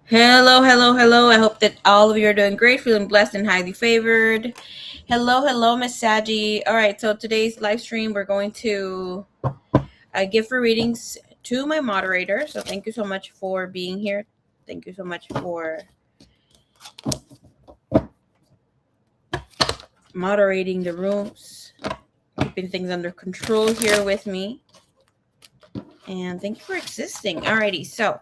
Hello, hello, hello. I hope that all of you are doing great, feeling blessed and highly favored. Hello, hello, Miss Saji. All right, so today's live stream, we're going to give free readings to my moderator. So thank you so much for being here. Thank you so much for moderating the rooms, keeping things under control here with me. And thank you for existing. Alrighty, so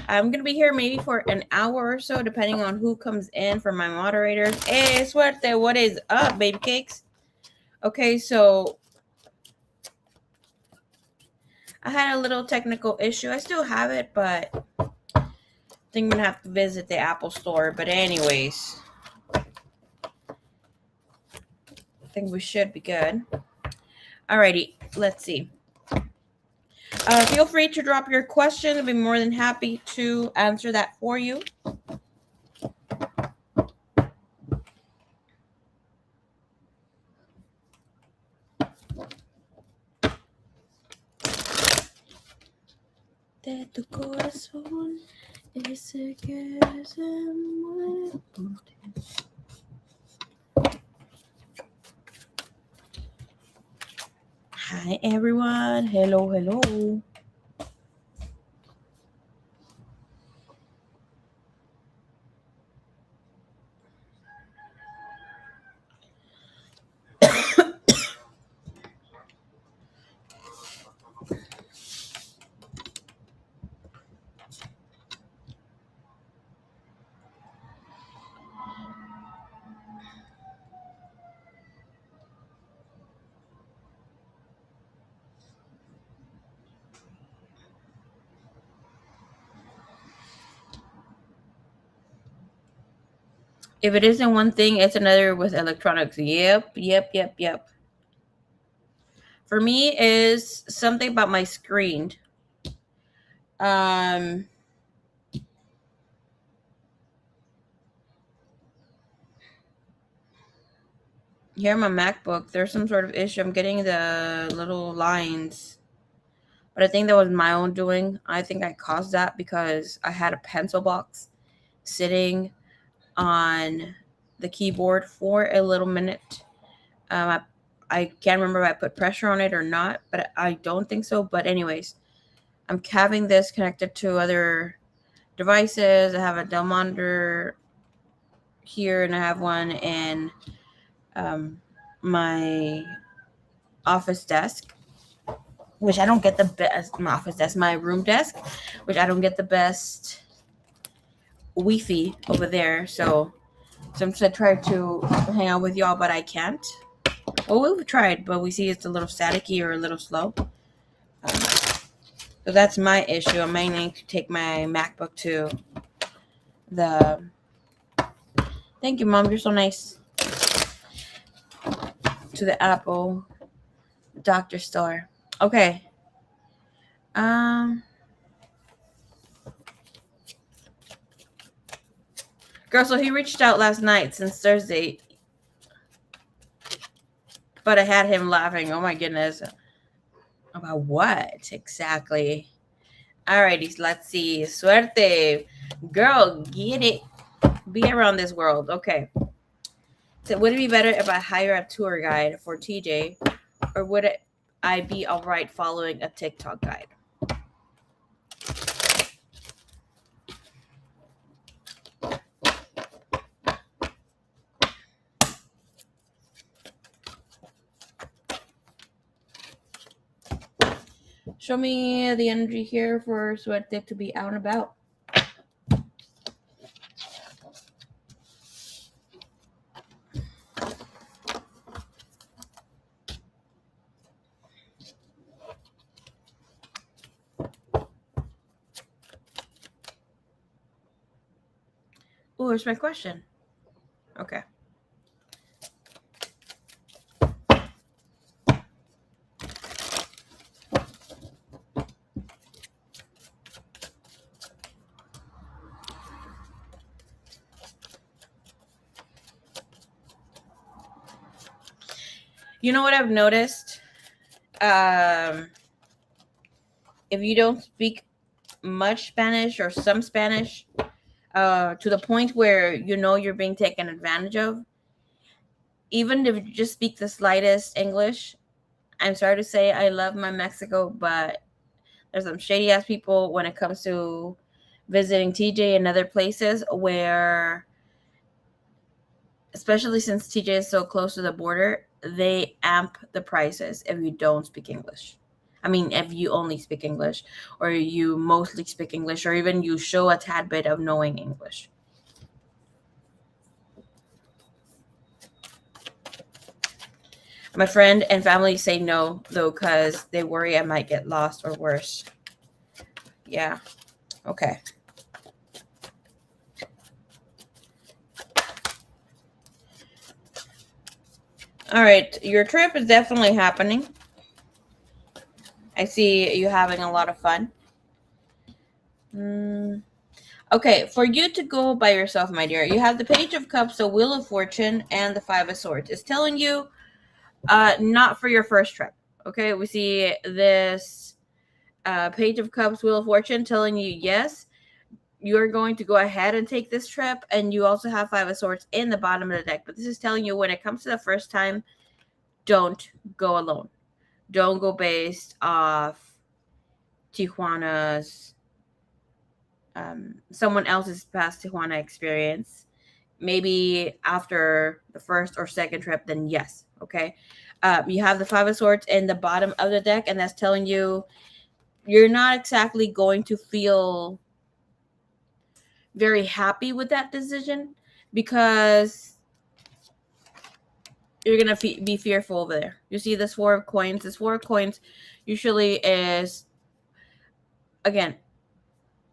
I'm going to be here maybe for an hour or so, depending on who comes in for my moderators. Hey, Suerte, what is up, baby cakes? Okay, so I had a little technical issue. I still have it, but I think I'm going to have to visit the Apple store. But anyways, I think we should be good. Alrighty, let's see. Feel free to drop your question. I'll be more than happy to answer that for you. De tu corazón, ese que se mueve por ti. Hi, everyone. Hello, hello. If it isn't one thing, it's another with electronics. Yep. For me, is something about my screen. Um, here on my MacBook, there's some sort of issue. I'm getting the little lines, but I think that was my own doing. I think I caused that because I had a pencil box sitting on the keyboard for a little minute. I can't remember if I put pressure on it or not, but I don't think so. But anyways, I'm having this connected to other devices. I have a Dell monitor here, and I have one in my office desk, which I don't get the best. My office desk, my room desk, which I don't get the best Wi-Fi over there. So sometimes I try to hang out with y'all, but I can't. Well, we've tried, but we see it's a little staticky or a little slow. So that's my issue. I may need to take my MacBook to the. Thank you, Mom. You're so nice. To the Apple doctor store. Okay. Girl, so he reached out last night since Thursday, but I had him laughing. Oh my goodness. About what exactly? Alrighty, let's see. Suerte. Girl, get it. Be around this world. Okay. So would it be better if I hire a tour guide for TJ, or would I be all right following a TikTok guide? Show me the energy here for Suerte to be out and about. Oh, here's my question. Okay. You know what I've noticed? If you don't speak much Spanish or some Spanish, to the point where you know you're being taken advantage of, even if you just speak the slightest English. I'm sorry to say I love my Mexico, but there's some shady ass people when it comes to visiting TJ and other places where, especially since TJ is so close to the border, they amp the prices if you don't speak English. I mean, if you only speak English, or you mostly speak English, or even you show a tad bit of knowing English. My friend and family say no, though, because they worry I might get lost or worse. Yeah. Okay. All right. Your trip is definitely happening. I see you having a lot of fun. Okay, for you to go by yourself, my dear, you have the Page of Cups, the Wheel of Fortune, and the Five of Swords. It's telling you not for your first trip. Okay, we see this Page of Cups, Wheel of Fortune telling you yes, you're going to go ahead and take this trip, and you also have Five of Swords in the bottom of the deck. But this is telling you when it comes to the first time, don't go alone. Don't go based off Tijuana's someone else's past Tijuana experience. Maybe after the first or second trip, then yes. Okay. You have the Five of Swords in the bottom of the deck, and that's telling you you're not exactly going to feel very happy with that decision because you're going to be fearful over there. You see this Four of Coins. This Four of Coins usually is, again,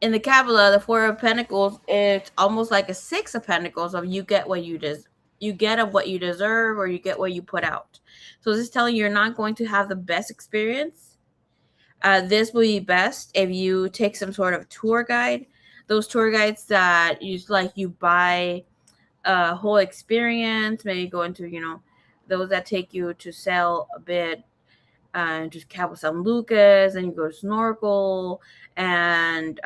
in the Kabbalah, the Four of Pentacles, it's almost like a Six of Pentacles of you get what you get of what you deserve, or you get what you put out. So this is telling you you're not going to have the best experience. This will be best if you take some sort of tour guide. Those tour guides that you buy a whole experience, maybe go into, those that take you to sail a bit, to Cabo San Lucas, and you go snorkel, and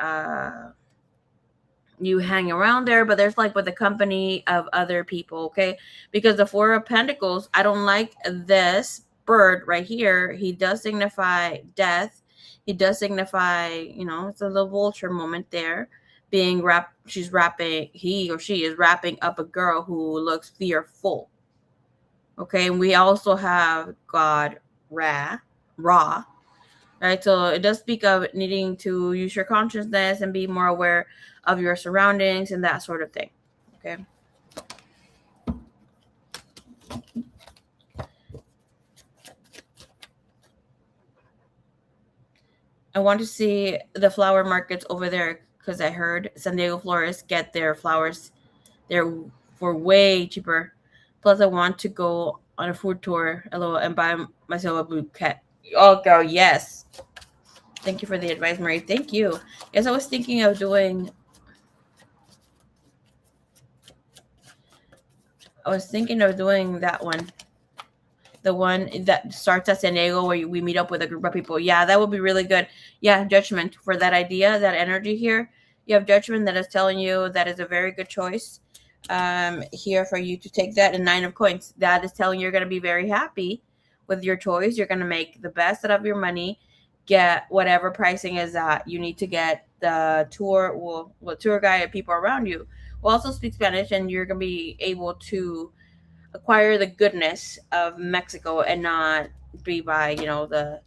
you hang around there, but there's like with the company of other people, okay? Because the Four of Pentacles, I don't like this bird right here. He does signify death. He does signify, it's a little vulture moment there. Being wrapped, he or she is wrapping up a girl who looks fearful. Okay, and we also have God Ra, right? So it does speak of needing to use your consciousness and be more aware of your surroundings and that sort of thing. Okay. I want to see the flower markets over there because I heard San Diego florists get their flowers there for way cheaper. Plus, I want to go on a food tour and buy myself a bouquet. Oh, girl, yes. Thank you for the advice, Marie. Thank you. Yes, I was thinking of doing. That one. The one that starts at San Diego where we meet up with a group of people. Yeah, that would be really good. Yeah, Judgment for that idea, that energy here. You have Judgment that is telling you that is a very good choice here for you to take that. And Nine of Coins, that is telling you you're going to be very happy with your choice. You're going to make the best out of your money, get whatever pricing is that you need to get. The tour guide and people around you will also speak Spanish, and you're going to be able to acquire the goodness of Mexico and not be by, the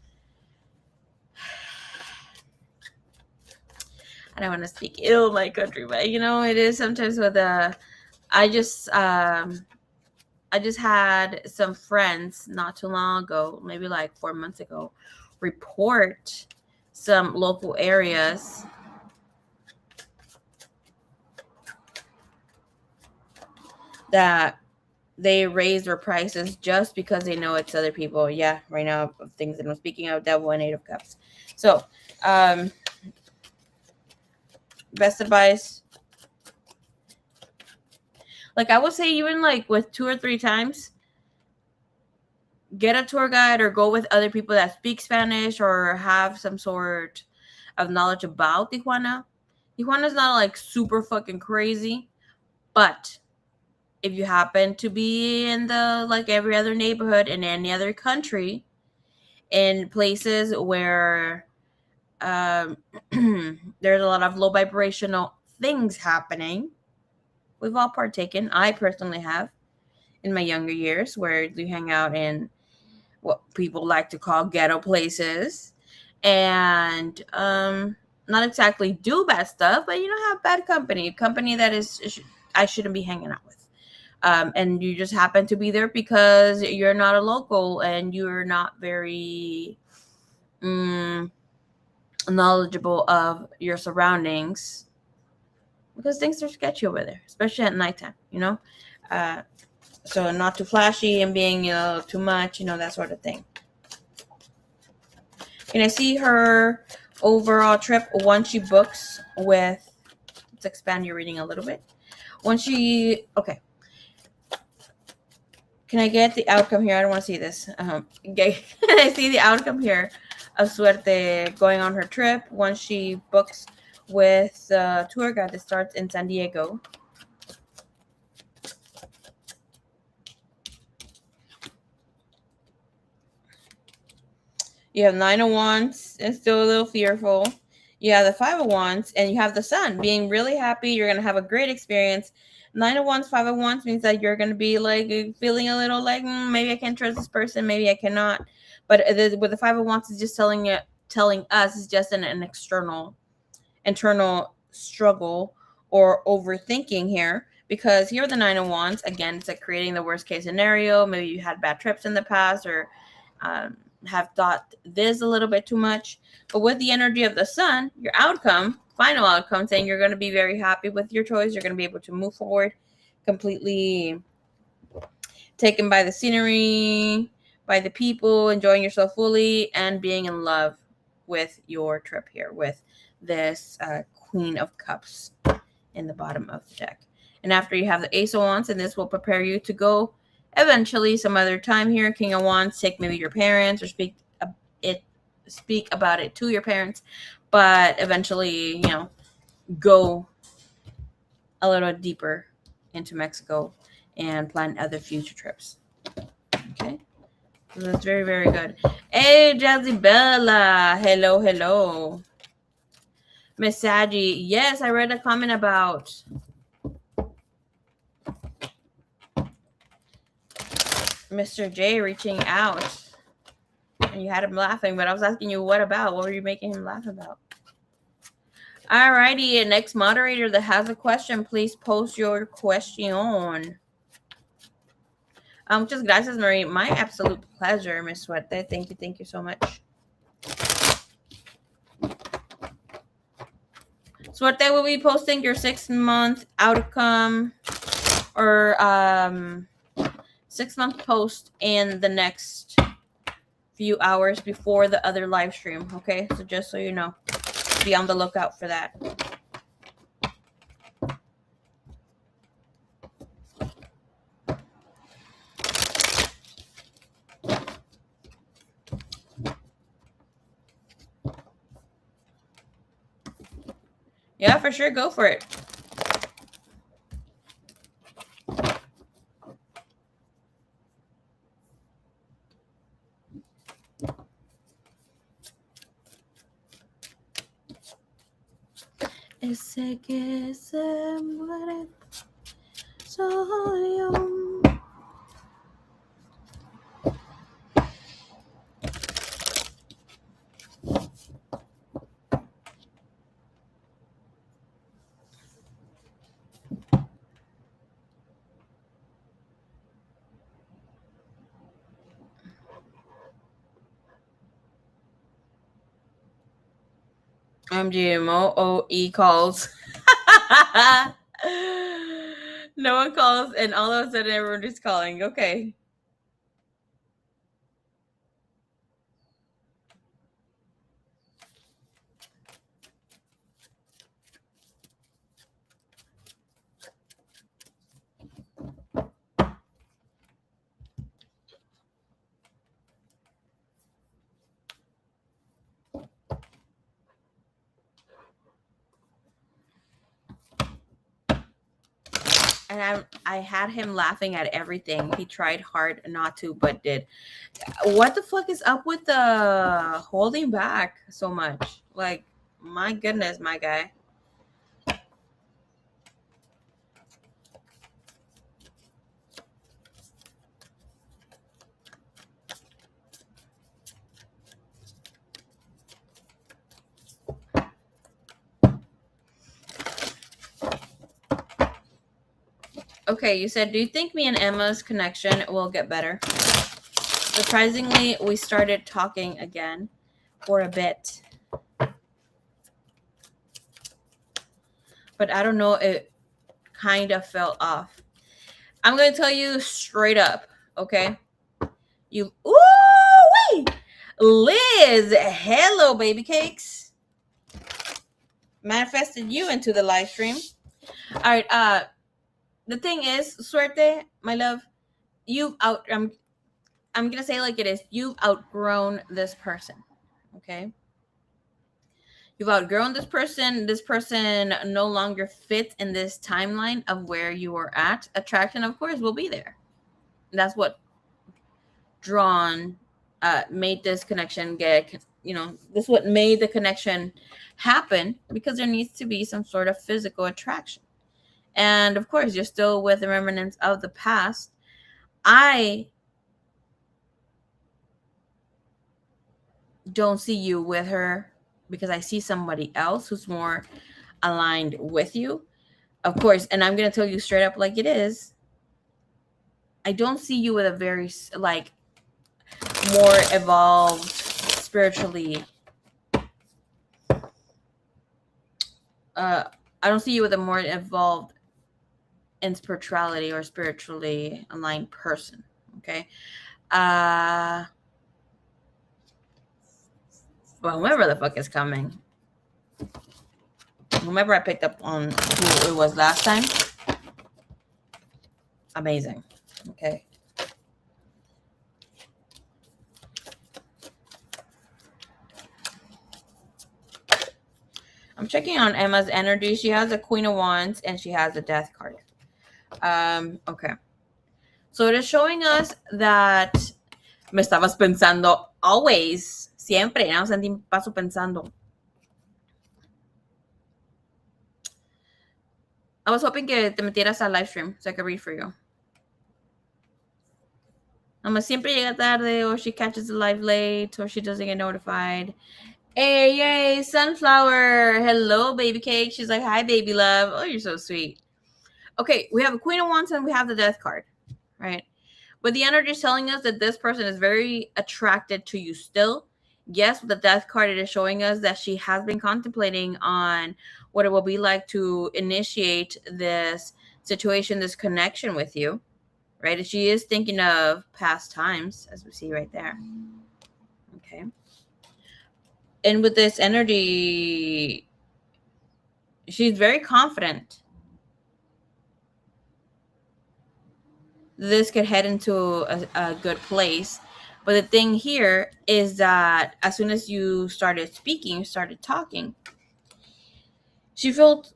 I don't want to speak ill my country, but it is sometimes with I just had some friends not too long ago, maybe like 4 months ago, report some local areas that they raise their prices just because they know it's other people. Yeah, right now, things that I'm speaking of, Devil and Eight of Cups. So, best advice, like I would say, even like with 2 or 3 times, get a tour guide or go with other people that speak Spanish or have some sort of knowledge about Tijuana. Tijuana's not like super fucking crazy, but if you happen to be in the like every other neighborhood in any other country, in places where there's a lot of low vibrational things happening, we've all partaken. I personally have in my younger years, where you hang out in what people like to call ghetto places, and not exactly do bad stuff, but have bad company that is I shouldn't be hanging out with. And you just happen to be there because you're not a local and you're not very knowledgeable of your surroundings, because things are sketchy over there, especially at nighttime. So not too flashy and being too much, that sort of thing. Can I see her overall trip once she books with? Let's expand your reading a little bit. Okay. Can I get the outcome here? I don't want to see this. Okay. Can I see the outcome here of Suerte going on her trip once she books with a tour guide that starts in San Diego? You have 9 of Wands and still a little fearful. You have the 5 of Wands and you have the Sun being really happy. You're going to have a great experience. 9 of Wands, 5 of Wands means that you're going to be like feeling a little like maybe I can trust this person, maybe I cannot. But with the 5 of Wands, is just telling us it's just an internal struggle or overthinking here. Because here with the 9 of Wands, again, it's like creating the worst case scenario. Maybe you had bad trips in the past, or have thought this a little bit too much. But with the energy of the Sun, your final outcome, saying you're going to be very happy with your choice. You're going to be able to move forward completely taken by the scenery, by the people, enjoying yourself fully, and being in love with your trip here with this Queen of Cups in the bottom of the deck. And after you have the Ace of Wands, and this will prepare you to go eventually some other time here. King of Wands, take maybe your parents or speak about it to your parents, but eventually, go a little deeper into Mexico and plan other future trips. Okay, so that's very, very good. Hey, Jazzy Bella, hello, Miss Saji. Yes, I read a comment about Mr. J reaching out, and you had him laughing, but I was asking you what were you making him laugh about? Alrighty, next moderator that has a question, please post your question. Muchas gracias, Marie. My absolute pleasure, Miss Suerte. Thank you so much. Suerte will be posting your 6-month outcome or 6-month post in the next few hours before the other live stream. Okay, so just so you know, be on the lookout for that. Yeah, for sure. Go for it. Ese que se muere soy yo. MGMOE calls. No one calls, and all of a sudden everyone is calling. Okay. and I had him laughing at everything. He tried hard not to, but did. What the fuck is up with the holding back so much? Like, my goodness, my guy. Okay, you said, do you think me and Emma's connection will get better? Surprisingly, we started talking again for a bit. But I don't know, it kind of fell off. I'm going to tell you straight up, okay? You, ooh, Liz, hello, baby cakes. Manifested you into the live stream. All right, the thing is, Suerte, my love, I'm gonna say like it is, you've outgrown this person. Okay, you've outgrown this person no longer fits in this timeline of where you were at. Attraction, of course, will be there. That's what made this connection get, this is what made the connection happen, because there needs to be some sort of physical attraction. And of course, you're still with the remnants of the past. I don't see you with her because I see somebody else who's more aligned with you. Of course, and I'm going to tell you straight up like it is. I don't see you with a very, like, more evolved spiritually. I don't see you with a more evolved in spirituality or spiritually aligned person. Okay. Well, whoever the fuck is coming, whomever I picked up on who it was last time, amazing. Okay. I'm checking on Emma's energy. She has a Queen of Wands and she has a Death card. Okay. So it is showing us that me estabas pensando always, siempre, no sentí paso pensando. I was hoping que te metieras al live stream so I could read for you. Siempre llega tarde, or she catches the live late, or she doesn't get notified. Hey, yay, Sunflower. Hello, baby cake. She's like, hi, baby love. Oh, you're so sweet. Okay, we have a Queen of Wands and we have the Death card, right? But the energy is telling us that this person is very attracted to you still. Yes, with the Death card, it is showing us that she has been contemplating on what it will be like to initiate this situation, this connection with you, right? She is thinking of past times, as we see right there. Okay. And with this energy, she's very confident this could head into a good place. But the thing here is that as soon as you started speaking, started talking, she felt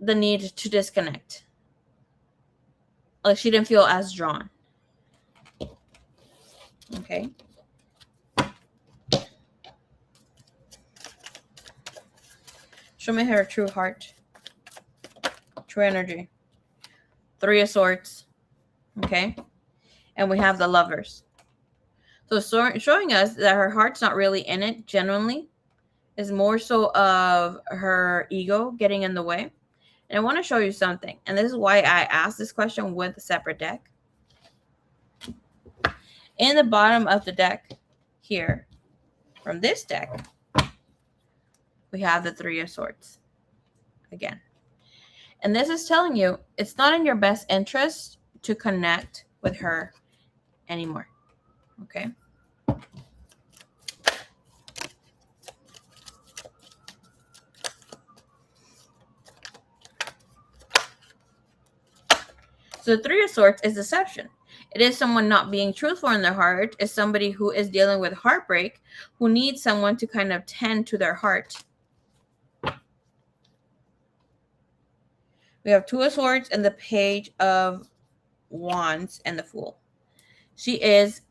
the need to disconnect. Like she didn't feel as drawn. Okay. Show me her true heart. True energy. Three of Swords. Okay. And we have the Lovers. So showing us that her heart's not really in it, genuinely. Is more so of her ego getting in the way. And I want to show you something. And this is why I asked this question with a separate deck. In the bottom of the deck here, from this deck, we have the Three of Swords again. And this is telling you it's not in your best interest to connect with her anymore. Okay. So the Three of Swords is deception. It is someone not being truthful in their heart. It's somebody who is dealing with heartbreak, who needs someone to kind of tend to their heart. We have Two of Swords and the Page of Wands and the Fool. She is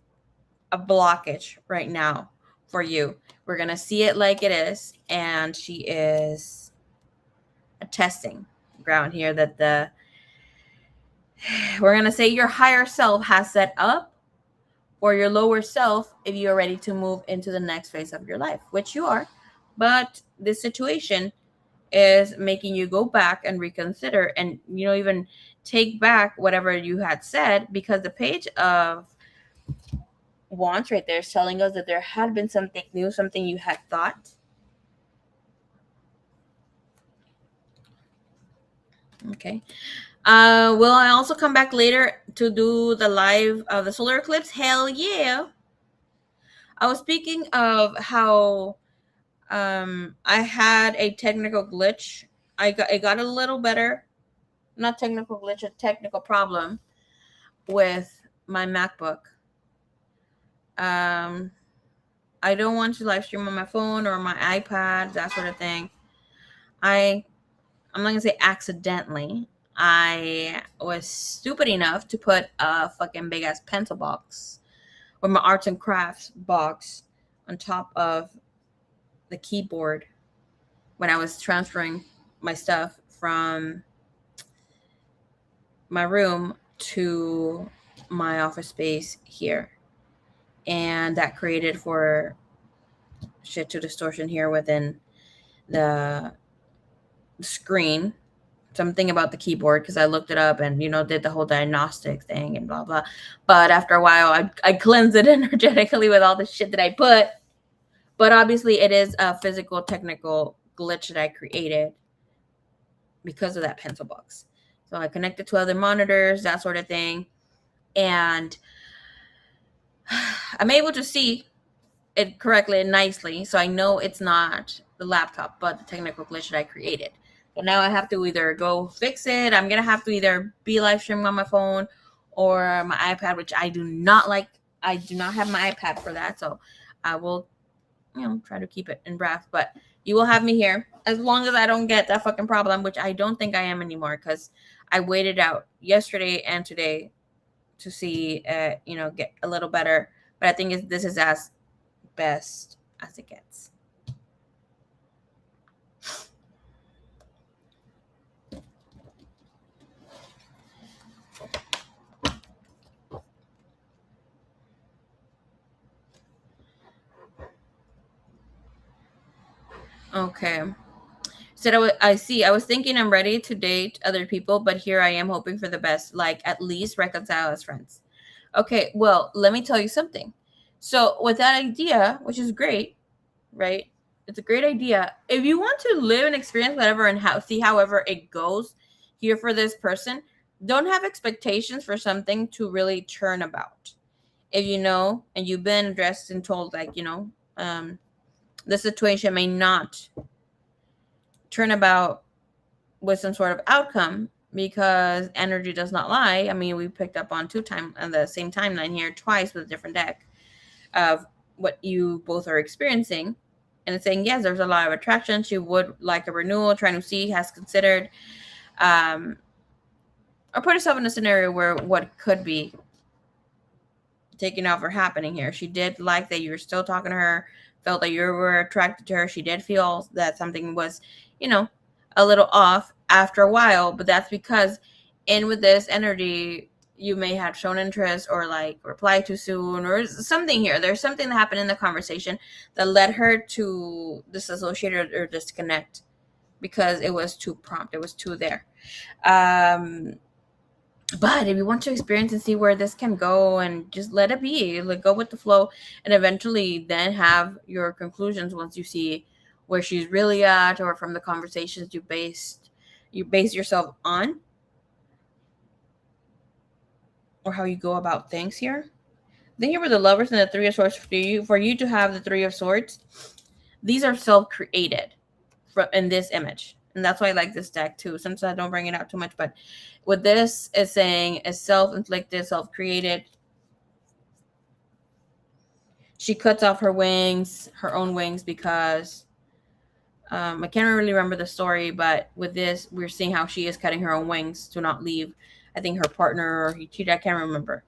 a blockage right now for you. We're going to see it like it is. And she is a testing ground here that we're going to say your higher self has set up, or your lower self if you're ready to move into the next phase of your life, which you are. But this situation is making you go back and reconsider and, even take back whatever you had said, because the Page of Wands right there is telling us that there had been something new, something you had thought. Okay. Will I also come back later to do the live of the solar eclipse? Hell yeah. I was speaking of how I had a technical glitch. It got a little better. Not technical glitch, a technical problem with my MacBook. I don't want to live stream on my phone or my iPad, that sort of thing. I'm not gonna say accidentally. I was stupid enough to put a fucking big ass pencil box or my arts and crafts box on top of the keyboard when I was transferring my stuff from my room to my office space here. And that created for shit to distortion here within the screen. Something about the keyboard, because I looked it up and did the whole diagnostic thing and blah blah. But after a while, I cleansed it energetically with all the shit that I put. But obviously, it is a physical, technical glitch that I created because of that pencil box. So I connected to other monitors, that sort of thing, and I'm able to see it correctly and nicely. So I know it's not the laptop, but the technical glitch that I created. So now I have to either go fix it. I'm going to have to either be live streaming on my phone or my iPad, which I do not like. I do not have my iPad for that. So I will, try to keep it in breath. But you will have me here as long as I don't get that fucking problem, which I don't think I am anymore, because I waited out yesterday and today to see, get a little better. But I think this is as best as it gets. Okay. Said I see. I was thinking I'm ready to date other people, but here I am hoping for the best, like at least reconcile as friends. Okay, well, let me tell you something. So with that idea, which is great, right? It's a great idea. If you want to live and experience whatever and see however it goes here for this person, don't have expectations for something to really turn about. If you know and you've been addressed and told, like, the situation may not turn about with some sort of outcome, because energy does not lie. I mean, we picked up on on the same timeline here twice with a different deck of what you both are experiencing. And it's saying, yes, there's a lot of attraction. She would like a renewal, trying to see, has considered, or put herself in a scenario where what could be taking off or happening here. She did like that you were still talking to her, felt that you were attracted to her. She did feel that something was, a little off after a while, but that's because in with this energy, you may have shown interest or like reply too soon or something here. There's something that happened in the conversation that led her to disassociate or disconnect, because it was too prompt. It was too there. But if you want to experience and see where this can go, and just let it be, like, go with the flow, and eventually then have your conclusions once you see where she's really at, or from the conversations you base yourself on, or how you go about things here. Then here were the Lovers and the Three of Swords. For you to have the Three of Swords, these are self-created in this image. And that's why I like this deck too. Sometimes I don't bring it out too much, but what this is saying is self-inflicted, self-created. She cuts off her own wings, because I can't really remember the story, but with this, we're seeing how she is cutting her own wings to not leave. I think her partner or he cheated. I can't remember.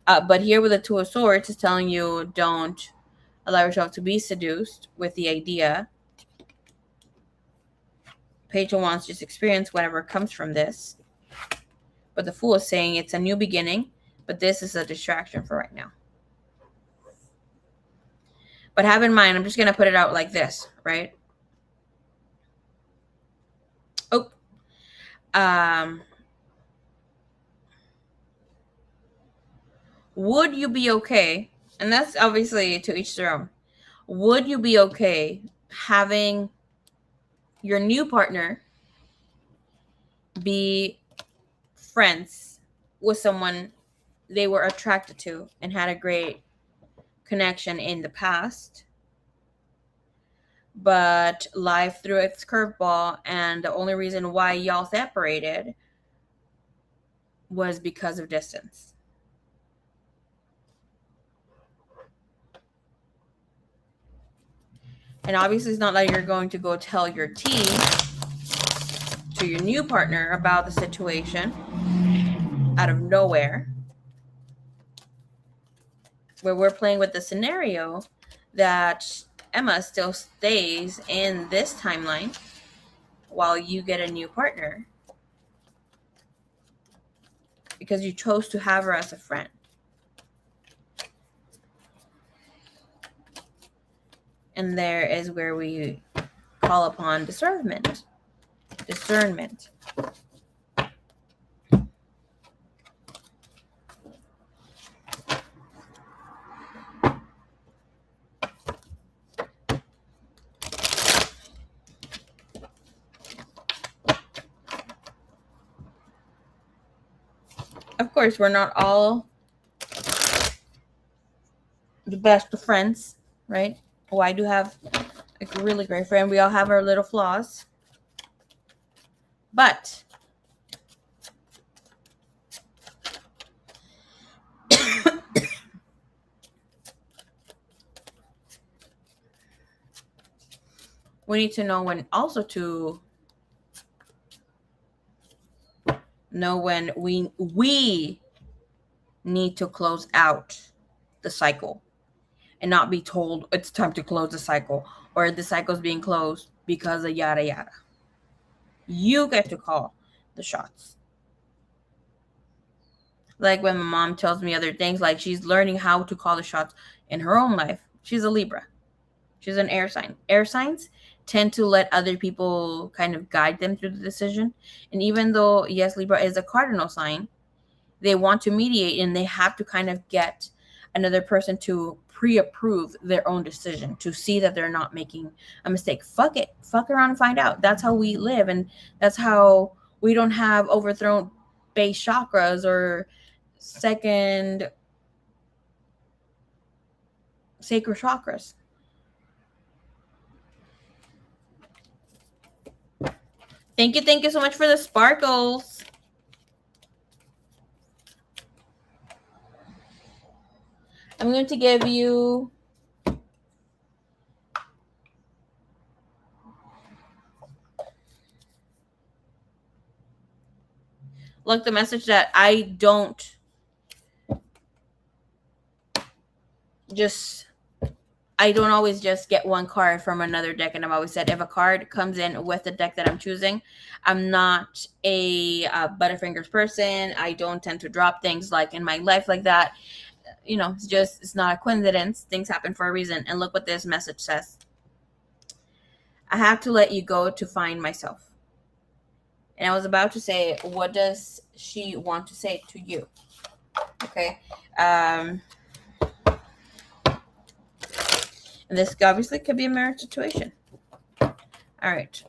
But here with the Two of Swords, is telling you don't allow yourself to be seduced with the idea. Page of Wands, just experience whatever comes from this. But the Fool is saying it's a new beginning, but this is a distraction for right now. But have in mind, I'm just going to put it out like this, right? Oh. Would you be okay? And that's obviously to each their own. Would you be okay having your new partner be friends with someone they were attracted to and had a great connection in the past, but life threw its curveball, and the only reason why y'all separated was because of distance? And obviously it's not like you're going to go tell your tea to your new partner about the situation out of nowhere. Where we're playing with the scenario that Emma still stays in this timeline while you get a new partner because you chose to have her as a friend. And there is where we call upon discernment. Of course, we're not all the best of friends, right? Oh, I do have a really great friend. We all have our little flaws. But we need to know when also to know when we need to close out the cycle and not be told it's time to close the cycle or the cycle's being closed because of yada yada. You get to call the shots. Like when my mom tells me other things, like she's learning how to call the shots in her own life. She's a Libra. She's an air sign. Air signs tend to let other people kind of guide them through the decision. And even though, yes, Libra is a cardinal sign, they want to mediate and they have to kind of get another person to pre-approve their own decision to see that they're not making a mistake. Fuck it. Fuck around and find out. That's how we live. And that's how we don't have overthrown base chakras or second sacred chakras. Thank you so much for the sparkles. I'm going to give you like the message that I don't always just get one card from another deck. And I've always said if a card comes in with the deck that I'm choosing, I'm not a Butterfingers person. I don't tend to drop things like in my life like that. You know, it's not a coincidence. Things happen for a reason. And look what this message says. I have to let you go to find myself. And I was about to say, what does she want to say to you? Okay. And this obviously could be a marriage situation. All right.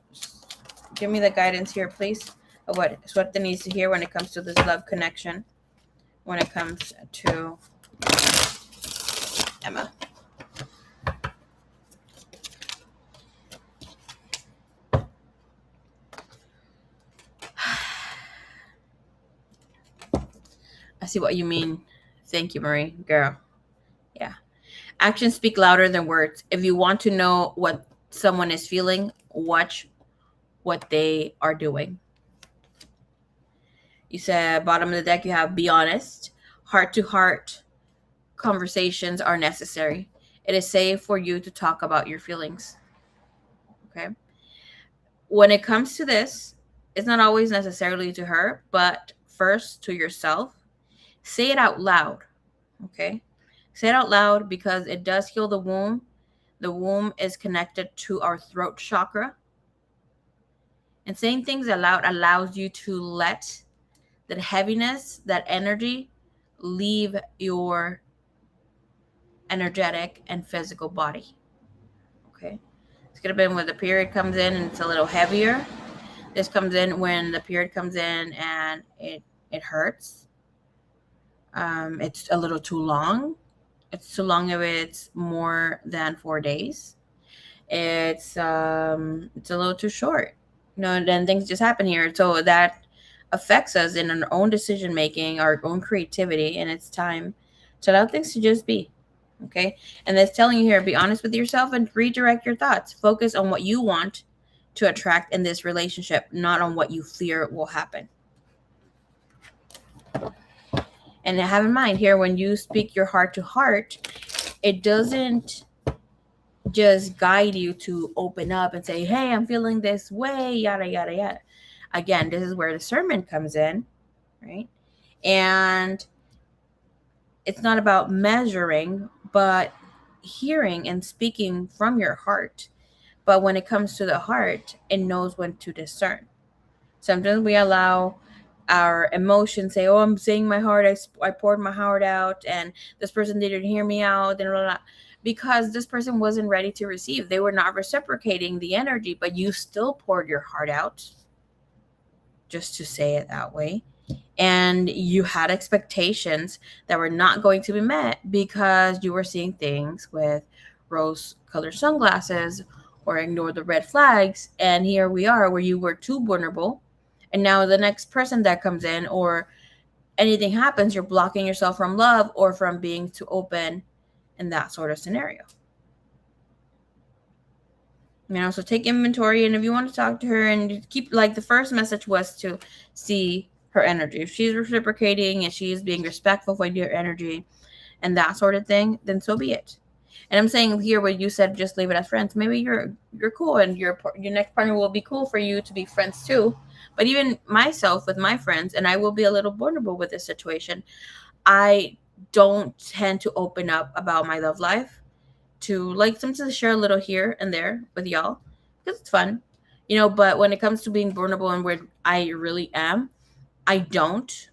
Give me the guidance here, please, of what Sweta needs to hear when it comes to this love connection, when it comes to Emma. I see what you mean. Thank you, Marie. Girl. Yeah. Actions speak louder than words. If you want to know what someone is feeling, watch what they are doing. You said bottom of the deck, you have be honest. Heart to heart conversations are necessary. It is safe for you to talk about your feelings. Okay. When it comes to this, it's not always necessarily to her, but first to yourself. Say it out loud. Okay. Say it out loud because it does heal the womb. The womb is connected to our throat chakra. And saying things aloud allows you to let that heaviness, that energy leave your energetic and physical body. Okay. It's going to be when the period comes in and it's a little heavier. This comes in when the period comes in and it hurts. It's a little too long. It's too long if it's more than 4 days. It's a little too short. Then things just happen here. So that affects us in our own decision making, our own creativity, and it's time to allow things to just be. Okay. And that's telling you here, be honest with yourself and redirect your thoughts. Focus on what you want to attract in this relationship, not on what you fear will happen. And have in mind here, when you speak your heart to heart, it doesn't just guide you to open up and say, hey, I'm feeling this way, yada, yada, yada. Again, this is where discernment comes in, right? And it's not about measuring, but hearing and speaking from your heart. But when it comes to the heart, it knows when to discern. Sometimes we allow our emotions say, oh, I'm saying my heart, I poured my heart out, and this person didn't hear me out, and blah, blah, blah. Because this person wasn't ready to receive. They were not reciprocating the energy, but you still poured your heart out, just to say it that way. And you had expectations that were not going to be met because you were seeing things with rose colored sunglasses or ignore the red flags. And here we are where you were too vulnerable. And now the next person that comes in or anything happens, you're blocking yourself from love or from being too open in that sort of scenario. So take inventory, and if you want to talk to her and keep, like, the first message was to see her energy. If she's reciprocating and she is being respectful for your energy and that sort of thing, then so be it. And I'm saying here what you said, just leave it as friends. Maybe you're cool and your next partner will be cool for you to be friends too. But even myself with my friends, and I will be a little vulnerable with this situation, I don't tend to open up about my love life, to, like, sometimes share a little here and there with y'all because it's fun, but when it comes to being vulnerable and where I really am, I don't.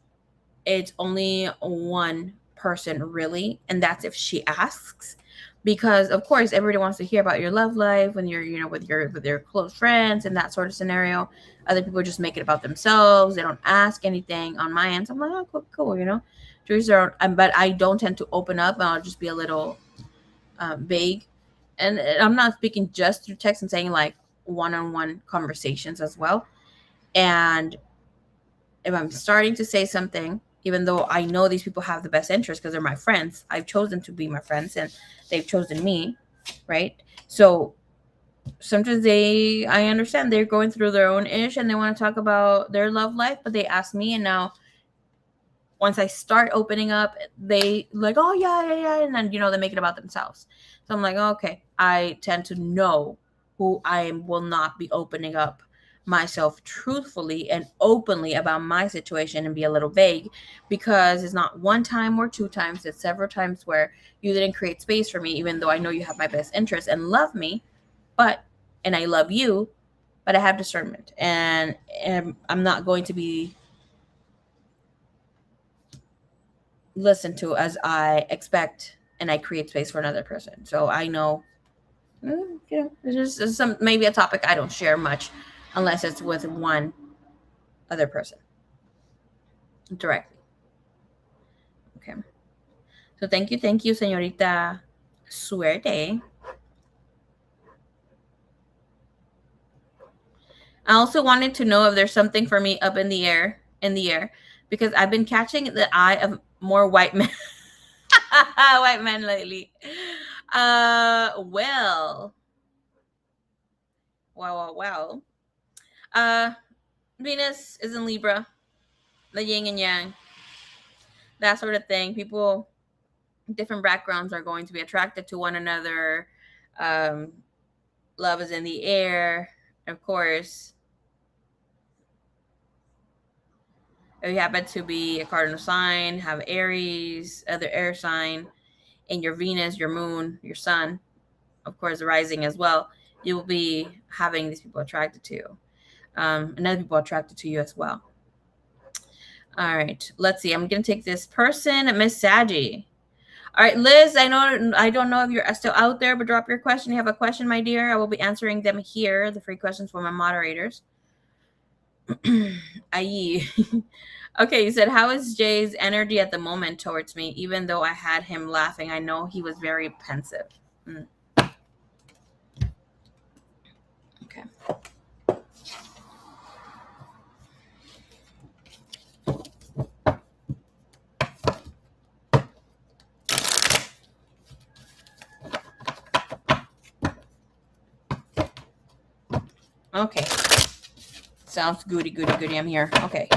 It's only one person really, and that's if she asks, because of course everybody wants to hear about your love life when you're with your close friends and that sort of scenario. Other people just make it about themselves. They don't ask anything on my end. So I'm like, oh, cool, but I don't tend to open up, and I'll just be a little vague. And I'm not speaking just through text. I'm saying like one-on-one conversations as well. And if I'm starting to say something, even though I know these people have the best interest because they're my friends, I've chosen to be my friends and they've chosen me, right? So sometimes I understand they're going through their own ish and they want to talk about their love life, but they ask me, and now once I start opening up, they like, oh yeah, and then they make it about themselves. So I'm like, oh, okay, I tend to know who I will not be opening up myself truthfully and openly about my situation and be a little vague, because it's not one time or two times, it's several times where you didn't create space for me, even though I know you have my best interest and love me, and I love you, but I have discernment, and I'm not going to be listened to as I expect, and I create space for another person. So I know, it's just maybe a topic I don't share much unless it's with one other person directly. Okay. So thank you, señorita Suerte. I also wanted to know if there's something for me up in the air, because I've been catching the eye of more white men, white men lately. Well, Well. Uh, Venus is in Libra, the yin and yang, that sort of thing. People, different backgrounds are going to be attracted to one another. Um, love is in the air, of course. If you happen to be a cardinal sign, have Aries, other air sign, and your Venus, your moon, your sun, of course, rising as well, you will be having these people attracted to you. And other people attracted to you as well. All right, let's see. I'm gonna take this person, Miss Saggy. All right, Liz. I don't know if you're still out there, but drop your question. You have a question, my dear. I will be answering them here. The free questions for my moderators. Aye. Okay, you said, how is Jay's energy at the moment towards me? Even though I had him laughing, I know he was very pensive. Okay. Okay. Sounds goody. I'm here. Okay.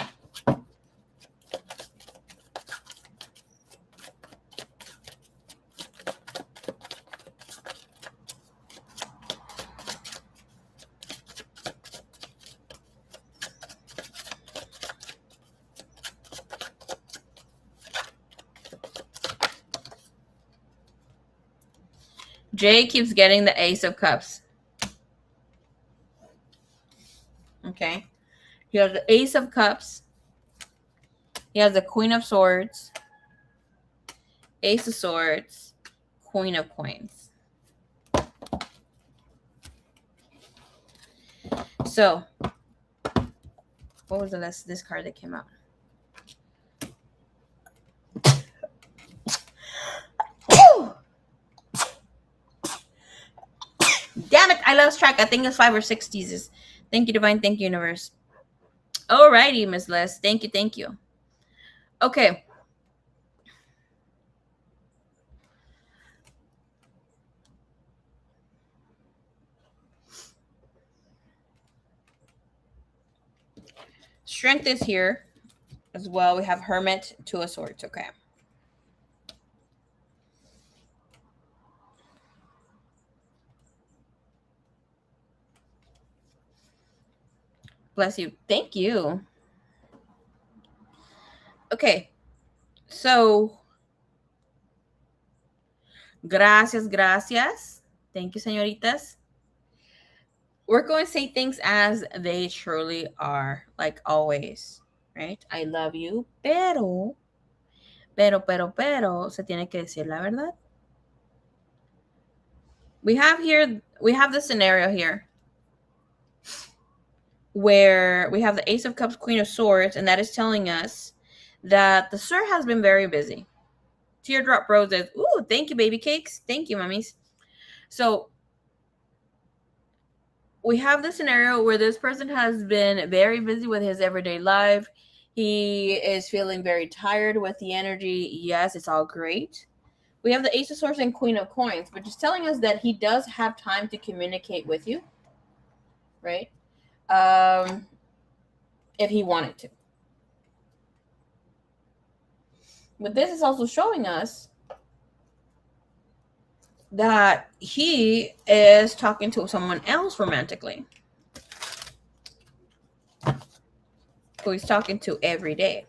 Jay keeps getting the Ace of Cups. Okay. He has the Ace of Cups. He has the Queen of Swords, Ace of Swords, Queen of Coins. So, what was this card that came out? Damn it, I lost track. I think it's 5 or 6 teases. Thank you, Divine. Thank you, Universe. Alrighty, Miss Les. Thank you. Okay. Strength is here as well. We have Hermit, Two of Swords. Okay. Bless you. Thank you. Okay. So, gracias. Thank you, señoritas. We're going to say things as they truly are, like always, right? I love you, pero, se tiene que decir la verdad. We have the scenario here where we have the Ace of Cups, Queen of Swords, and that is telling us that the sir has been very busy. Teardrop roses. Ooh, thank you, baby cakes. Thank you, mummies. So we have the scenario where this person has been very busy with his everyday life. He is feeling very tired with the energy. Yes, it's all great. We have the Ace of Swords and Queen of Coins, which is telling us that he does have time to communicate with you, right? If he wanted to. But this is also showing us that he is talking to someone else romantically, who he's talking to every day.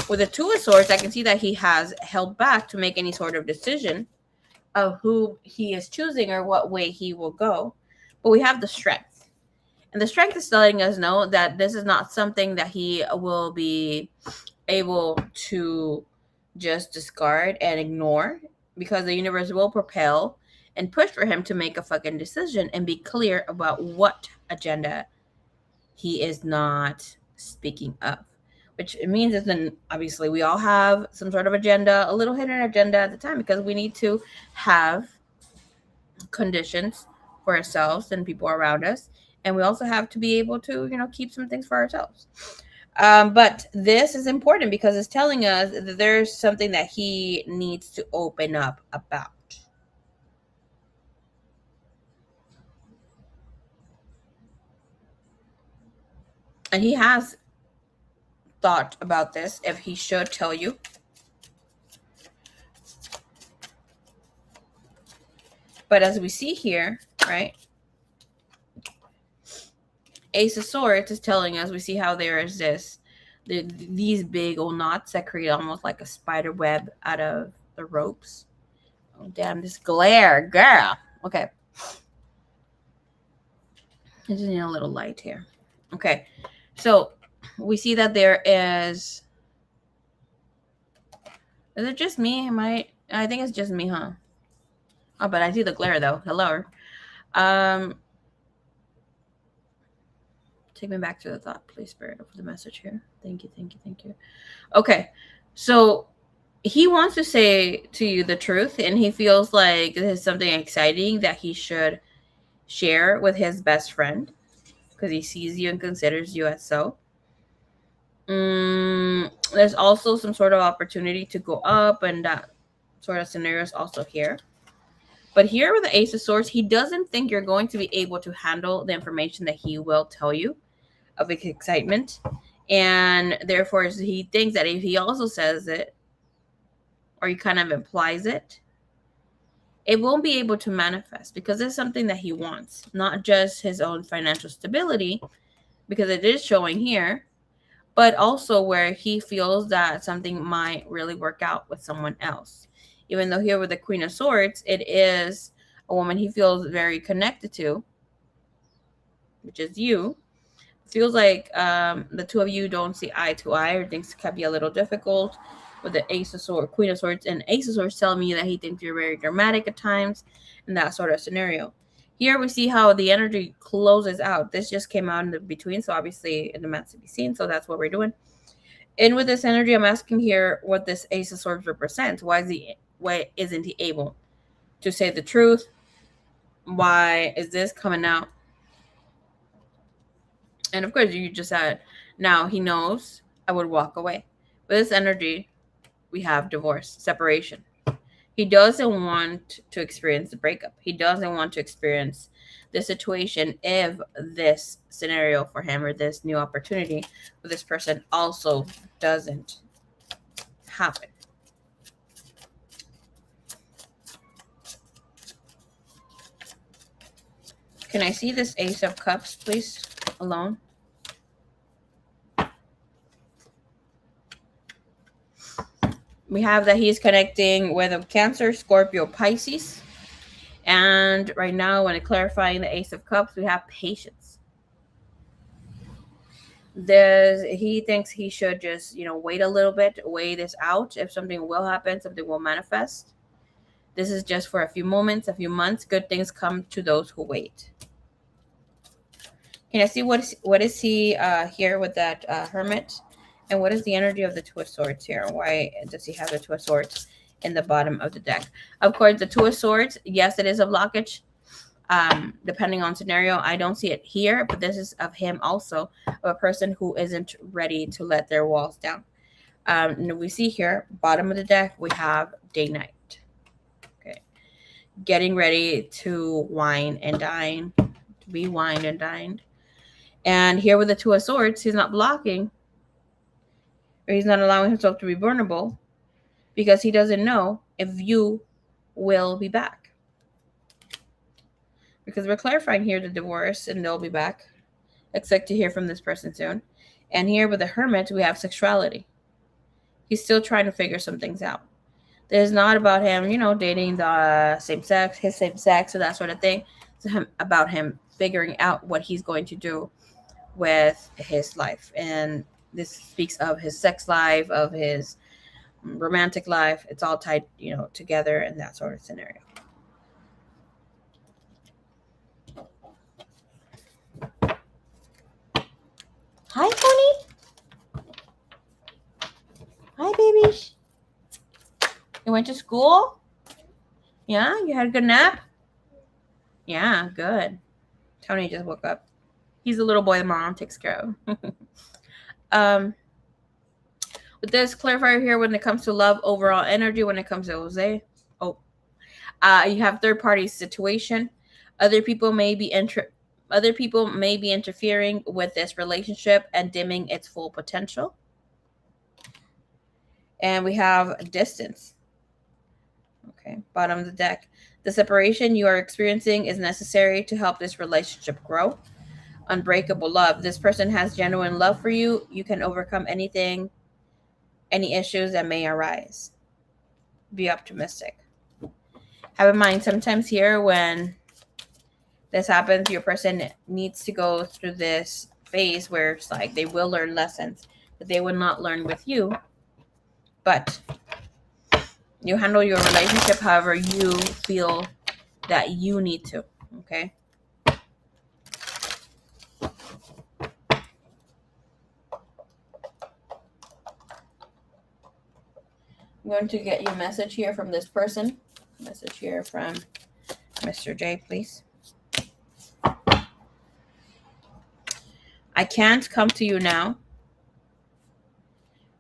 With the Two of Swords, I can see that he has held back to make any sort of decision of who he is choosing or what way he will go. But we have the Strength. And the Strength is letting us know that this is not something that he will be able to just discard and ignore, because the universe will propel and push for him to make a fucking decision and be clear about what agenda he is not speaking of. Which means is then obviously we all have some sort of agenda, a little hidden agenda at the time, because we need to have conditions for ourselves and people around us. And we also have to be able to, keep some things for ourselves. But this is important because it's telling us that there's something that he needs to open up about. And he has thought about this if he should tell you. But as we see here, right? Ace of Swords is telling us, we see how there is these big old knots that create almost like a spider web out of the ropes. Oh, damn, this glare, girl. Okay. I just need a little light here. Okay. So we see that there is it just me? I think it's just me, huh? Oh, but I see the glare though. Hello. Um Take me back to the thought, please, Spirit, of the message here. Thank you, thank you, thank you. Okay. So he wants to say to you the truth, and he feels like this is something exciting that he should share with his best friend because he sees you and considers you as so. There's also some sort of opportunity to go up, and that sort of scenario is also here. But here with the Ace of Swords, he doesn't think you're going to be able to handle the information that he will tell you of his excitement. And therefore, he thinks that if he also says it, or he kind of implies it, it won't be able to manifest because it's something that he wants, not just his own financial stability, because it is showing here, but also where he feels that something might really work out with someone else. Even though here with the Queen of Swords, it is a woman he feels very connected to, which is you. Feels like the two of you don't see eye to eye, or things can be a little difficult. With the Ace of Swords, Queen of Swords, and Ace of Swords telling me that he thinks you're very dramatic at times, and that sort of scenario. Here we see how the energy closes out. This just came out in the between, so obviously it demands to be seen. So that's what we're doing. And with this energy, I'm asking here what this Ace of Swords represents. Why isn't he able to say the truth? Why is this coming out? And of course, you just said, now he knows I would walk away. With this energy, we have divorce, separation. He doesn't want to experience the breakup. He doesn't want to experience the situation if this scenario for him or this new opportunity with this person also doesn't happen. Can I see this Ace of Cups, please, alone? We have that he's connecting with a Cancer, Scorpio, Pisces. And right now, when clarifying the Ace of Cups, we have patience. He thinks he should just, wait a little bit, weigh this out. If something will happen, something will manifest. This is just for a few moments, a few months. Good things come to those who wait. Can I see what is he here with that Hermit? And what is the energy of the Two of Swords here? Why does he have the Two of Swords in the bottom of the deck? Of course, the Two of Swords, yes, it is a blockage. Depending on scenario, I don't see it here, but this is of him also, of a person who isn't ready to let their walls down. And we see here, bottom of the deck, we have day-night. Okay. Getting ready to wine and dine, to be wined and dined. And here with the Two of Swords, he's not blocking, or he's not allowing himself to be vulnerable because he doesn't know if you will be back. Because we're clarifying here the divorce and they'll be back. Expect to hear from this person soon. And here with the Hermit, we have sexuality. He's still trying to figure some things out. There's not about him, dating the same sex, his same sex, or that sort of thing. It's about him figuring out what he's going to do with his life. And this speaks of his sex life, of his romantic life. It's all tied, together in that sort of scenario. Hi, Tony. Hi, babies. You went to school? Yeah, you had a good nap? Yeah, good. Tony just woke up. He's the little boy the mom takes care of. With this clarifier here, when it comes to love, overall energy, when it comes to Jose, you have third party situation. Other people may be interfering with this relationship and dimming its full potential. And we have distance. Okay, bottom of the deck. The separation you are experiencing is necessary to help this relationship grow. Unbreakable love. This person has genuine love for you. You can overcome anything, any issues that may arise. Be optimistic. Have in mind, sometimes here when this happens, your person needs to go through this phase where it's like they will learn lessons that they will not learn with you. But you handle your relationship however you feel that you need to. Okay. I'm going to get you a message here from this person. Message here from Mr. J, please. I can't come to you now,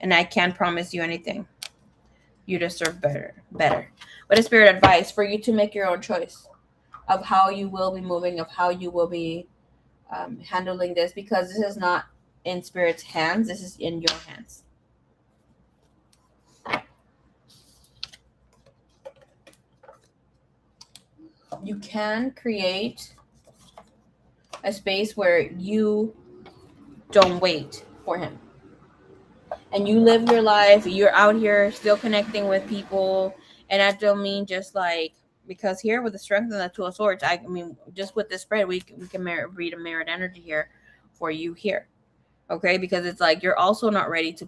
and I can't promise you anything. You deserve better. What is spirit advice for you to make your own choice of how you will be moving, of how you will be handling this, because this is not in spirit's hands. This is in your hands. You can create a space where you don't wait for him. And you live your life. You're out here still connecting with people. And I don't mean just like, because here with the strength and the Two of Swords, I mean, just with this spread, we can read a mirrored energy here for you here. Okay? Because it's like you're also not ready to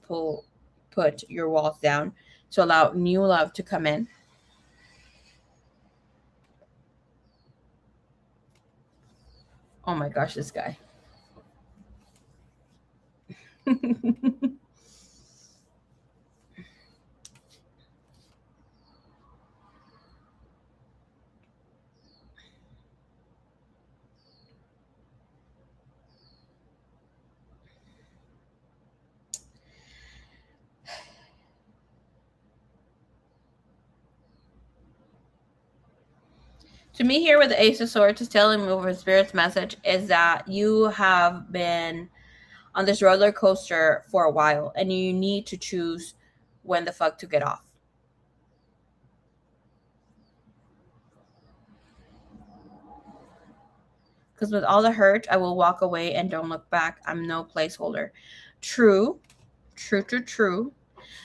put your walls down to allow new love to come in. Oh my gosh, this guy. To me here with the Ace of Swords is telling me over Spirit's message is that you have been on this roller coaster for a while and you need to choose when the fuck to get off. Because with all the hurt, I will walk away and don't look back. I'm no placeholder. True.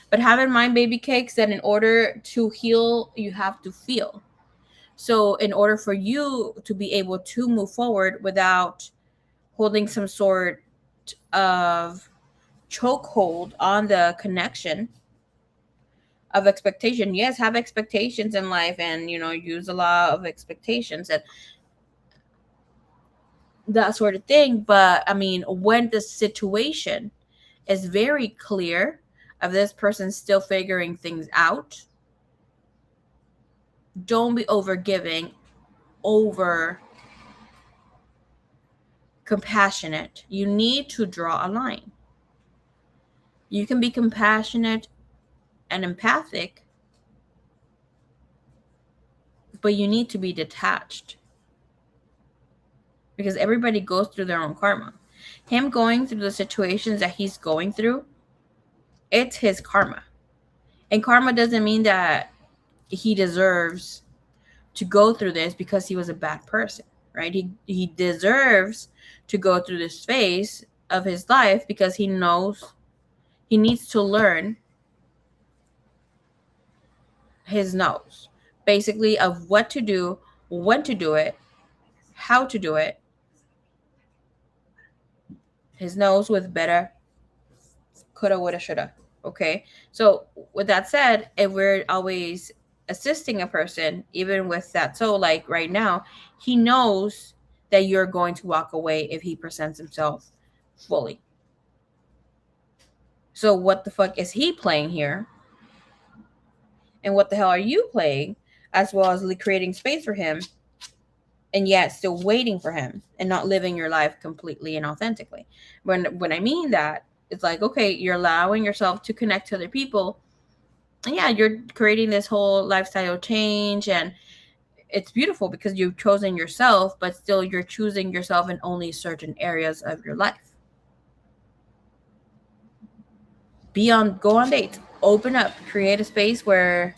But have in mind, baby cakes, that in order to heal, you have to feel. So in order for you to be able to move forward without holding some sort of chokehold on the connection of expectation. Yes, have expectations in life and, use a lot of expectations and that sort of thing. But I mean, when the situation is very clear of this person still figuring things out, don't be over giving, over compassionate. You need to draw a line. You can be compassionate and empathic, but you need to be detached. Because everybody goes through their own karma. Him going through the situations that he's going through, it's his karma. And karma doesn't mean that he deserves to go through this because he was a bad person, right? He deserves to go through this phase of his life because he knows he needs to learn his nose, basically, of what to do, when to do it, how to do it. His nose with better coulda, woulda, shoulda. Okay. So with that said, if we're always assisting a person, even with that, so like right now, he knows that you're going to walk away if he presents himself fully. So what the fuck is he playing here? And what the hell are you playing? As well as creating space for him and yet still waiting for him and not living your life completely and authentically. When I mean that, It's like, okay, you're allowing yourself to connect to other people. And yeah, you're creating this whole lifestyle change, and it's beautiful because you've chosen yourself, but still you're choosing yourself in only certain areas of your life. Go on dates, open up, create a space where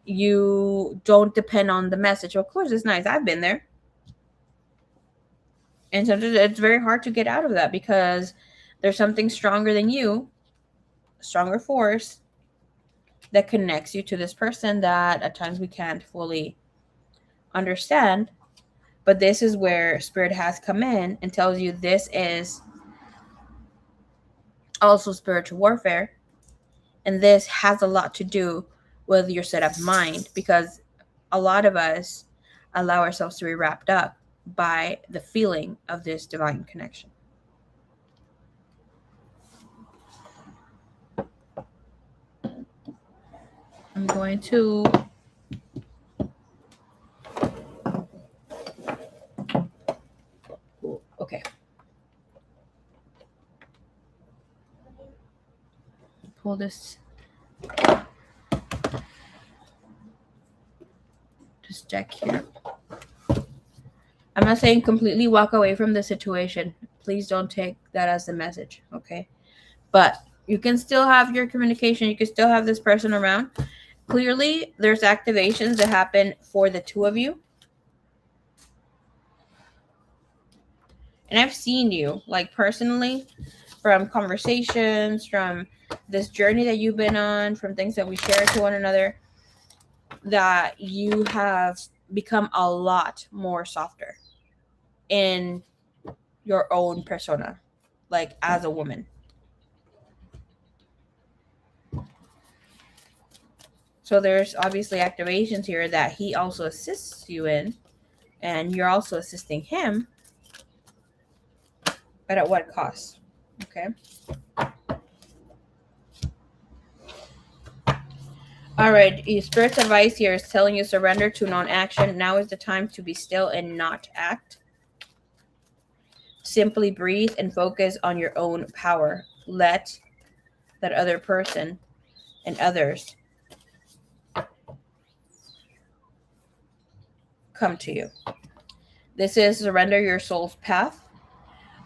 you don't depend on the message. Of course, it's nice. I've been there. And sometimes it's very hard to get out of that because there's something stronger than you, stronger force that connects you to this person that at times we can't fully understand. But this is where spirit has come in and tells you this is also spiritual warfare. And this has a lot to do with your set of mind because a lot of us allow ourselves to be wrapped up by the feeling of this divine connection. I'm going to okay. Pull this deck here. I'm not saying completely walk away from the situation. Please don't take that as the message, okay? But you can still have your communication. You can still have this person around. Clearly, there's activations that happen for the two of you. And I've seen you, like personally, from conversations, from this journey that you've been on, from things that we share to one another, that you have become a lot more softer in your own persona, like as a woman. So there's obviously activations here that he also assists you in, and you're also assisting him, but at what cost? Okay. All right. Your spirit's advice here is telling you surrender to non-action. Now is the time to be still and not act. Simply breathe and focus on your own power. Let that other person and others come to you. This is surrender your soul's path.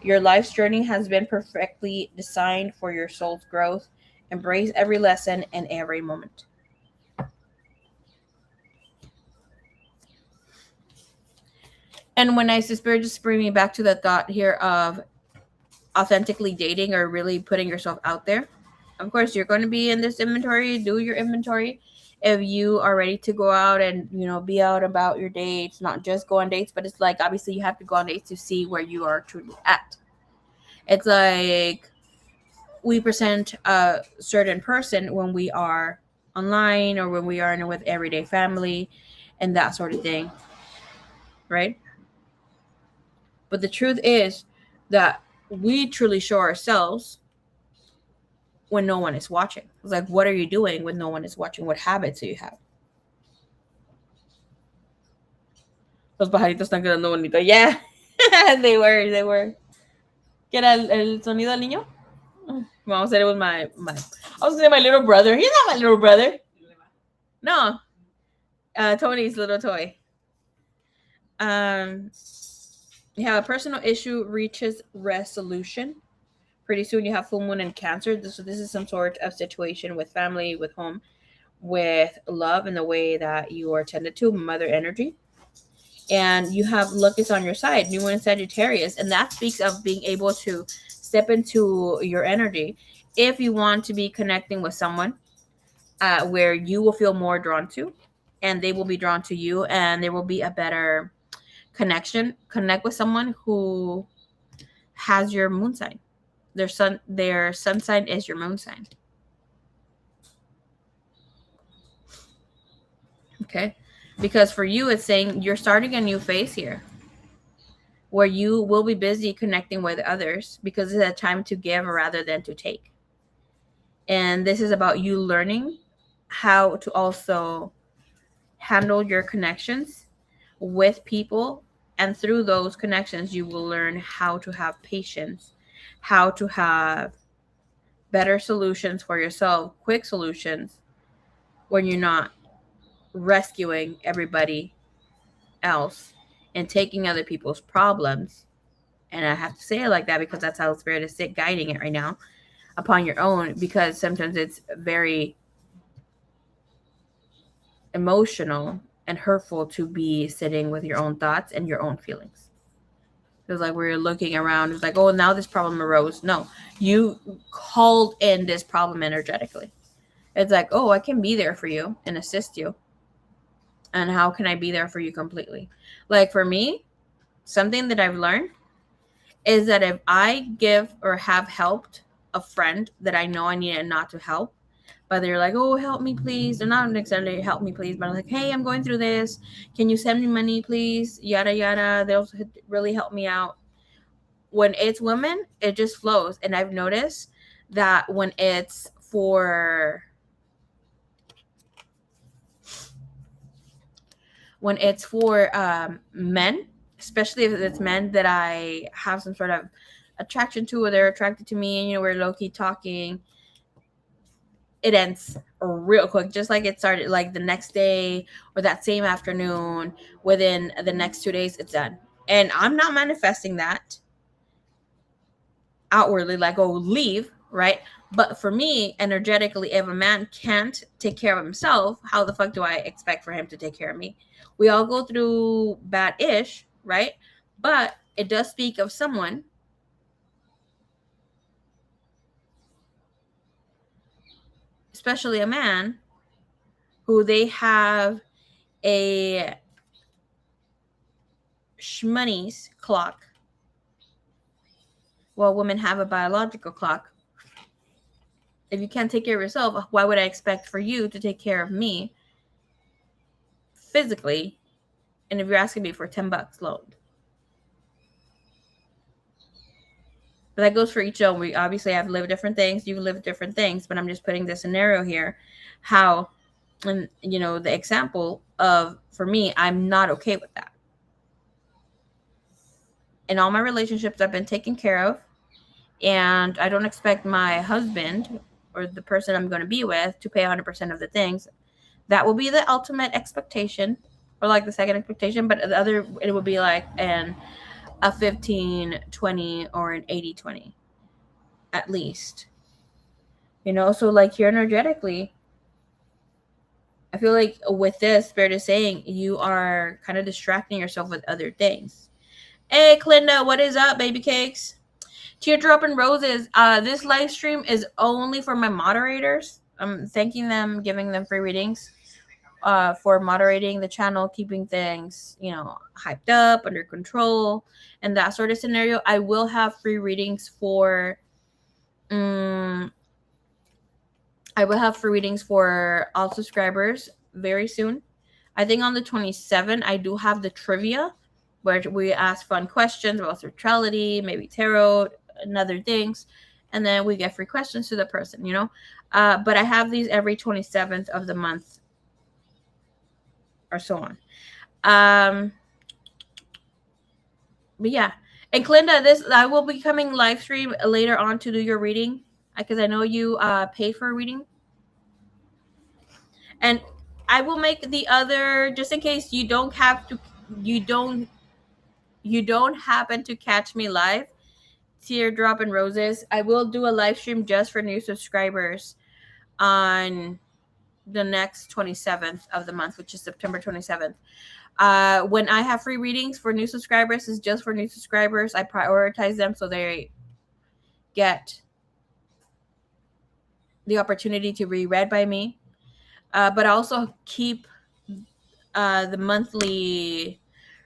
Your life's journey has been perfectly designed for your soul's growth. Embrace every lesson and every moment. And when I say spirit, just bring me back to the thought here of authentically dating or really putting yourself out there. Of course, you're going to be in this inventory. Do your inventory. If you are ready to go out and be out about your dates, not just go on dates, but it's like obviously you have to go on dates to see where you are truly at. It's like we present a certain person when we are online or when we are in with everyday family and that sort of thing, right? But the truth is that we truly show ourselves when no one is watching. It's like, what are you doing when no one is watching? What habits do you have? Los pajaritos están quedando bonitos. Yeah, they were, they were. ¿Qué era el sonido del niño? Vamos a hacer it with my, I was saying my little brother. He's not my little brother. No. Tony's little toy. Yeah, a personal issue reaches resolution. Pretty soon you have full moon and Cancer. This is some sort of situation with family, with home, with love, and the way that you are tended to, mother energy. And you have luck is on your side, new moon in Sagittarius, and that speaks of being able to step into your energy if you want to be connecting with someone where you will feel more drawn to, and they will be drawn to you, and there will be a better connection. Connect with someone who has your moon sign. Their sun sign is your moon sign. Okay, because for you it's saying you're starting a new phase here where you will be busy connecting with others because it's a time to give rather than to take. And this is about you learning how to also handle your connections with people, and through those connections you will learn how to have patience, how to have better solutions for yourself, quick solutions, when you're not rescuing everybody else and taking other people's problems. And I have to say it like that because that's how Spirit is guiding it right now, upon your own, because sometimes it's very emotional and hurtful to be sitting with your own thoughts and your own feelings. It's like we're looking around, it's like, oh, now this problem arose. No, you called in this problem energetically. It's like, oh, I can be there for you and assist you. And how can I be there for you completely? Like for me, something that I've learned is that if I give or have helped a friend that I know I needed not to help, but they're like, oh, help me, please. They're not necessarily help me, please, but I'm like, hey, I'm going through this. Can you send me money, please? Yada, yada. They'll really help me out. When it's women, it just flows. And I've noticed that when it's for men, especially if it's men that I have some sort of attraction to, or they're attracted to me, and we're low-key talking, it ends real quick, just like it started, like the next day or that same afternoon. Within the next 2 days, it's done. And I'm not manifesting that outwardly, like, oh, leave, right? But for me, energetically, if a man can't take care of himself, how the fuck do I expect for him to take care of me? We all go through bad-ish, right? But it does speak of someone especially a man, who they have a shmoney's clock, while women have a biological clock. If you can't take care of yourself, why would I expect for you to take care of me physically? And if you're asking me for $10 loan, but that goes for each own. We obviously have lived different things. You live different things, but I'm just putting the scenario here, how, and the example of, for me, I'm not okay with that. In all my relationships, I've been taken care of, and I don't expect my husband or the person I'm going to be with to pay 100% of the things. That will be the ultimate expectation, or like the second expectation, but the other, it would be like a 15-20 or an 80-20 at least. So like here energetically, I feel like with this, Spirit is saying you are kind of distracting yourself with other things. Hey, Clinda, what is up, baby cakes? Teardrop and Roses. This live stream is only for my moderators. I'm thanking them, giving them free readings for moderating the channel, keeping things, hyped up, under control, and that sort of scenario. I will have free readings for all subscribers very soon. I think on the 27th, I do have the trivia, where we ask fun questions about spirituality, maybe tarot, and other things, and then we get free questions to the person, but I have these every 27th of the month, or so on. But yeah, and Clinda, I will be coming live stream later on to do your reading, because I know you pay for a reading, and I will make the other, just in case you don't happen to catch me live, Teardrop and Roses, I will do a live stream just for new subscribers on the next 27th of the month, which is September 27th. When I have free readings for new subscribers, is just for new subscribers. I prioritize them so they get the opportunity to be read by me. But I also keep the monthly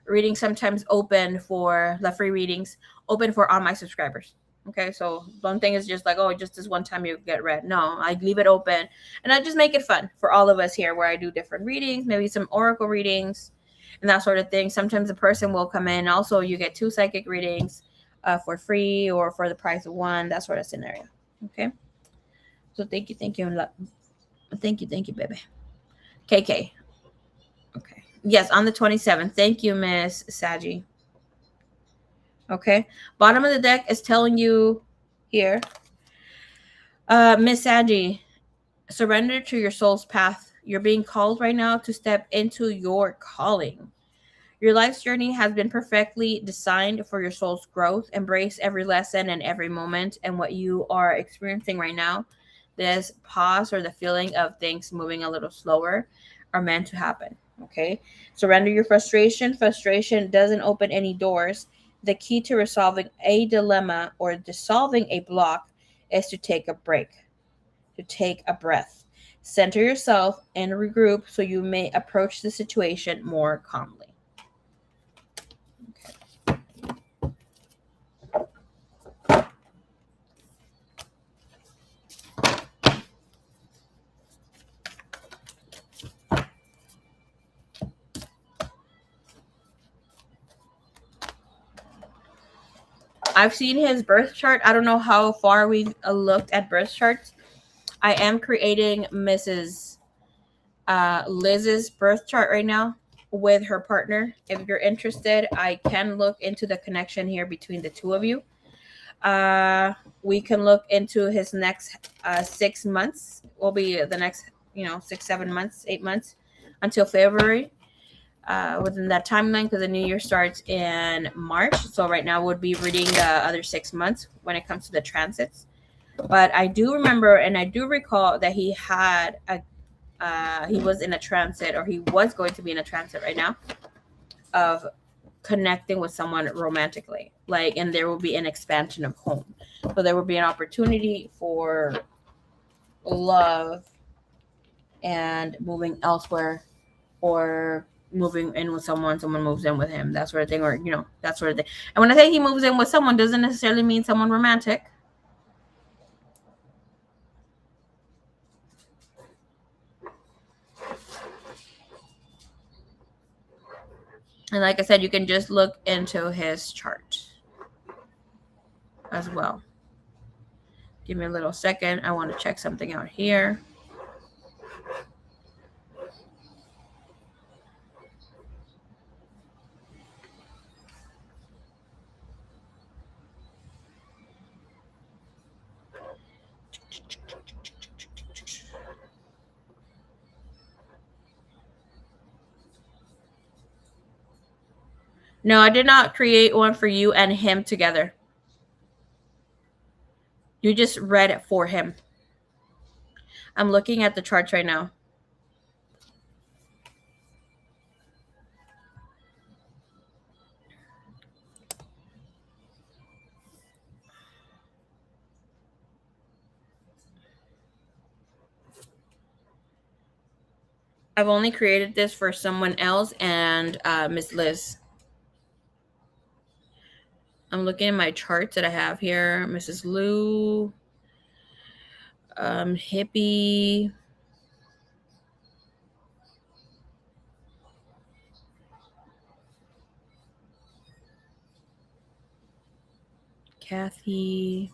reading sometimes open for the free readings, open for all my subscribers. Okay, so one thing is just like, oh, just this one time you get read. No, I leave it open, and I just make it fun for all of us here, where I do different readings, maybe some oracle readings and that sort of thing. Sometimes a person will come in. Also, you get 2 psychic readings for free or for the price of 1, that sort of scenario. Okay, so thank you, baby. KK. Okay, yes, on the 27th. Thank you, Miss Saji. Okay, bottom of the deck is telling you here, Miss Angie, surrender to your soul's path. You're being called right now to step into your calling. Your life's journey has been perfectly designed for your soul's growth. Embrace every lesson and every moment. And what you are experiencing right now, this pause or the feeling of things moving a little slower, are meant to happen. Okay? Surrender your frustration. Frustration doesn't open any doors. The key to resolving a dilemma or dissolving a block is to take a break, to take a breath. Center yourself and regroup so you may approach the situation more calmly. I've seen his birth chart. I don't know how far we've looked at birth charts. I am creating Mrs. Liz's birth chart right now with her partner. If you're interested, I can look into the connection here between the two of you. We can look into his next 6 months. Will be the next, 6, 7 months, 8 months until February. Within that timeline, because the new year starts in March. So right now would be reading the other 6 months when it comes to the transits. But I do remember and I do recall that he had he was in a transit, or he was going to be in a transit right now, of connecting with someone romantically, and there will be an expansion of home. So there will be an opportunity for love and moving elsewhere, or moving in with someone moves in with him, that sort of thing, or that sort of thing. And when I say he moves in with someone, doesn't necessarily mean someone romantic. And like I said, you can just look into his chart as well. Give me a little second. I want to check something out here. No, I did not create one for you and him together. You just read it for him. I'm looking at the charts right now. I've only created this for someone else and Miss Liz. I'm looking at my charts that I have here. Mrs. Lou, Hippie, Kathy,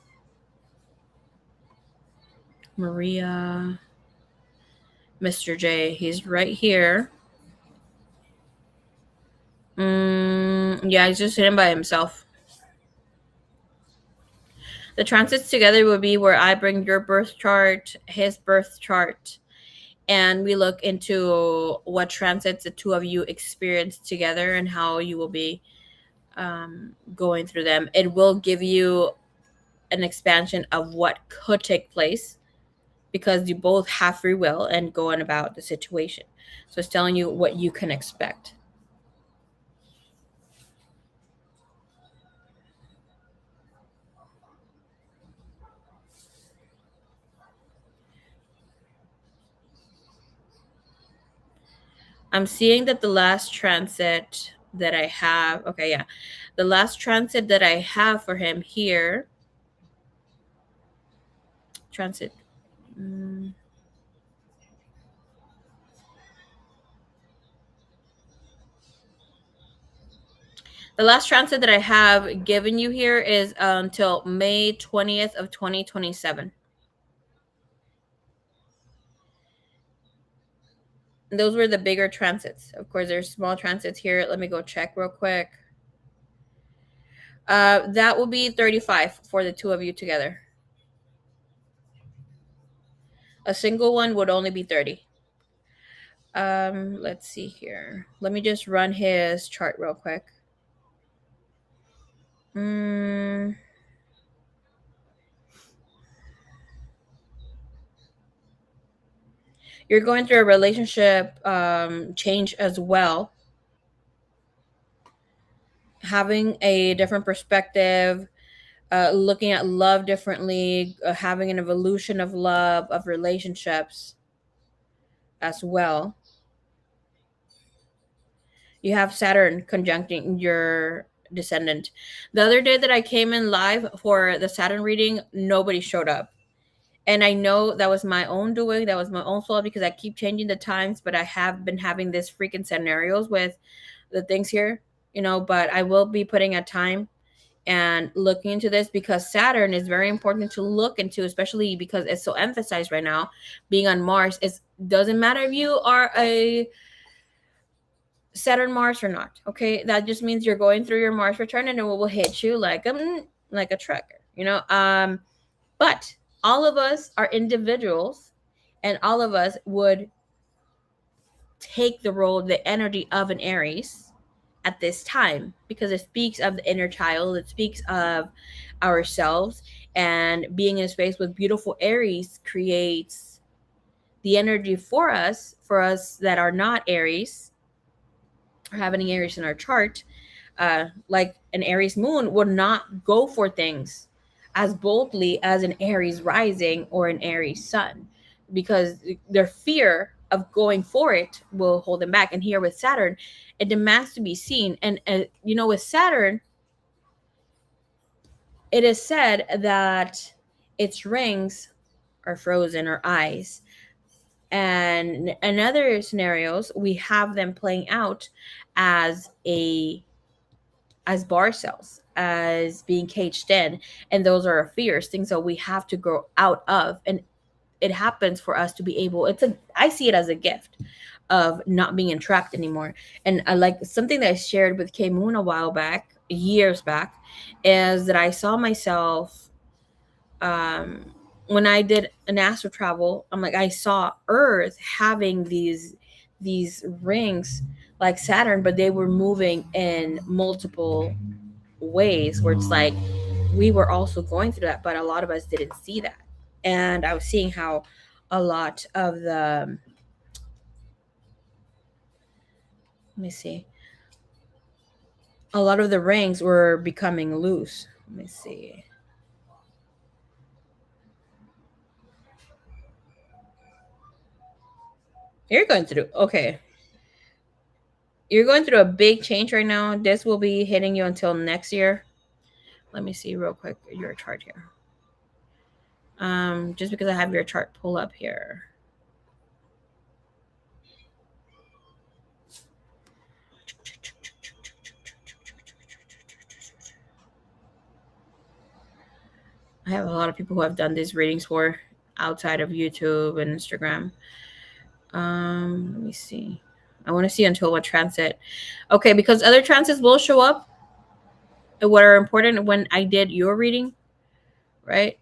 Maria, Mr. J. He's right here. Yeah, he's just sitting by himself. The transits together would be where I bring your birth chart, his birth chart, and we look into what transits the two of you experience together and how you will be going through them. It will give you an expansion of what could take place, because you both have free will and going about the situation. So it's telling you what you can expect. I'm seeing that the last transit that I have, okay, yeah, the last transit that I have for him here, transit. The last transit that I have given you here is until May 20th of 2027. And those were the bigger transits. Of course, there's small transits here. Let me go check real quick. That will be 35 for the two of you together. A single one would only be 30. Let's see here. Let me just run his chart real quick. Mm, you're going through a relationship change as well, having a different perspective, looking at love differently, having an evolution of love, of relationships as well. You have Saturn conjuncting your descendant. The other day that I came in live for the Saturn reading, nobody showed up. And I know that was my own doing, that was my own fault because I keep changing the times, but I have been having this freaking scenarios with the things here, but I will be putting a time and looking into this because Saturn is very important to look into, especially because it's so emphasized right now. Being on Mars, it doesn't matter if you are a Saturn Mars or not. Okay, that just means you're going through your Mars return and it will hit you like a truck. But all of us are individuals, and all of us would take the role, the energy of an Aries at this time because it speaks of the inner child, it speaks of ourselves, and being in a space with beautiful Aries creates the energy for us that are not Aries or have any Aries in our chart. Like an Aries moon would not go for things as boldly as an Aries rising or an Aries sun because their fear of going for it will hold them back. And here with Saturn, it demands to be seen. And, with Saturn, it is said that its rings are frozen or eyes. And in other scenarios, we have them playing out as bar cells, as being caged in, and those are fears, things that we have to grow out of. And it happens for us to be able, I see it as a gift of not being entrapped anymore. And I like something that I shared with K Moon a while back, years back, is that I saw myself when I did an astral travel. I'm like, I saw Earth having these rings like Saturn, but they were moving in multiple ways where it's like we were also going through that, but a lot of us didn't see that. And I was seeing how a lot of the let me see a lot of the rings were becoming loose. Let me see. You're going through okay. You're going through a big change right now. This will be hitting you until next year. Let me see real quick your chart here. Just because I have your chart pull up here. I have a lot of people who have done these readings for outside of YouTube and Instagram. Let me see. I want to see until what transit. Okay, because other transits will show up what are important when I did your reading, right?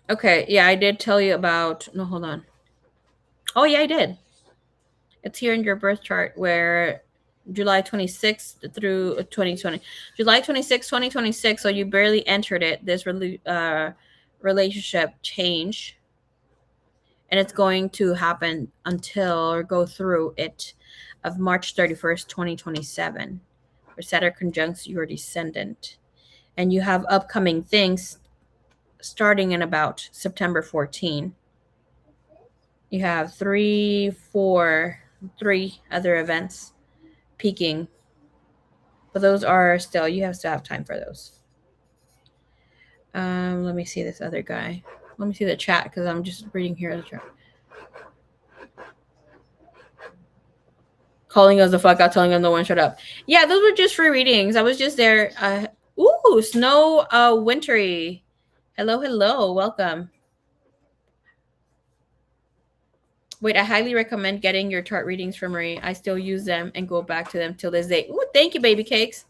Okay, yeah, I did tell you about. No, hold on. Oh, yeah, I did. It's here in your birth chart where July 26th through 2020. July 26th, 2026. So you barely entered it. This relationship change. And it's going to happen until or go through it of March 31st, 2027, where Saturn conjuncts your descendant. And you have upcoming things starting in about September 14. You have three other events peaking, but those are still, you have to have time for those. Let me see this other guy. Let me see the chat because I'm just reading here the chat. calling us the fuck out, telling us no one shut up. Yeah, those were just free readings. I was just there. Ooh, Snow Wintry. Hello, hello, welcome. Wait, I highly recommend getting your chart readings from Marie. I still use them and go back to them till this day. Ooh, thank you, baby cakes.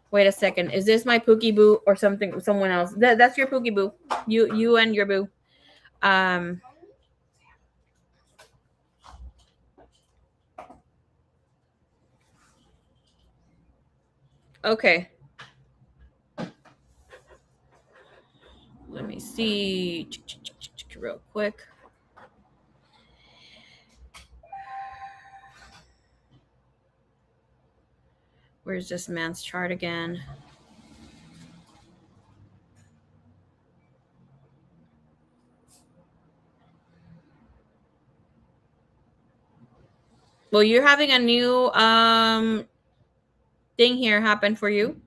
Wait a second. Is this my Pookie Boo or something? Someone else? That's your Pookie Boo. You and your boo. Okay. Let me see real quick. Where's this man's chart again? Well, you're having a new thing here happen for you,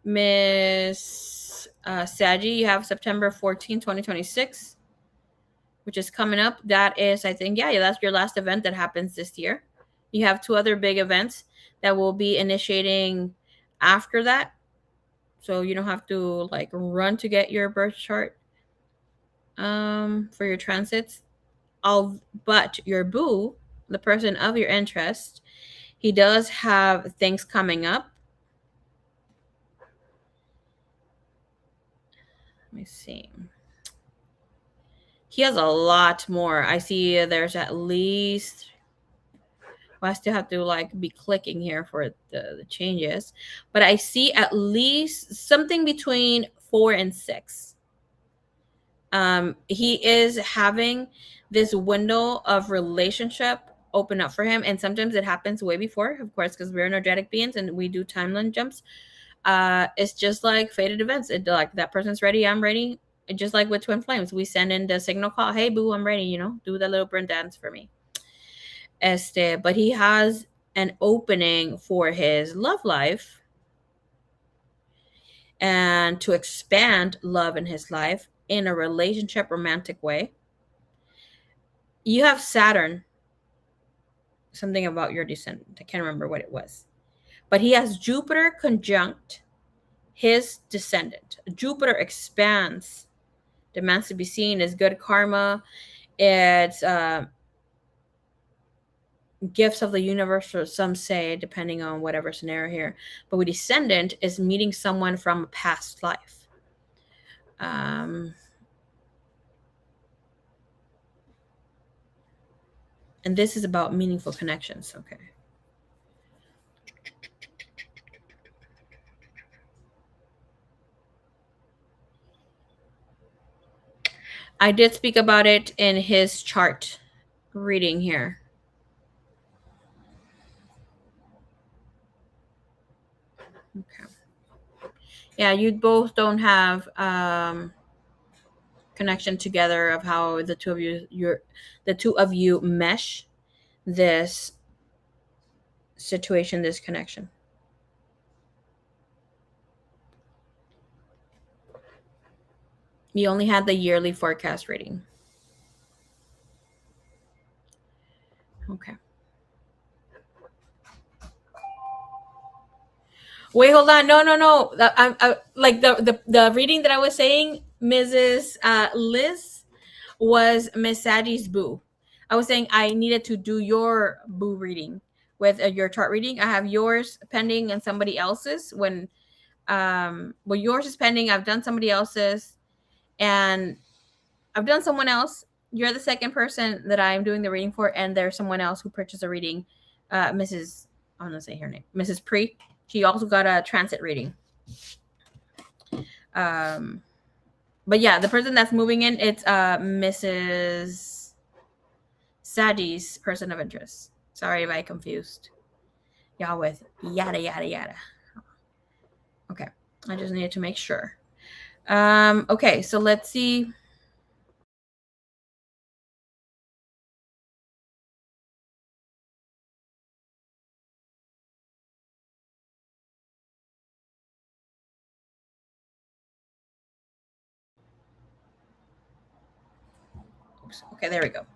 Miss Saji. You have September 14, 2026, which is coming up. That is, I think, yeah, that's your last event that happens this year. You have 2 other big events that will be initiating after that. So you don't have to like run to get your birth chart for your transits. But your boo, the person of your interest, he does have things coming up. Let me see. He has a lot more. I see there's at least, well, I still have to like be clicking here for the changes, but I see at least something between 4 and 6. He is having this window of relationship open up for him, and sometimes it happens way before, of course, because we're energetic beings and we do timeline jumps. It's just like fated events. It like that person's ready, I'm ready. Just like with twin flames, we send in the signal call, hey boo, I'm ready, do the little burn dance for me. But he has an opening for his love life and to expand love in his life in a relationship romantic way. You have Saturn, something about your descendant. I can't remember what it was. But he has Jupiter conjunct his descendant. Jupiter expands, demands to be seen as good karma. It's gifts of the universe, or some say, depending on whatever scenario here. But with descendant is meeting someone from a past life. And this is about meaningful connections. Okay. I did speak about it in his chart reading here. Okay. Yeah, you both don't have connection together of how the two of you mesh this situation, this connection. You only had the yearly forecast reading. Okay. Wait, hold on. No. I like the reading that I was saying, Mrs. Liz, was Miss Sadie's boo. I was saying I needed to do your boo reading with your chart reading. I have yours pending and somebody else's. Well, yours is pending. I've done somebody else's, and I've done someone else. You're the second person that I'm doing the reading for, and there's someone else who purchased a reading. Mrs. I'm gonna say her name, Mrs. Pre. She also got a transit reading. But yeah, the person that's moving in, it's Mrs. Sadie's person of interest. Sorry if I confused y'all with yada yada yada. Okay, I just needed to make sure. Okay, so let's see. Oops. Okay, there we go.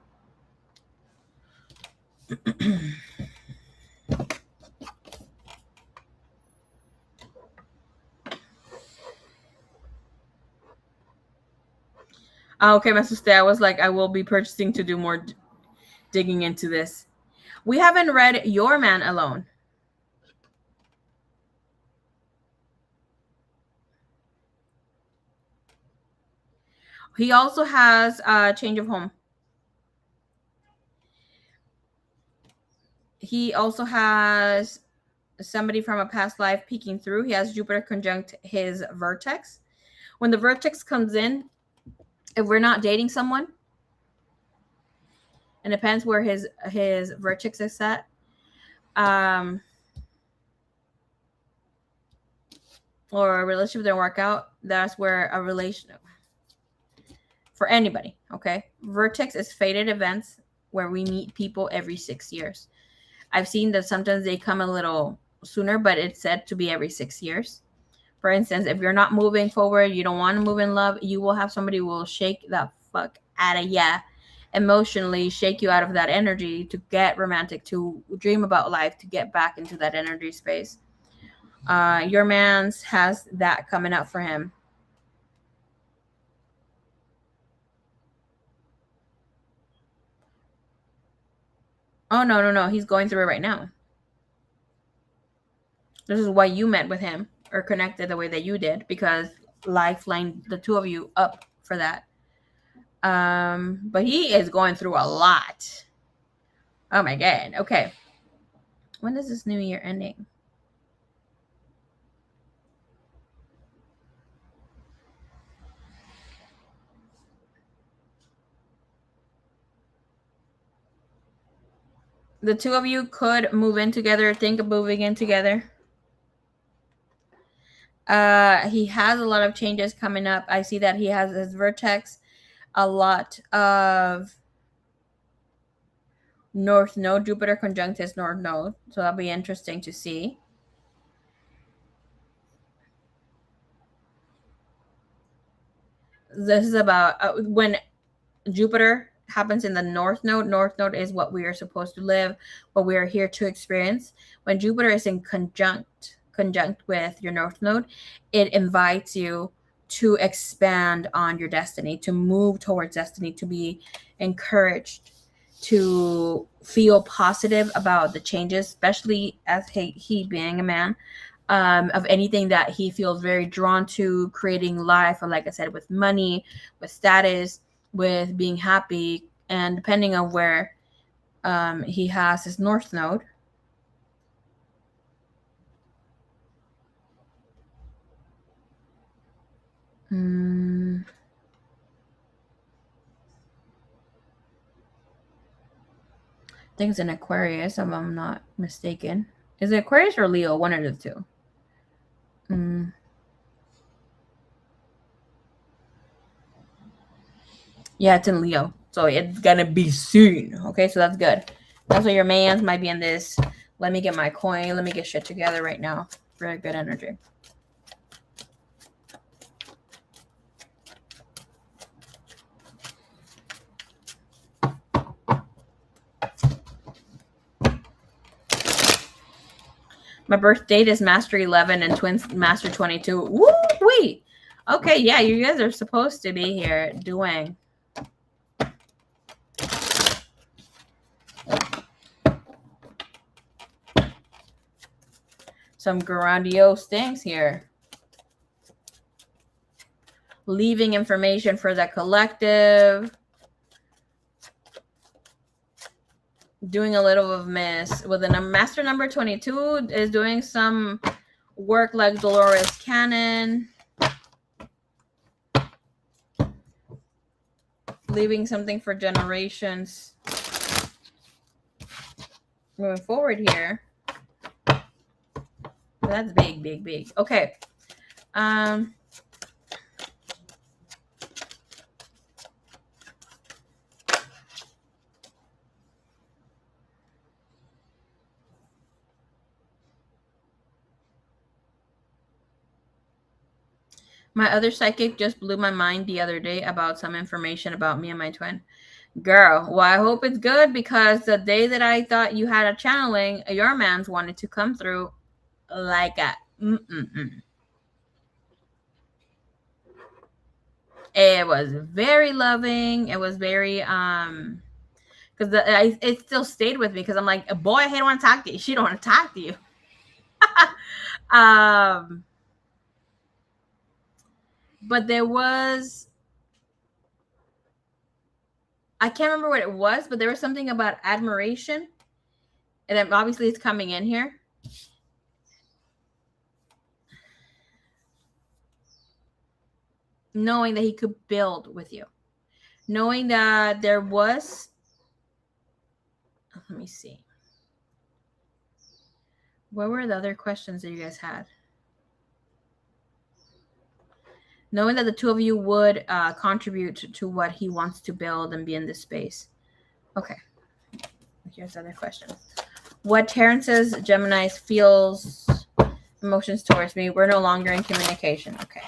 Okay, Master Stay. I was like, I will be purchasing to do more digging into this. We haven't read Your Man Alone. He also has a change of home. He also has somebody from a past life peeking through. He has Jupiter conjunct his vertex. When the vertex comes in, if we're not dating someone, and it depends where his vertex is set. Or a relationship didn't work out, that's where a relationship for anybody, okay? Vertex is fated events where we meet people every 6 years. I've seen that sometimes they come a little sooner, but it's said to be every 6 years. For instance, if you're not moving forward, you don't want to move in love, you will have somebody who will shake the fuck out of ya, emotionally shake you out of that energy to get romantic, to dream about life, to get back into that energy space. Your man's has that coming up for him. Oh, no. He's going through it right now. This is why you met with him or connected the way that you did, because life lined the two of you up for that. But he is going through a lot. Oh my God. Okay. When is this new year ending? The two of you could move in together, think of moving in together. He has a lot of changes coming up. I see that he has his vertex, a lot of north node, Jupiter conjunct his north node. So that'll be interesting to see. This is about when Jupiter happens in the north node. North node is what we are supposed to live, what we are here to experience. When Jupiter is in conjunct with your north node, it invites you to expand on your destiny, to move towards destiny, to be encouraged, to feel positive about the changes, especially as he being a man, of anything that he feels very drawn to, creating life, or like I said, with money, with status, with being happy, and depending on where he has his north node. I think it's an Aquarius, if I'm not mistaken. Is it Aquarius or Leo? One of the two. Yeah, it's in Leo. So it's gonna be soon. Okay, so that's good. Also, your mans might be in this. Let me get my coin. Let me get shit together right now. Very good energy. My birth date is Master 11 and Twins Master 22. Woo wee. Okay, yeah, you guys are supposed to be here doing some grandiose things here. Leaving information for the collective. Doing a little of miss. With a master number 22 is doing some work like Dolores Cannon. Leaving something for generations. Moving forward here. That's big, big, big. Okay. My other psychic just blew my mind the other day about some information about me and my twin. Girl, well, I hope it's good, because the day that I thought you had a channeling, your man's wanted to come through like a It was very loving. It was very because it still stayed with me because I'm like, boy, I don't want to talk to you. She don't want to talk to you. um, but there was, I can't remember what it was, but there was something about admiration, and then obviously it's coming in here. Knowing that he could build with you, knowing that there was, let me see, what were the other questions that you guys had? Knowing that the two of you would contribute to what he wants to build and be in this space. Okay. Here's other questions. What Terrence's Gemini's feels emotions towards me. We're no longer in communication. Okay.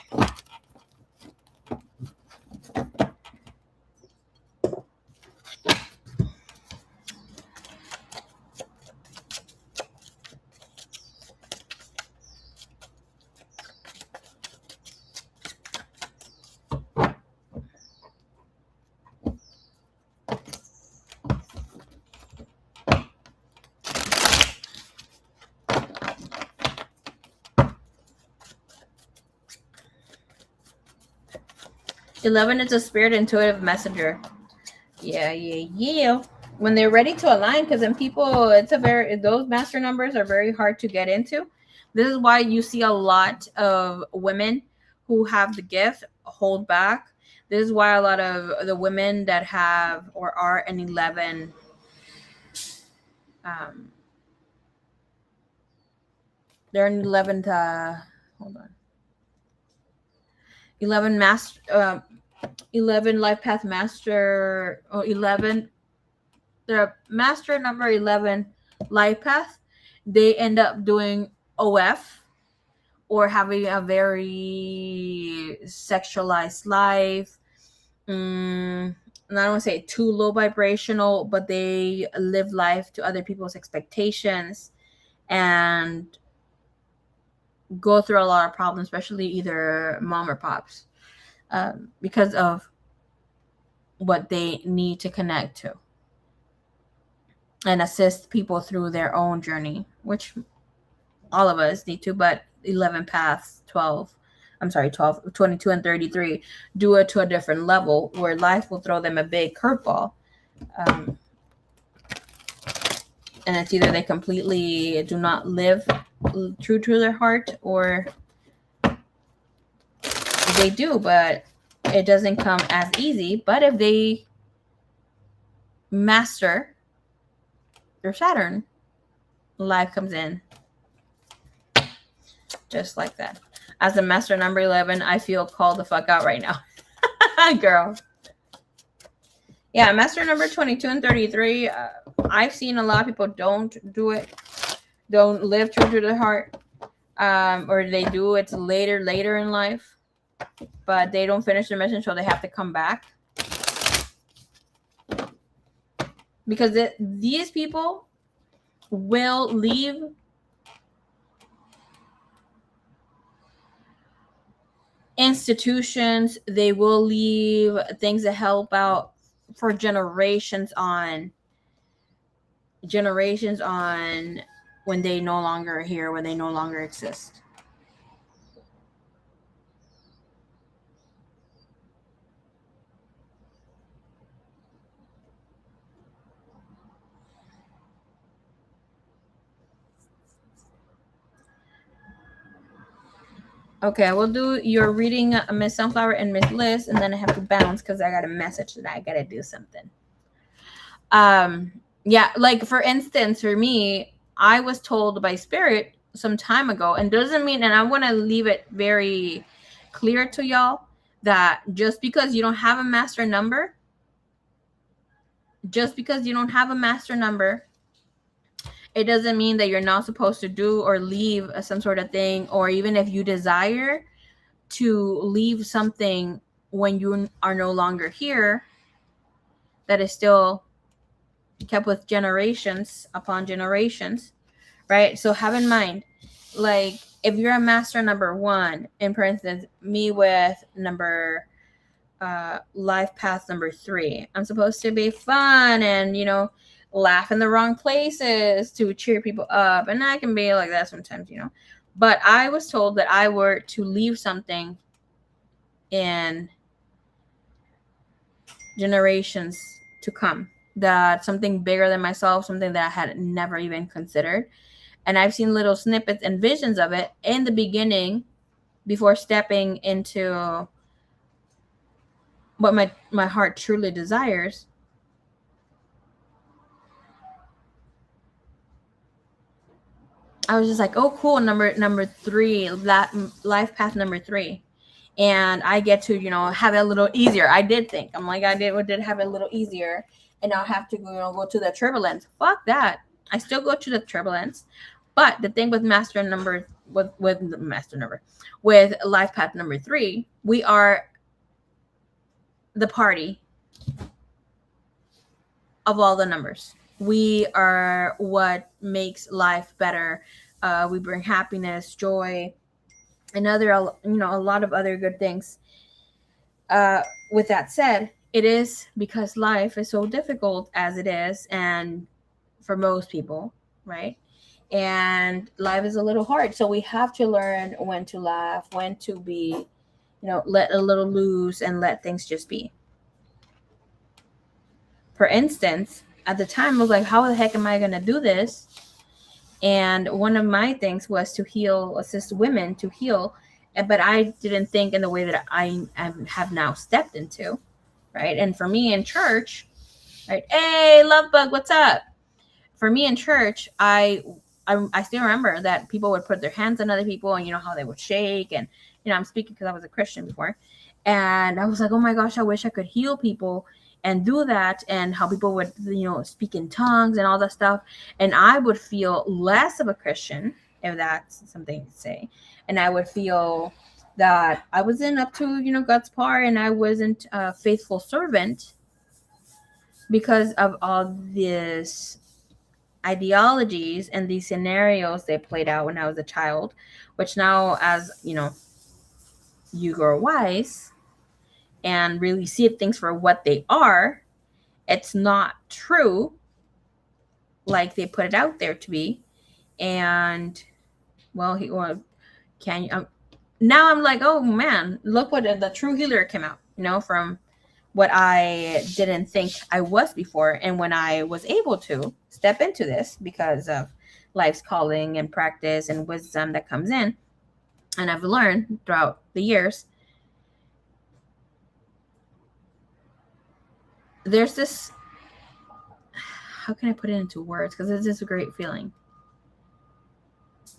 11 is a spirit intuitive messenger. Yeah. When they're ready to align, because then people, those master numbers are very hard to get into. This is why you see a lot of women who have the gift hold back. This is why a lot of the women that have or are an 11, they're an 11 hold on. 11 master, 11 life path master, or 11, they're master number 11 life path. They end up doing OF or having a very sexualized life. I don't want to say too low vibrational, but they live life to other people's expectations and go through a lot of problems, especially either mom or pops, because of what they need to connect to and assist people through their own journey, which all of us need to, but 11 paths, 22 and 33 do it to a different level where life will throw them a big curveball. And it's either they completely do not live true to their heart, or they do, but it doesn't come as easy. But if they master their Saturn, life comes in just like that. As a master number 11, I feel called the fuck out right now. Girl. Yeah, master number 22 and 33, I've seen a lot of people don't do it, don't live true to their heart, or they do it later in life, but they don't finish their mission, so they have to come back. Because these people will leave institutions, they will leave things that help out for generations on when they no longer are here, when they no longer exist. Okay, we'll do your reading, Miss Sunflower and Miss Liz, and then I have to bounce because I got a message that I gotta do something. Yeah, like for instance, for me, I was told by Spirit some time ago, and doesn't mean, and I want to leave it very clear to y'all that just because you don't have a master number, it doesn't mean that you're not supposed to do or leave some sort of thing, or even if you desire to leave something when you are no longer here, that is still kept with generations upon generations, right? So have in mind, like if you're a master number 1, in for instance, me with number life path number 3. I'm supposed to be fun and, laugh in the wrong places to cheer people up. And I can be like that sometimes, But I was told that I were to leave something in generations to come, that something bigger than myself, something that I had never even considered. And I've seen little snippets and visions of it in the beginning before stepping into what my heart truly desires. I was just like, oh, cool, number 3, that life path number 3, and I get to have it a little easier. I did think I did have it a little easier, and I'll have to go to the turbulence. Fuck that. I still go to the turbulence, but the thing with with life path number 3, we are the party of all the numbers. We are what makes life better. We bring happiness, joy, and a lot of other good things. With that said, it is because life is so difficult as it is, and for most people, right? And life is a little hard, so we have to learn when to laugh, when to be, let a little loose and let things just be. For instance, at the time, I was like, how the heck am I going to do this? And one of my things was to assist women to heal. But I didn't think in the way that I have now stepped into, right? And for me in church, right? Hey, love bug, what's up? For me in church, I still remember that people would put their hands on other people, and how they would shake. And I'm speaking because I was a Christian before, and I was like, oh my gosh, I wish I could heal people and do that, and how people would speak in tongues and all that stuff, and I would feel less of a Christian, if that's something to say, and I would feel that I wasn't up to God's part, and I wasn't a faithful servant because of all this ideologies and these scenarios they played out when I was a child, which now, as you grow wise and really see things for what they are, it's not true like they put it out there to be. And can you? Now I'm like, oh man, look what the true healer came out, from what I didn't think I was before. And when I was able to step into this because of life's calling and practice and wisdom that comes in, and I've learned throughout the years, there's this, how can I put it into words? Because it's just a great feeling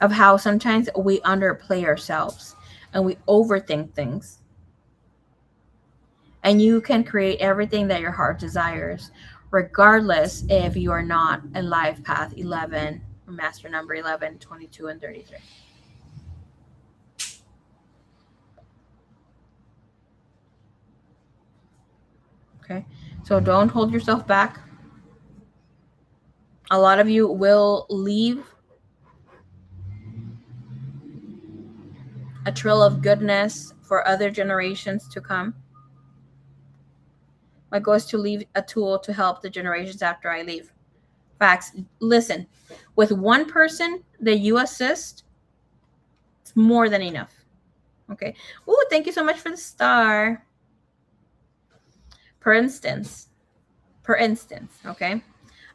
of how sometimes we underplay ourselves and we overthink things. And you can create everything that your heart desires, regardless if you are not in life path 11 or master number 11, 22, and 33. Okay, so don't hold yourself back. A lot of you will leave a trail of goodness for other generations to come. My goal is to leave a tool to help the generations after I leave. Facts. Listen, with one person that you assist, it's more than enough. Okay. Oh, thank you so much for the star. For instance, okay,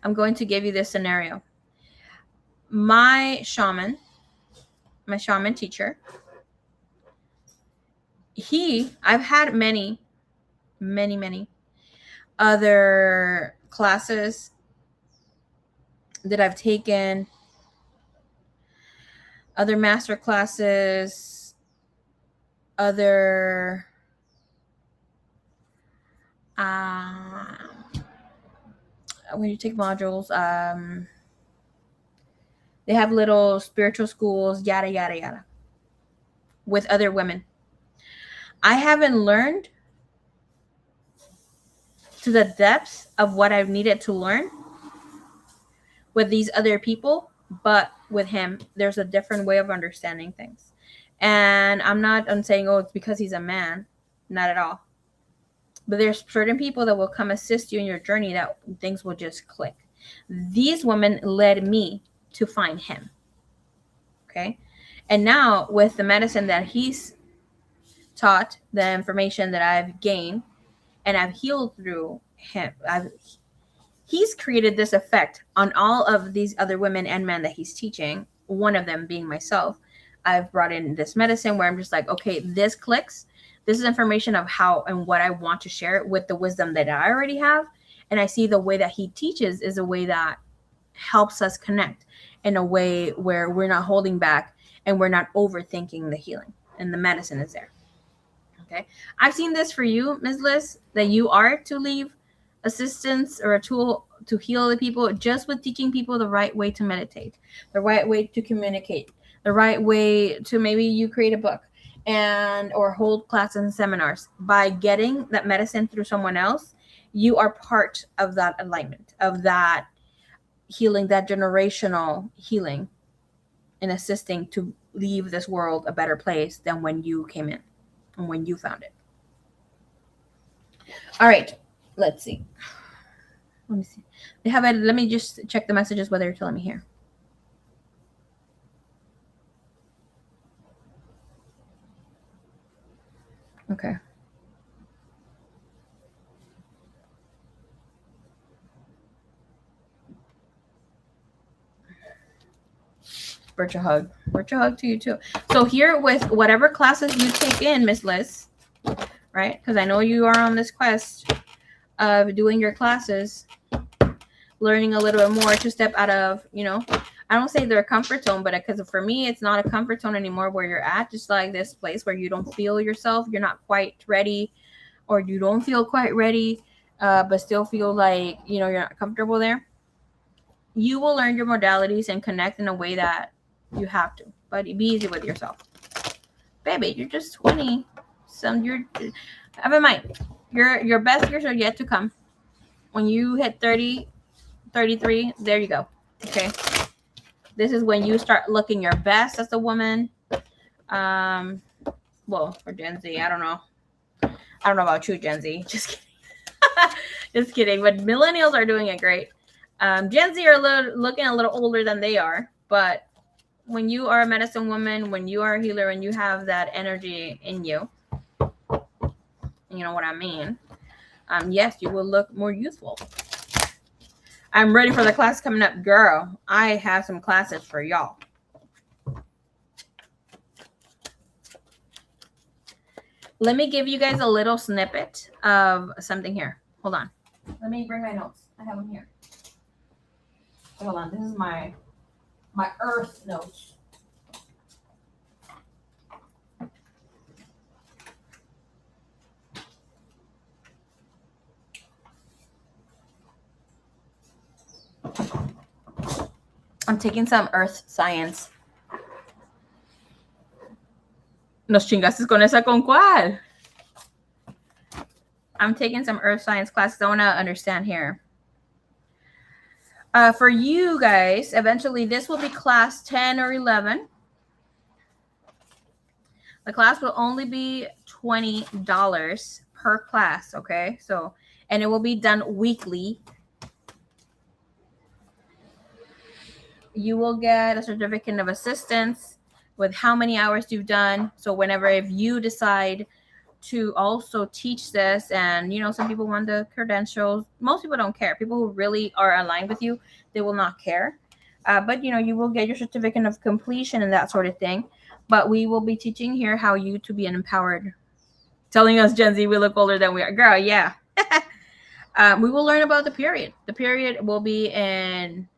I'm going to give you this scenario. My shaman teacher, I've had many other classes that I've taken, other master classes, other when you take modules, they have little spiritual schools, yada yada yada, with other women. I haven't learned to the depths of what I've needed to learn with these other people, but with him, there's a different way of understanding things. And I'm saying, oh, it's because he's a man. Not at all. But there's certain people that will come assist you in your journey that things will just click. These women led me to find him. Okay. And now with the medicine that he's taught, the information that I've gained and I've healed through him, he's created this effect on all of these other women and men that he's teaching, one of them being myself. I've brought in this medicine where I'm just like, okay, this clicks. This is information of how and what I want to share with the wisdom that I already have. And I see the way that he teaches is a way that helps us connect in a way where we're not holding back and we're not overthinking the healing, and the medicine is there. Okay. I've seen this for you, Ms. Liz, that you are to leave assistance or a tool to heal the people just with teaching people the right way to meditate, the right way to communicate, the right way to maybe you create a book and or hold classes and seminars. By getting that medicine through someone else, you are part of that alignment, of that healing, that generational healing, and assisting to leave this world a better place than when you came in and when you found it. All right, let's see. Let me see. They have it. Let me just check the messages what they're telling me here. Okay. Virtual hug. Virtual hug to you too. So here with whatever classes you take in, Miss Liz, right? Because I know you are on this quest of doing your classes, learning a little bit more to step out of, I don't say they're a comfort zone, but because for me, it's not a comfort zone anymore where you're at, just like this place where you don't feel yourself, you're not quite ready, or you don't feel quite ready, but still feel like, you're not comfortable there. You will learn your modalities and connect in a way that you have to, but be easy with yourself. Baby, you're just 20. Have in mind, your best years are yet to come. When you hit 30, 33, there you go. Okay. This is when you start looking your best as a woman. Well, for Gen Z, I don't know about you, Gen Z. Just kidding. Just kidding. But millennials are doing it great. Gen Z are looking a little older than they are. But when you are a medicine woman, when you are a healer, and you have that energy in you, you know what I mean? Yes, you will look more youthful. I'm ready for the class coming up. Girl, I have some classes for y'all. Let me give you guys a little snippet of something here. Hold on. Let me bring my notes. I have them here. Hold on. This is my earth notes. I'm taking some earth science. Nos chingaste con esa con cuál? I'm taking some earth science classes. I want to understand here. For you guys, eventually this will be class 10 or 11. The class will only be $20 per class, okay? So, and it will be done weekly. You will get a certificate of assistance with how many hours you've done. So whenever, if you decide to also teach this, and some people want the credentials, most people don't care. People who really are aligned with you, they will not care. But you will get your certificate of completion and that sort of thing. But we will be teaching here how you to be an empowered. Telling us Gen Z we look older than we are. Girl, yeah. We will learn about the period. The period will be in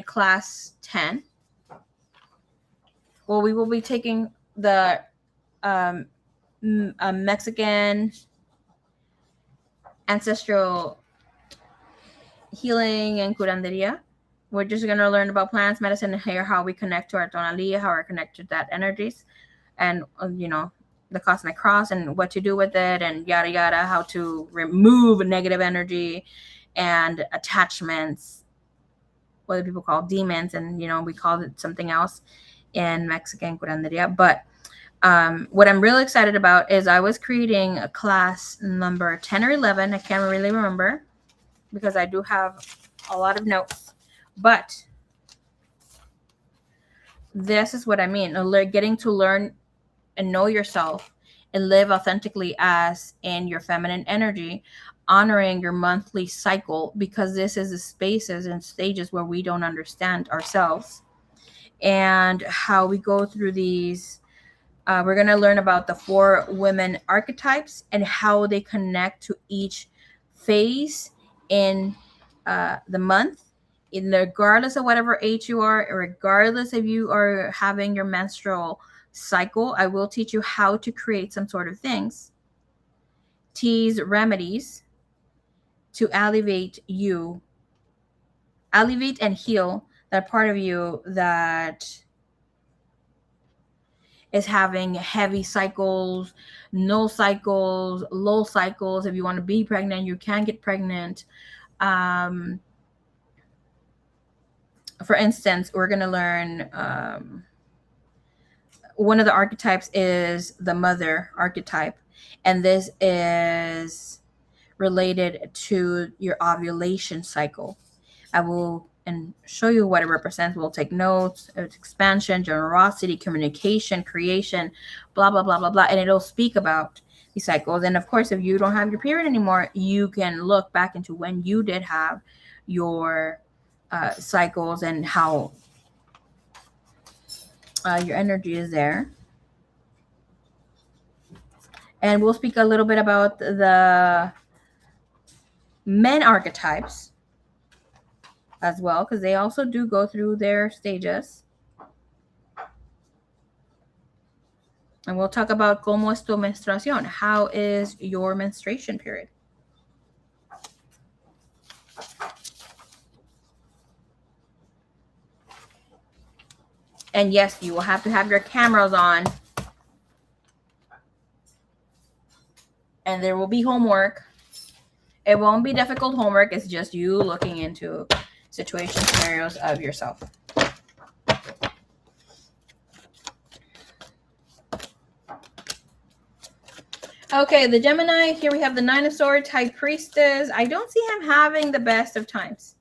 class 10. Well, we will be taking the Mexican ancestral healing and curanderia. We're just going to learn about plants, medicine, and hair, how we connect to our tonalía, how we connect to that energies, and the cosmic cross and what to do with it, and yada yada, how to remove negative energy and attachments, what people call demons, and we call it something else in Mexican curanderia. But What I'm really excited about is I was creating a class number 10 or 11. I can't really remember because I do have a lot of notes. But this is what I mean. Getting to learn and know yourself and live authentically as in your feminine energy, honoring your monthly cycle, because this is the spaces and stages where we don't understand ourselves and how we go through these. We're going to learn about the 4 women archetypes and how they connect to each phase in the month, in regardless of whatever age you are, regardless if you are having your menstrual cycle. I will teach you how to create some sort of things, teas, remedies to alleviate and heal that part of you that is having heavy cycles, no cycles, low cycles. If you want to be pregnant, you can get pregnant. For instance, we're going to learn one of the archetypes is the mother archetype, and this is related to your ovulation cycle. I will and show you what it represents. We'll take notes. It's expansion, generosity, communication, creation, blah, blah, blah, blah, blah. And it'll speak about these cycles. And of course, if you don't have your period anymore, you can look back into when you did have your cycles and how your energy is there. And we'll speak a little bit about the men archetypes as well, because they also do go through their stages. And we'll talk about cómo es tu menstruación. How is your menstruation period? And yes, you will have to have your cameras on. And there will be homework. It won't be difficult homework. It's just you looking into situation scenarios of yourself. Okay, the Gemini, here we have the 9 of Swords, High Priestess. I don't see him having the best of times.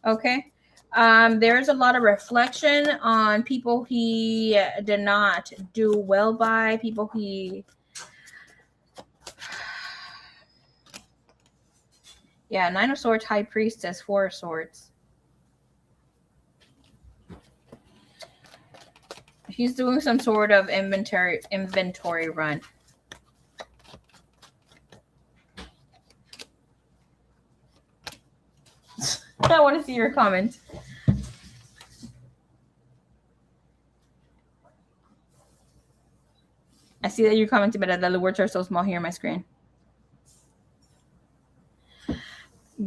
Okay. There's a lot of reflection on people he did not do well by, people he... Yeah, 9 of Swords, High Priestess, 4 of Swords. He's doing some sort of inventory run. I want to see your comment. I see that you commented, but the words are so small here on my screen.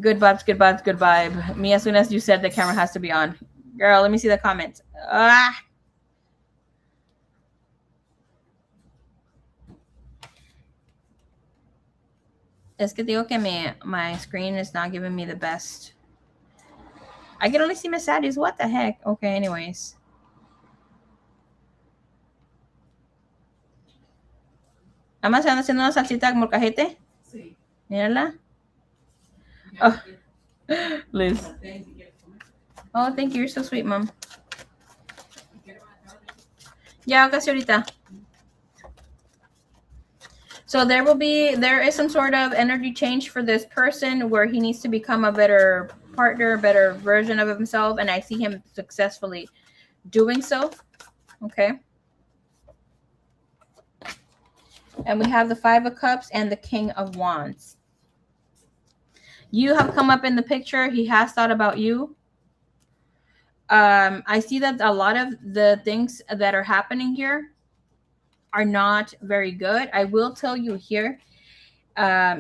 Good vibes, good vibes, good vibe. Me, as soon as you said the camera has to be on. Girl, let me see the comments. Es que digo que my screen is not giving me the best. I can only see my saddies. What the heck? Okay, anyways. ¿Amas están haciendo una salsita con molcajete? Sí. Mírala. Oh, Liz. Oh, thank you. You're so sweet, Mom. Yeah, casi ahorita. So there is some sort of energy change for this person where he needs to become a better partner, better version of himself, and I see him successfully doing so. Okay. And we have the 5 of Cups and the King of Wands. You have come up in the picture. He has thought about you. I see that a lot of the things that are happening here are not very good. I will tell you here,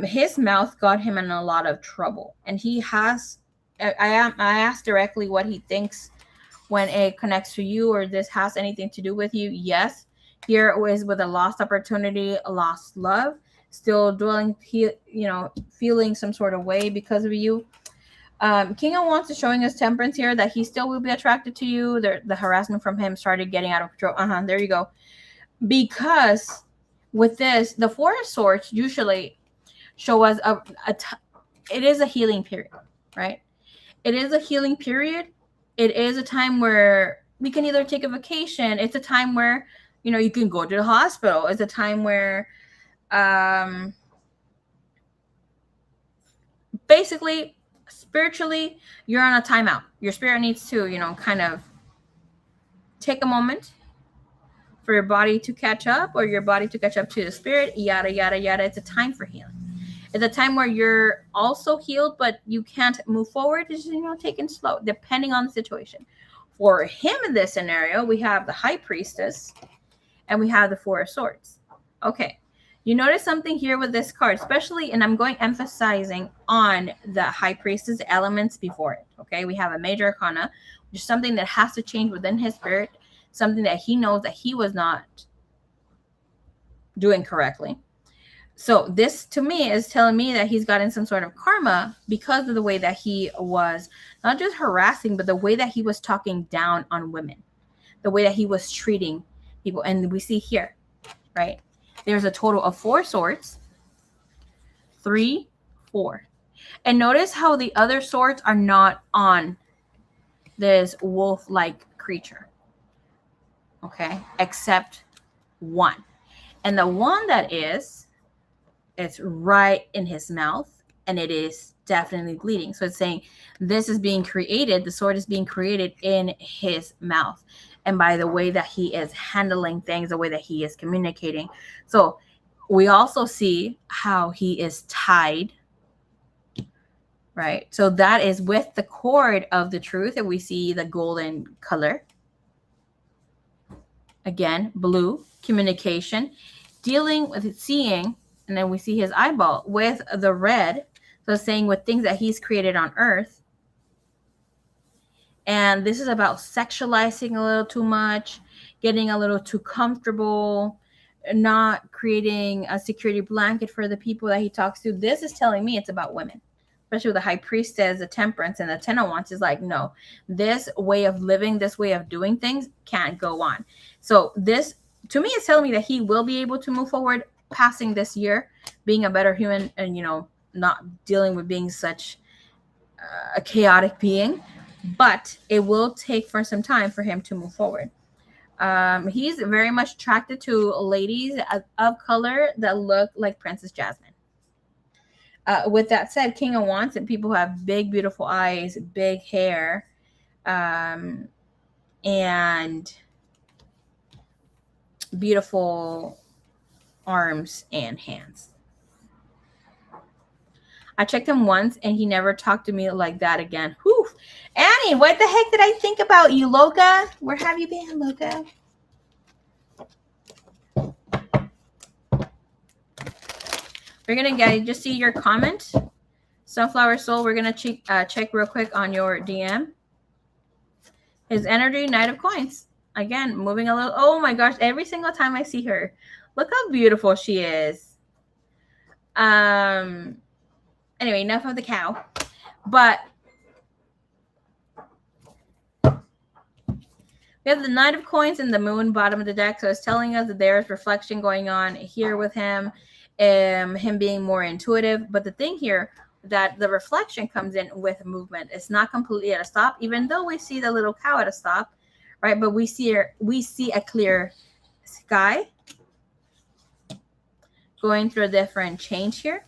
his mouth got him in a lot of trouble. And he has, I asked directly what he thinks when it connects to you or this has anything to do with you. Yes. Here it was with a lost opportunity, a lost love, still dwelling, feeling some sort of way because of you. King of Wands is showing us Temperance here, that he still will be attracted to you. The harassment from him started getting out of control. There you go. because with this, the Four of Swords usually show us it is a healing period, right? It is a healing period. It is a time where we can either take a vacation. It's a time where, you know, you can go to the hospital. It's a time where basically spiritually you're on a timeout. Your spirit needs to, you know, kind of take a moment for your body to catch up, or your body to catch up to the spirit, yada yada yada. It's a time for healing. It's a time where you're also healed, but you can't move forward. It's, you know, taking slow, depending on the situation. For him in this scenario, we have the High Priestess and we have the Four of Swords. Okay. You notice something here with this card, especially, and I'm going emphasizing on the High Priestess elements before it. Okay. We have a major arcana, which is something that has to change within his spirit, something that he knows that he was not doing correctly. So this to me is telling me that he's gotten some sort of karma because of the way that he was not just harassing, but the way that he was talking down on women, the way that he was treating people. And we see here, right? There's a total of 4 swords, 3, 4. And notice how the other swords are not on this wolf-like creature. Okay, except one. And the one that is, it's right in his mouth, and it is definitely bleeding. So it's saying this is being created, the sword is being created in his mouth, and by the way that he is handling things, the way that he is communicating. So we also see how he is tied, right? So that is with the cord of the truth, and we see the golden color. Again, blue, communication, dealing with it, seeing, and then we see his eyeball with the red. So saying with things that he's created on earth. And this is about sexualizing a little too much, getting a little too comfortable, not creating a security blanket for the people that he talks to. This is telling me it's about women, especially with the High Priestess, the Temperance, and the Ten of Wands is like, no, this way of living, this way of doing things can't go on. So this, to me, is telling me that he will be able to move forward, passing this year, being a better human, and, you know, not dealing with being such a chaotic being. But it will take for some time for him to move forward. He's very much attracted to ladies of color that look like Princess Jasmine. With that said, King of Wands and people who have big, beautiful eyes, big hair, and beautiful arms and hands. I checked him once and he never talked to me like that again. Whew. Annie, what the heck did I think about you, Loca? Where have you been, Loca? We're going to just see your comment. Sunflower Soul, we're going to check real quick on your DM. His energy, Knight of Coins. Again, moving a little. Oh my gosh, every single time I see her. Look how beautiful she is. Anyway, enough of the cow. But we have the Knight of Coins and the Moon bottom of the deck. So it's telling us that there's reflection going on here with him. Him being more intuitive. But the thing here, that the reflection comes in with movement. It's not completely at a stop, even though we see the little cow at a stop, right? But we see a clear sky going through a different change here.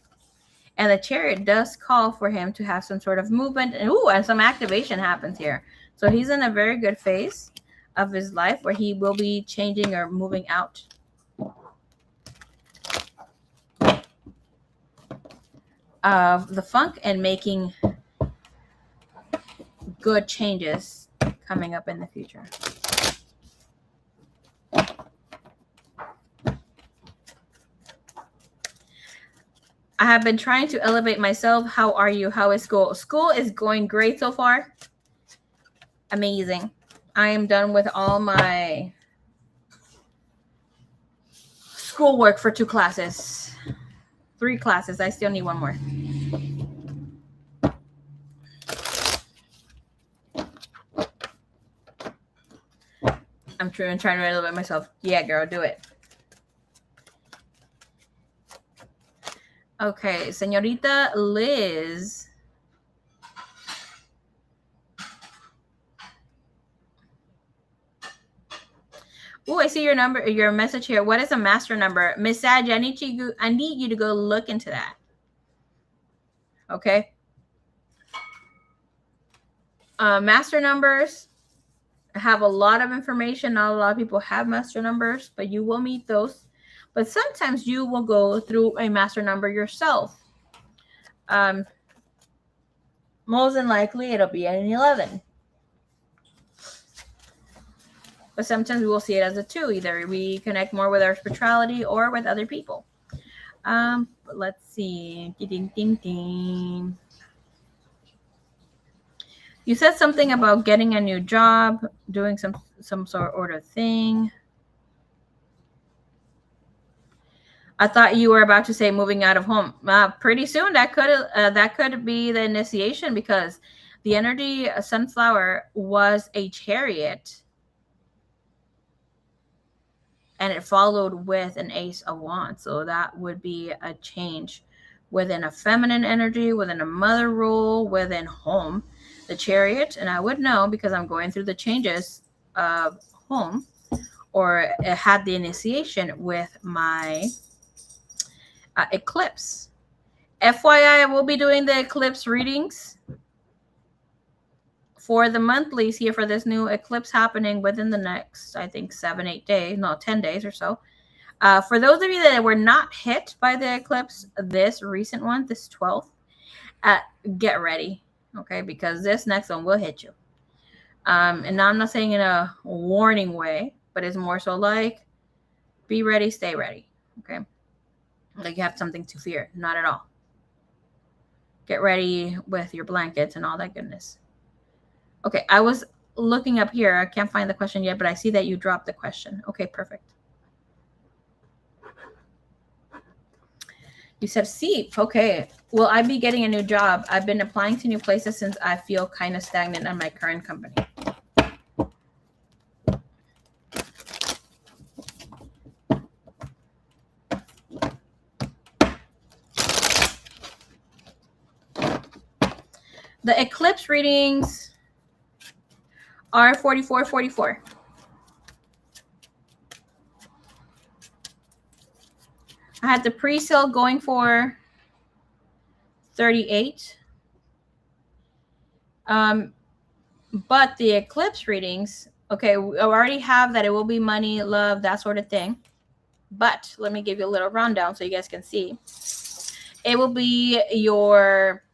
And the Chariot does call for him to have some sort of movement. And some activation happens here. So he's in a very good phase of his life where he will be changing or moving out. Of the funk and making good changes coming up in the future. I have been trying to elevate myself. How are you? How is school? School is going great so far. Amazing. I am done with all my schoolwork for 2 classes. 3 classes. I still need 1 more. I'm trying to elevate myself. Yeah, girl, do it. Okay, Señorita Liz. Oh, I see your number, your message here. What is a master number? Miss Saj, I need you to go look into that. Okay. Master numbers have a lot of information. Not a lot of people have master numbers, but you will meet those. But sometimes you will go through a master number yourself. Most than likely, it'll be an 11. But sometimes we will see it as a 2. Either we connect more with our spirituality or with other people. But let's see. Ding, ding, ding. You said something about getting a new job, doing some sort of thing. I thought you were about to say moving out of home. Pretty soon that could be the initiation, because the energy sunflower was a chariot, and it followed with an ace of wands. So that would be a change within a feminine energy, within a mother role, within home. The chariot, and I would know because I'm going through the changes of home, or it had the initiation with my eclipse. FYI, I will be doing the eclipse readings for the monthlies here for this new eclipse happening within the next, I think, 7-8 days, no, 10 days or so. For those of you that were not hit by the eclipse, this recent one, this 12th, get ready, okay? Because this next one will hit you. And now I'm not saying in a warning way, but it's more so like, be ready, stay ready, okay? Like you have something to fear. Not at all. Get ready with your blankets and all that goodness. Okay, I was looking up here. I can't find the question yet, but I see that you dropped the question. Okay, perfect. You said SEEP. Okay. Will I be getting a new job? I've been applying to new places since I feel kind of stagnant at my current company. The eclipse readings are 4444. I had the pre-sale going for 38. But the eclipse readings, okay, we already have that it will be money, love, that sort of thing. But let me give you a little rundown so you guys can see. It will be your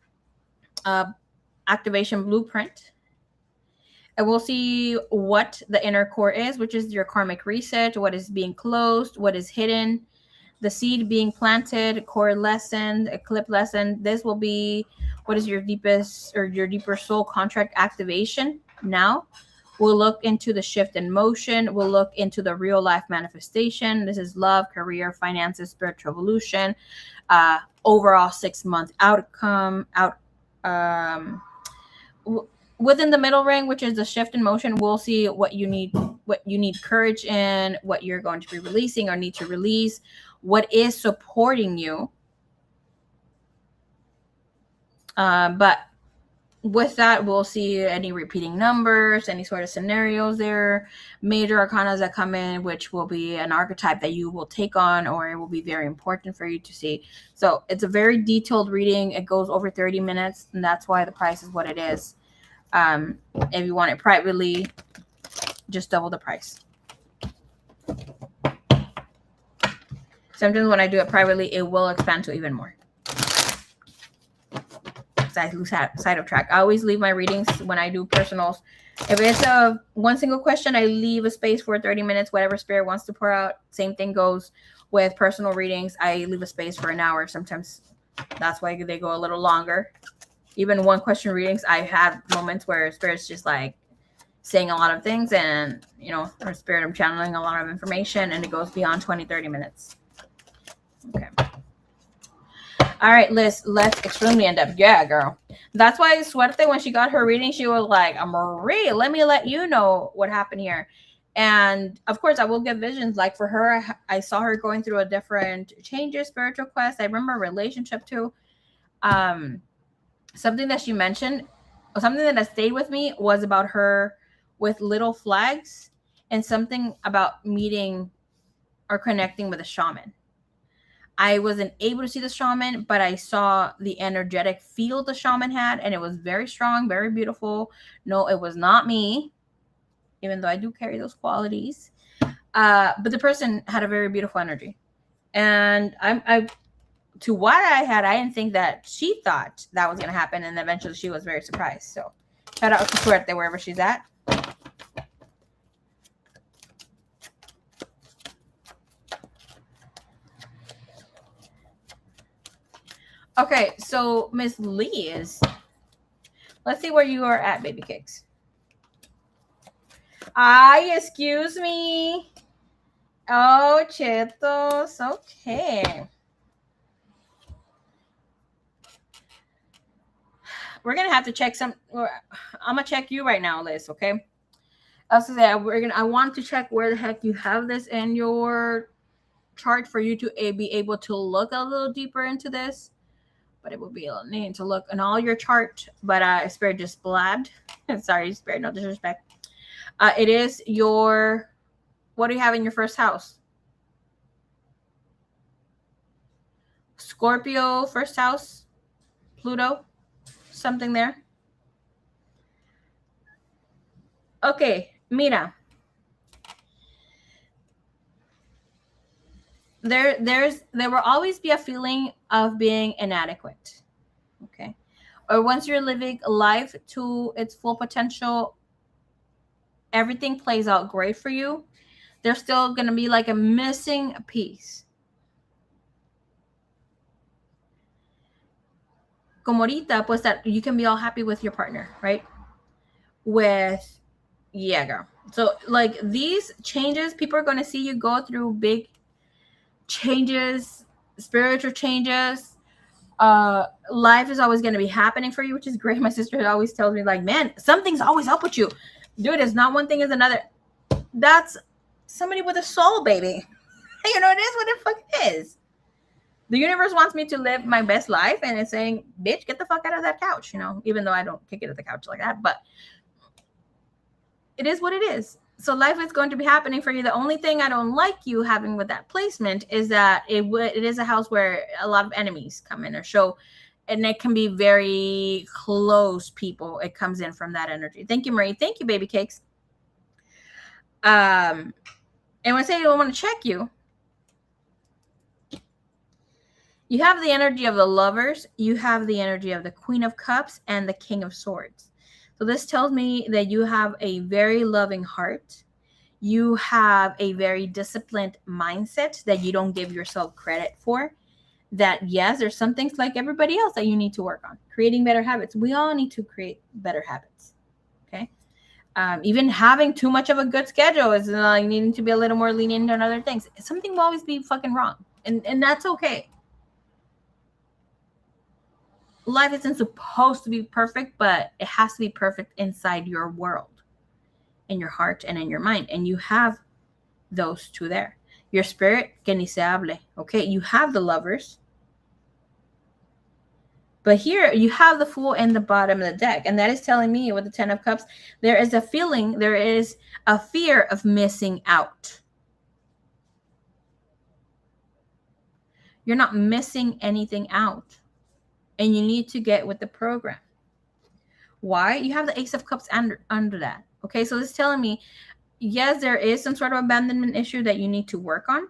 activation blueprint. And we'll see what the inner core is, which is your karmic reset, what is being closed, what is hidden, the seed being planted, core lesson, eclipse lesson. This will be what is your deepest or your deeper soul contract activation. Now we'll look into the shift in motion. We'll look into the real life manifestation. This is love, career, finances, spiritual evolution, overall 6-month outcome. Within the middle ring, which is the shift in motion, we'll see what you need courage in, what you're going to be releasing or need to release, what is supporting you. But with that, we'll see any repeating numbers, any sort of scenarios there, major arcanas that come in, which will be an archetype that you will take on, or it will be very important for you to see. So it's a very detailed reading. It goes over 30 minutes, and that's why the price is what it is. If you want it privately, just double the price. Sometimes when I do it privately, it will expand to even more. I lose sight of track. I always leave my readings when I do personals. If it's a one single question, I leave a space for 30 minutes, whatever spirit wants to pour out. Same thing goes with personal readings. I leave a space for an hour. Sometimes that's why they go a little longer. Even one question readings, I have moments where spirit's just like saying a lot of things, and or spirit, I'm channeling a lot of information, and it goes beyond 20-30 minutes. Okay. All right, Liz, let's extremely in depth. Yeah, girl. That's why Suerte, when she got her reading, she was like, Marie, let me let you know what happened here. And of course, I will get visions. Like for her, I saw her going through a different changes, spiritual quest. I remember a relationship too. Um, Something that she mentioned, something that stayed with me was about her with little flags, and something about meeting or connecting with a shaman. I wasn't able to see the shaman, but I saw the energetic field the shaman had, and it was very strong, very beautiful. No, it was not me, even though I do carry those qualities. But the person had a very beautiful energy, and I to what I had, I didn't think that she thought that was gonna happen, and eventually she was very surprised. So, shout out to Suerte wherever she's at. Okay, so Miss Liz, let's see where you are at, baby cakes. Ay, excuse me. Oh, chetos. Okay. We're gonna have to check some. I'm gonna check you right now, Liz. Okay. I was gonna say I want to check where the heck you have this in your chart for you to be able to look a little deeper into this. But it will be needing to look in all your chart. But Spirit just blabbed. Sorry, Spirit. No disrespect. It is your. What do you have in your first house? Scorpio, first house, Pluto, something there. Okay, mira. There will always be a feeling of being inadequate. Okay. Or once you're living life to its full potential, everything plays out great for you. There's still gonna be like a missing piece. Como ahorita, pues that you can be all happy with your partner, right? With yeah, girl. So like these changes, people are gonna see you go through big changes, spiritual changes. Life is always going to be happening for you, which is great. My sister always tells me, like, man, something's always up with you, dude. It's not one thing, is another. That's somebody with a soul, baby. You know, it is what the fuck is. The universe wants me to live my best life, and it's saying, bitch, get the fuck out of that couch. You know, even though I don't kick it at the couch like that, but it is what it is. So life is going to be happening for you. The only thing I don't like you having with that placement is that it is a house where a lot of enemies come in or show, and it can be very close people. It comes in from that energy. Thank you, Marie. Thank you, baby cakes. And when I say I want to check you, you have the energy of the Lovers, you have the energy of the Queen of Cups, and the King of Swords. So this tells me that you have a very loving heart. You have a very disciplined mindset that you don't give yourself credit for. That yes, there's some things like everybody else that you need to work on. Creating better habits. We all need to create better habits. Okay. Even having too much of a good schedule is needing to be a little more lenient on other things. Something will always be fucking wrong. And that's okay. Life isn't supposed to be perfect, but it has to be perfect inside your world, in your heart and in your mind. And you have those two there. Your spirit, que ni se hable. Okay, you have the Lovers. But here you have the Fool in the bottom of the deck. And that is telling me with the Ten of Cups, there is a feeling, there is a fear of missing out. You're not missing anything out. And you need to get with the program. Why? You have the Ace of Cups under that. Okay, so this is telling me, yes, there is some sort of abandonment issue that you need to work on.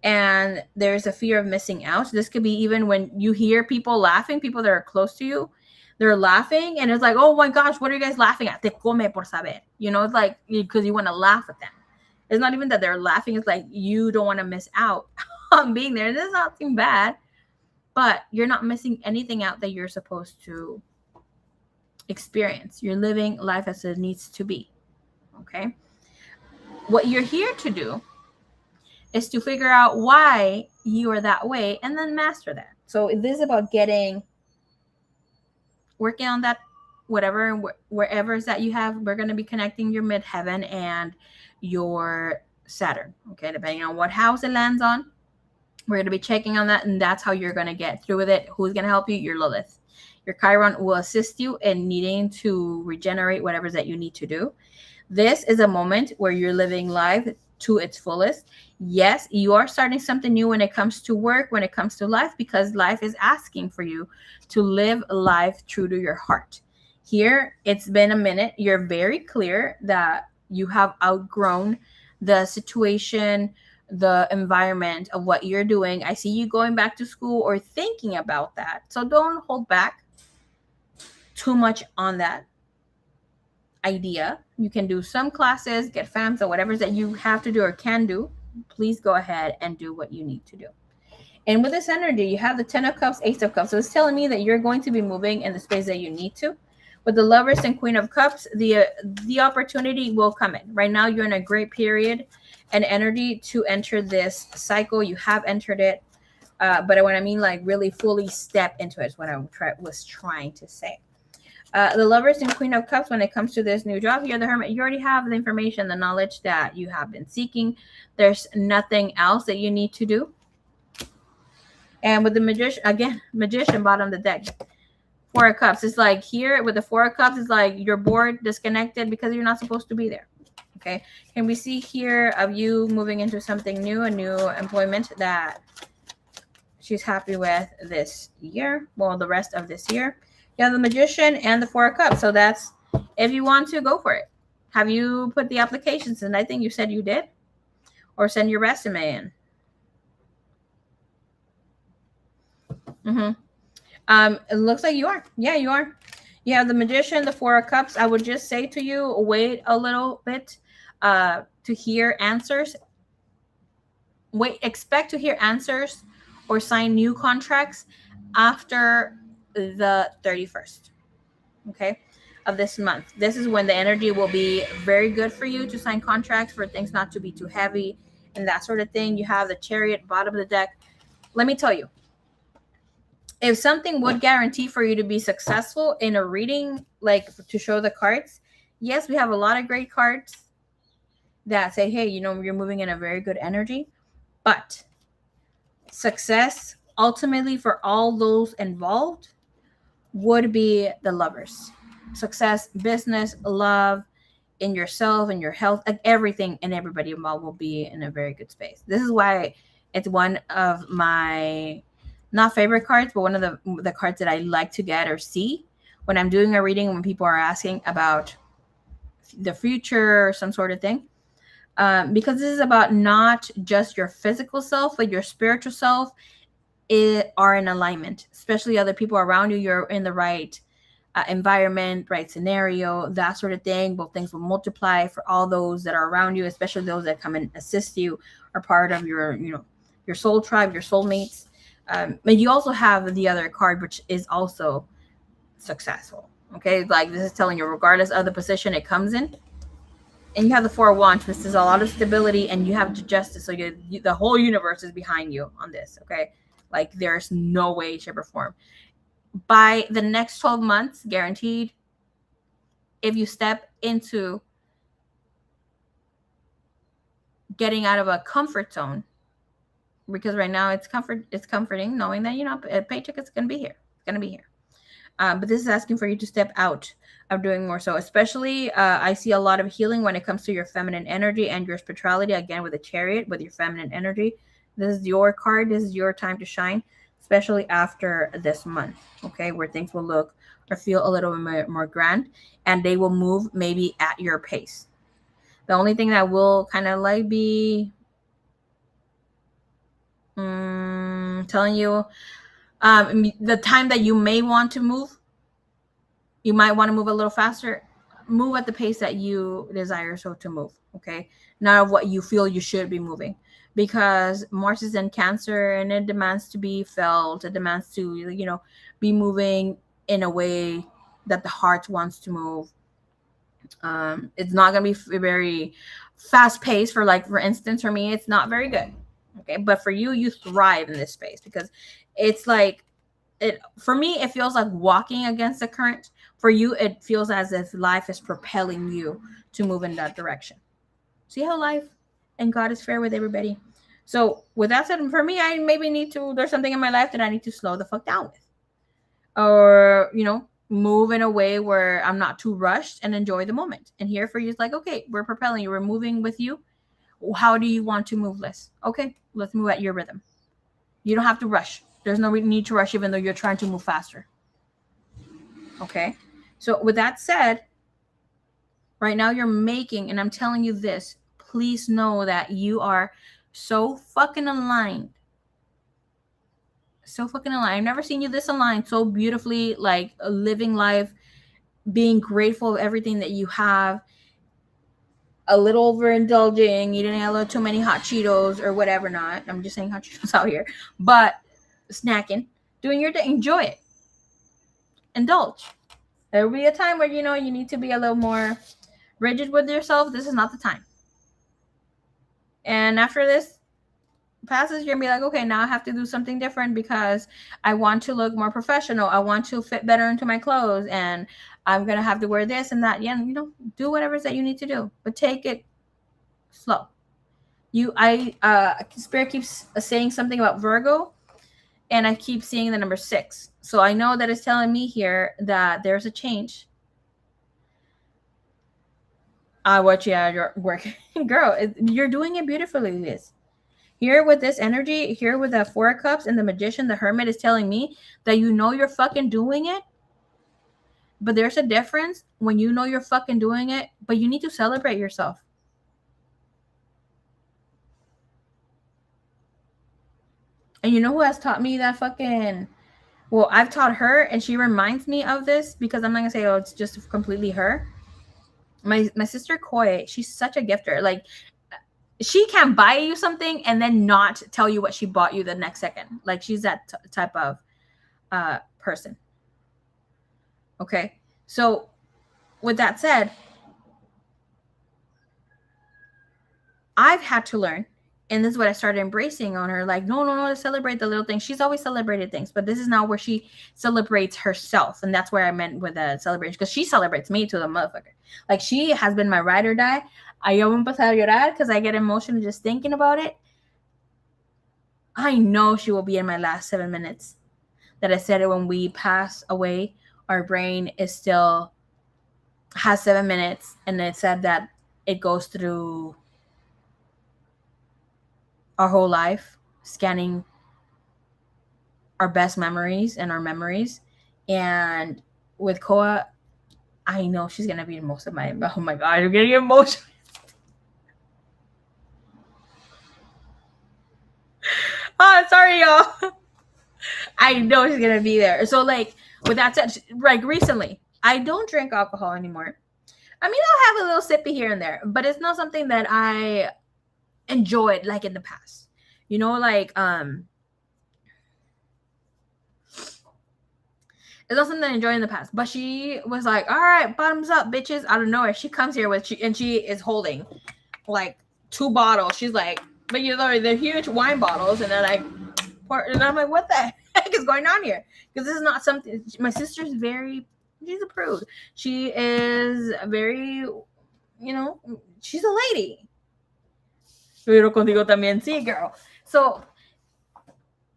And there's a fear of missing out. This could be even when you hear people laughing, people that are close to you, they're laughing, and it's like, oh my gosh, what are you guys laughing at? Te come por saber. You know, it's like because you want to laugh at them. It's not even that they're laughing. It's like you don't want to miss out on being there. And it's not seem bad, but you're not missing anything out that you're supposed to experience. You're living life as it needs to be. Okay. What you're here to do is to figure out why you are that way and then master that. So this is about working on that, whatever, wherever is that you have. We're going to be connecting your midheaven and your Saturn. Okay, depending on what house it lands on, we're going to be checking on that, and that's how you're going to get through with it. Who's going to help you? Your Lilith. Your Chiron will assist you in needing to regenerate whatever that you need to do. This is a moment where you're living life to its fullest. Yes, you are starting something new when it comes to work, when it comes to life, because life is asking for you to live life true to your heart. Here, it's been a minute. You're very clear that you have outgrown the situation, the environment of what you're doing. I see you going back to school or thinking about that. So don't hold back too much on that idea. You can do some classes, get FAMs or whatever that you have to do or can do. Please go ahead and do what you need to do. And with this energy, you have the 10 of Cups, Ace of Cups. So it's telling me that you're going to be moving in the space that you need to. With the Lovers and Queen of Cups, the opportunity will come in. Right now, you're in a great period and energy to enter this cycle. You have entered it. But when I mean like really fully step into it is what I was trying to say. The Lovers and Queen of Cups, when it comes to this new job, you're the Hermit. You already have the information, the knowledge that you have been seeking. There's nothing else that you need to do. And with the Magician, again, Magician bottom of the deck. Four of Cups. It's like here with the Four of Cups, it's like you're bored, disconnected because you're not supposed to be there. Okay. Can we see here of you moving into something new, a new employment that she's happy with this year? Well, the rest of this year. You have the Magician and the Four of Cups. So that's if you want to go for it. Have you put the applications in? I think you said you did. Or send your resume in. It looks like you are. Yeah, you are. You have the Magician, the Four of Cups. I would just say to you, wait a little bit to hear answers. Expect to hear answers or sign new contracts after the 31st, okay, of this month. This is when the energy will be very good for you to sign contracts, for things not to be too heavy and that sort of thing. You have the Chariot, bottom of the deck. Let me tell you, if something would guarantee for you to be successful in a reading, like to show the cards, yes, we have a lot of great cards that say, hey, you know, you're moving in a very good energy, but success ultimately for all those involved would be the Lovers. Success, business, love, in yourself and your health, like everything and everybody involved will be in a very good space. This is why it's one of my not favorite cards, but one of the cards that I like to get or see when I'm doing a reading, when people are asking about the future or some sort of thing. Because this is about not just your physical self, but your spiritual self are in alignment, especially other people around you. You're in the right environment, right scenario, that sort of thing. Both things will multiply for all those that are around you, especially those that come and assist you, are part of your, you know, your soul tribe, your soulmates. But you also have the other card, which is also successful. Okay, like this is telling you, regardless of the position it comes in. And you have the Four of Wands, which is a lot of stability, and you have the Justice. So the whole universe is behind you on this. Okay, like there's no way, shape, or form. By the next 12 months, guaranteed, if you step into getting out of a comfort zone, because right now it's comforting knowing that, you know, a paycheck is going to be here. It's going to be here. But this is asking for you to step out of doing more. So especially I see a lot of healing when it comes to your feminine energy and your spirituality. Again, with the Chariot, with your feminine energy. This is your card. This is your time to shine, especially after this month, okay, where things will look or feel a little bit more grand, and they will move maybe at your pace. The only thing that will kind of like be telling you the time that you may want to move, you might want to move a little faster. Move at the pace that you desire so to move, okay? Not what you feel you should be moving, because Mars is in Cancer and it demands to be felt. It demands to, you know, be moving in a way that the heart wants to move. It's not going to be very fast paced. For instance, for me, it's not very good. Okay. But for you, you thrive in this space because it's like, for me, it feels like walking against the current. For you, it feels as if life is propelling you to move in that direction. See how life and God is fair with everybody. So with that said, for me, I maybe need to, there's something in my life that I need to slow the fuck down with. Or, move in a way where I'm not too rushed and enjoy the moment. And here for you is like, okay, we're propelling you, we're moving with you. How do you want to move, Liz? Okay, let's move at your rhythm. You don't have to rush. There's no need to rush, even though you're trying to move faster. Okay. So with that said, right now you're making, and I'm telling you this, please know that you are so fucking aligned. So fucking aligned. I've never seen you this aligned, so beautifully, like living life, being grateful of everything that you have, a little overindulging, eating a little too many hot Cheetos or whatever not. I'm just saying hot Cheetos out here. But snacking, doing your thing, enjoy it. Indulge. There will be a time where you need to be a little more rigid with yourself. This is not the time. And after this passes, you're gonna be like, okay, now I have to do something different because I want to look more professional. I want to fit better into my clothes, and I'm gonna have to wear this and that. Yeah, do whatever that you need to do, but take it slow. Spirit keeps saying something about Virgo, and I keep seeing the number 6. So I know that it's telling me here that there's a change. You're working, girl. You're doing it beautifully, Liz. Here with this energy, here with the 4 of Cups and the Magician, the Hermit is telling me that you're fucking doing it. But there's a difference when you're fucking doing it, but you need to celebrate yourself. And you know who has taught me that fucking... Well, I've taught her, and she reminds me of this because I'm not going to say, oh, it's just completely her. My sister Koi, she's such a gifter. Like, she can buy you something and then not tell you what she bought you the next second. Like, she's that type of person. Okay? So, with that said, I've had to learn, and this is what I started embracing on her. Like, no, to celebrate the little things. She's always celebrated things, but this is now where she celebrates herself. And that's where I meant with the celebration, because she celebrates me to the motherfucker. Like, she has been my ride or die. I voy a empezar a llorar because I get emotional just thinking about it. I know she will be in my last 7 minutes. That I said it, when we pass away, our brain has 7 minutes, and it said that it goes through our whole life, scanning our best memories and our memories. And with Koa, I know she's gonna be in most of my... Oh my god, I'm getting emotional. Oh, sorry, y'all. I know she's gonna be there. So, like, with that said, like, recently, I don't drink alcohol anymore. I mean, I'll have a little sippy here and there, but it's not something that I enjoyed like in the past. Like, it's not something I enjoyed in the past. But she was like, all right, bottoms up, bitches, out of nowhere. She comes here and she is holding like 2 bottles. She's like, but they're huge wine bottles, and then and I'm like, what the heck is going on here? Because this is not something... My sister's she's a prude. She is very, she's a lady. Pero contigo también, sí, girl. So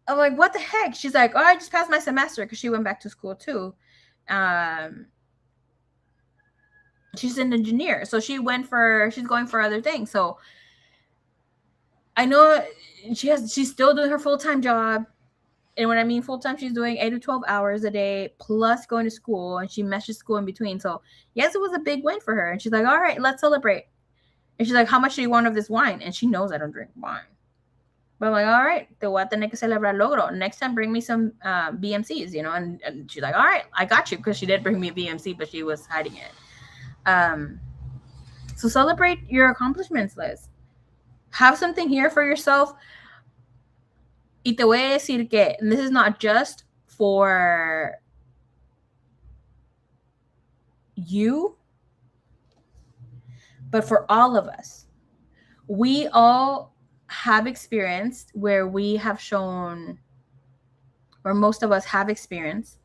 I'm like, what the heck? She's like, oh, I just passed my semester, because she went back to school too. She's an engineer, so she's going for other things. So I know she's still doing her full-time job. And when I mean full-time, she's doing 8 to 12 hours a day plus going to school, and she meshes school in between. So yes, it was a big win for her. And she's like, all right, let's celebrate. And she's like, how much do you want of this wine? And she knows I don't drink wine. But I'm like, all right, te voy a tener que celebrar logro. Next time, bring me some BMCs, And she's like, all right, I got you, because she did bring me a BMC, but she was hiding it. So celebrate your accomplishments, Liz. Have something here for yourself. Y te voy a decir que this is not just for you, but for all of us. We all have experienced where we have shown, or most of us have experienced.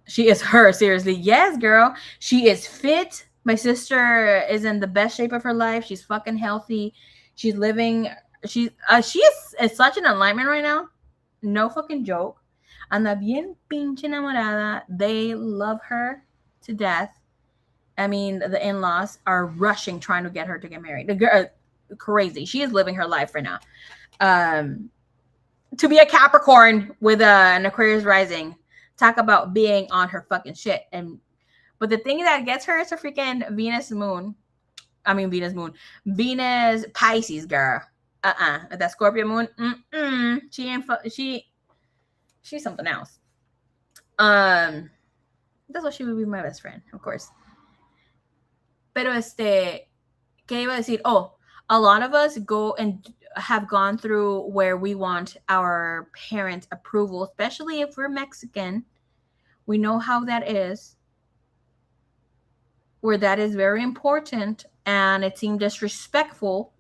She is her, seriously. Yes, girl. She is fit. My sister is in the best shape of her life. She's fucking healthy. She's living. She is such an alignment right now. No fucking joke. Anda bien pinche enamorada. They love her to death. I mean, the in-laws are rushing, trying to get her to get married. The girl, crazy. She is living her life right now. To be a Capricorn with an Aquarius rising, talk about being on her fucking shit. But the thing that gets her is a freaking Venus Pisces girl. That Scorpio moon. She ain't. She's something else. That's why she would be my best friend, of course. Pero ¿qué iba a decir? Oh, a lot of us go and have gone through where we want our parents' approval, especially if we're Mexican. We know how that is, where that is very important, and it seemed disrespectful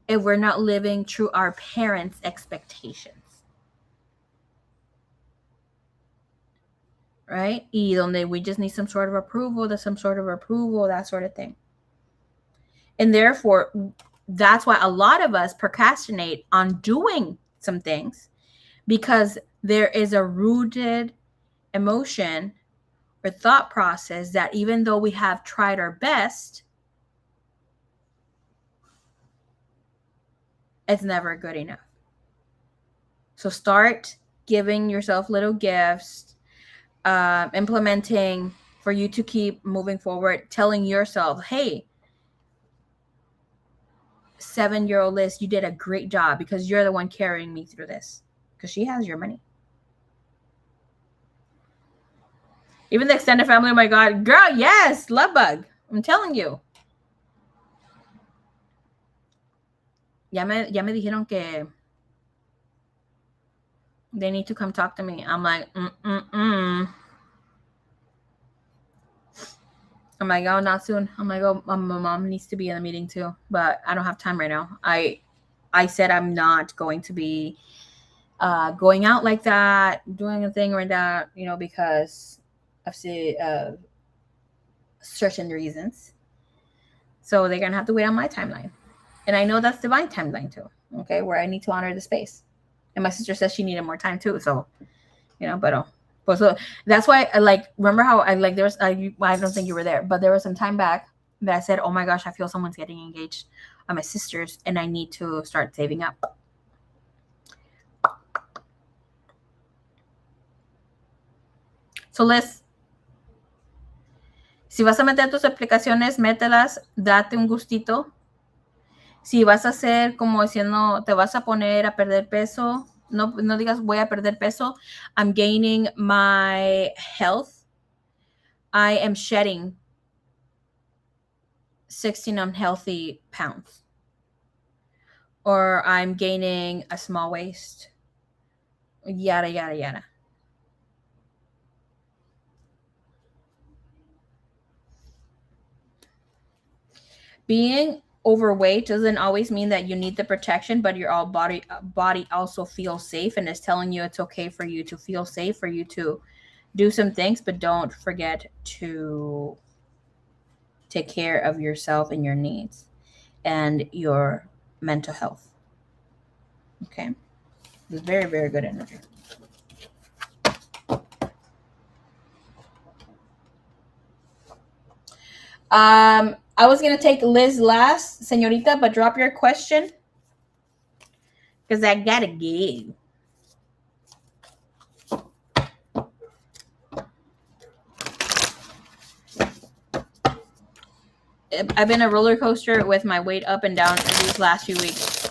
if we're not living through our parents' expectations. Right? Y donde we just need some sort of approval, that sort of thing. And therefore, that's why a lot of us procrastinate on doing some things, because there is a rooted emotion or thought process that even though we have tried our best, it's never good enough. So start giving yourself little gifts, implementing for you to keep moving forward, telling yourself, hey, 7-year-old Liz, you did a great job because you're the one carrying me through this, because she has your money. Even the extended family, oh my God, girl, yes, love bug. I'm telling you. Ya me dijeron que they need to come talk to me. I'm like, I'm like, oh, not soon. I'm like, oh, my mom needs to be in the meeting too, but I don't have time right now. I said I'm not going to be going out like that, doing a thing like that, because of certain reasons. So they're going to have to wait on my timeline. And I know that's divine timeline too, okay, where I need to honor the space. And my sister says she needed more time too. So, but so that's why I remember how I don't think you were there, but there was some time back that I said, oh my gosh, I feel someone's getting engaged on my sister's and I need to start saving up. So si vas a meter tus aplicaciones, mételas, date un gustito. Si vas a hacer como diciendo, te vas a poner a perder peso, no digas voy a perder peso. I'm gaining my health. I am shedding 16 unhealthy pounds. Or I'm gaining a small waist. Yada, yada, yada. Being overweight doesn't always mean that you need the protection, but your body also feels safe and is telling you it's okay for you to feel safe, for you to do some things, but don't forget to take care of yourself and your needs and your mental health. Okay? It's very, very good energy. I was going to take Liz last, señorita, but drop your question because I got to go. I've been a roller coaster with my weight up and down these last few weeks.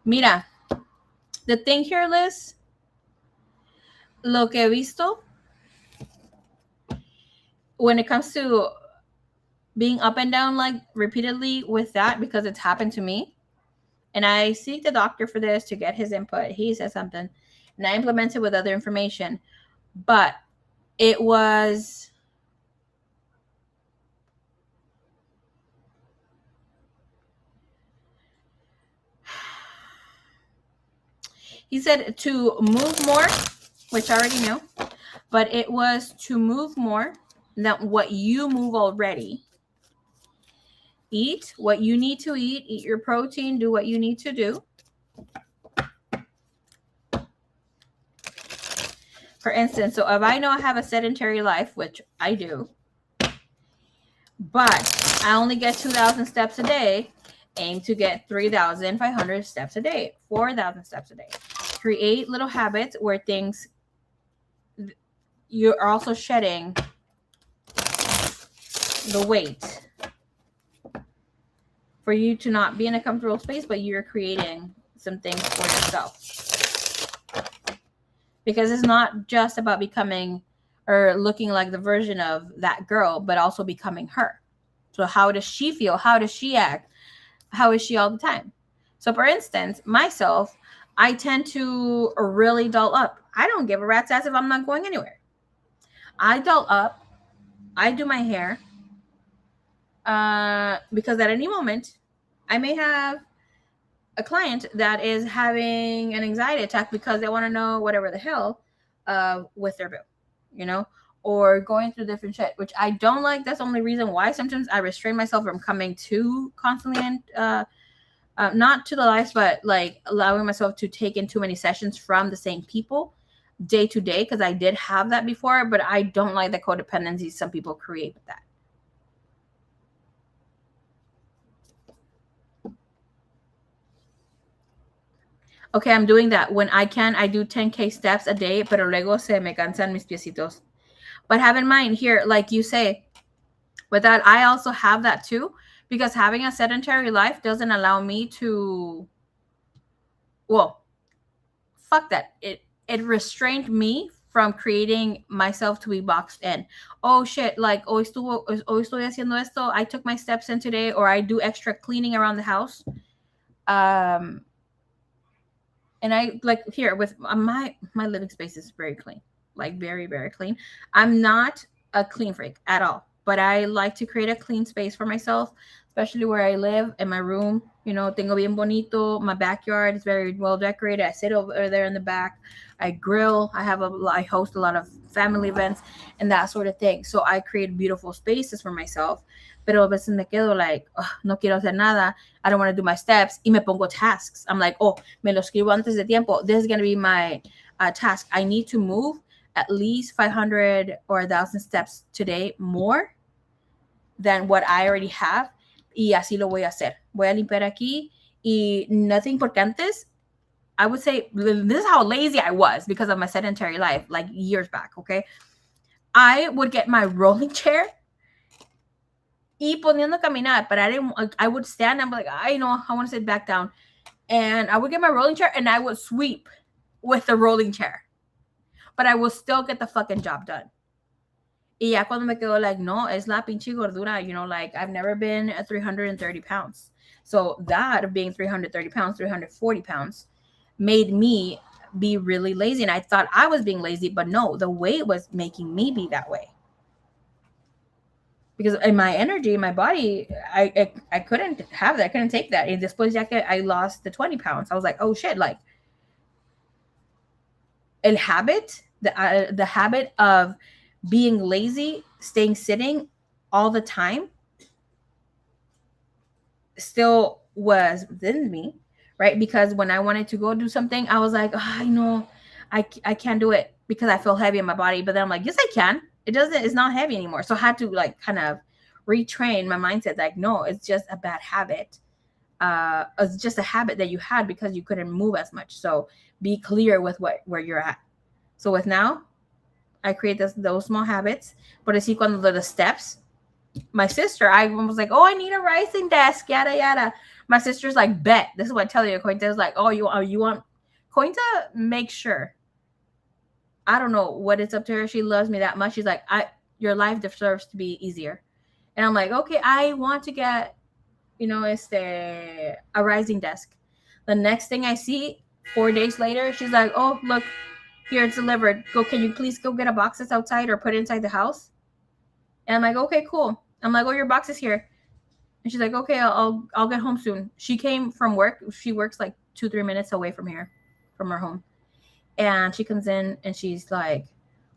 Mira, the thing here, Liz, lo que he visto when it comes to being up and down like repeatedly with that, because it's happened to me, and I seek the doctor for this to get his input. He says something, and I implement it with other information, but it was he said to move more, which I already knew, but it was to move more Now, what you move already. Eat what you need to eat. Eat your protein. Do what you need to do. For instance, so if I know I have a sedentary life, which I do, but I only get 2,000 steps a day, aim to get 3,500 steps a day, 4,000 steps a day. Create little habits where things, you're also shedding the weight for you to not be in a comfortable space, but you're creating some things for yourself. Because it's not just about becoming or looking like the version of that girl, but also becoming her. So how does she feel? How does she act? How is she all the time? So for instance, myself, I tend to really dull up. I don't give a rat's ass if I'm not going anywhere. I dull up. I do my hair. Because at any moment, I may have a client that is having an anxiety attack because they want to know whatever the hell with their bill, or going through different shit, which I don't like. That's the only reason why sometimes I restrain myself from coming too constantly and not to the lives, but like allowing myself to take in too many sessions from the same people day to day, because I did have that before, but I don't like the codependency some people create with that. Okay, I'm doing that. When I can, I do 10K steps a day, pero luego se me cansan mis piecitos. But have in mind here, like you say, with that, I also have that too, because having a sedentary life doesn't allow me to, well, fuck that. It restrained me from creating myself to be boxed in. Oh shit, like hoy estoy haciendo esto, I took my steps in today, or I do extra cleaning around the house. And I like here with my living space is very clean, like very, very clean. I'm not a clean freak at all, but I like to create a clean space for myself, especially where I live in my room. Tengo bien bonito. My backyard is very well decorated. I sit over there in the back. I grill. I host a lot of family events and that sort of thing. So I create beautiful spaces for myself. Pero a veces me quedo like, no quiero hacer nada. I don't want to do my steps. Y me pongo tasks. I'm like, me lo escribo antes de tiempo. This is going to be my task. I need to move at least 500 or 1,000 steps today more than what I already have. Y así lo voy a hacer. Voy a limpiar aquí. Y nothing, porque antes, I would say, this is how lazy I was because of my sedentary life, like years back, okay? I would get my rolling chair y poniendo a caminar, but I would stand and be like, I want to sit back down. And I would get my rolling chair and I would sweep with the rolling chair. But I will still get the fucking job done. Y ya cuando me quedo like, no, es la pinche gordura, like I've never been at 330 pounds. So that of being 330 pounds, 340 pounds made me be really lazy. And I thought I was being lazy, but no, the weight was making me be that way. Because in my energy, my body, I couldn't have that. I couldn't take that. And después ya que I lost the 20 pounds, I was like, oh shit, like the habit of being lazy, staying sitting all the time still was within me, right? Because when I wanted to go do something, I was like, I know I can't do it because I feel heavy in my body. But then I'm like, yes, I can. It's not heavy anymore. So I had to like kind of retrain my mindset. Like, no, it's just a bad habit. It's just a habit that you had because you couldn't move as much. So be clear with where you're at. So with now, I create those small habits. But así cuando the steps, my sister, I was like, oh, I need a rising desk, yada yada. My sister's like, bet. This is what I tell you. Cointa's like, oh, you want Cointa, make sure. I don't know what it's up to her. She loves me that much. She's like, your life deserves to be easier. And I'm like, okay, I want to get, a rising desk. The next thing I see, 4 days later, she's like, oh, look, here it's delivered. Can you please go get a box that's outside or put it inside the house? And I'm like, okay, cool. I'm like, oh, your box is here. And she's like, okay, I'll get home soon. She came from work. She works like 2-3 minutes away from here, from her home. And she comes in and she's like,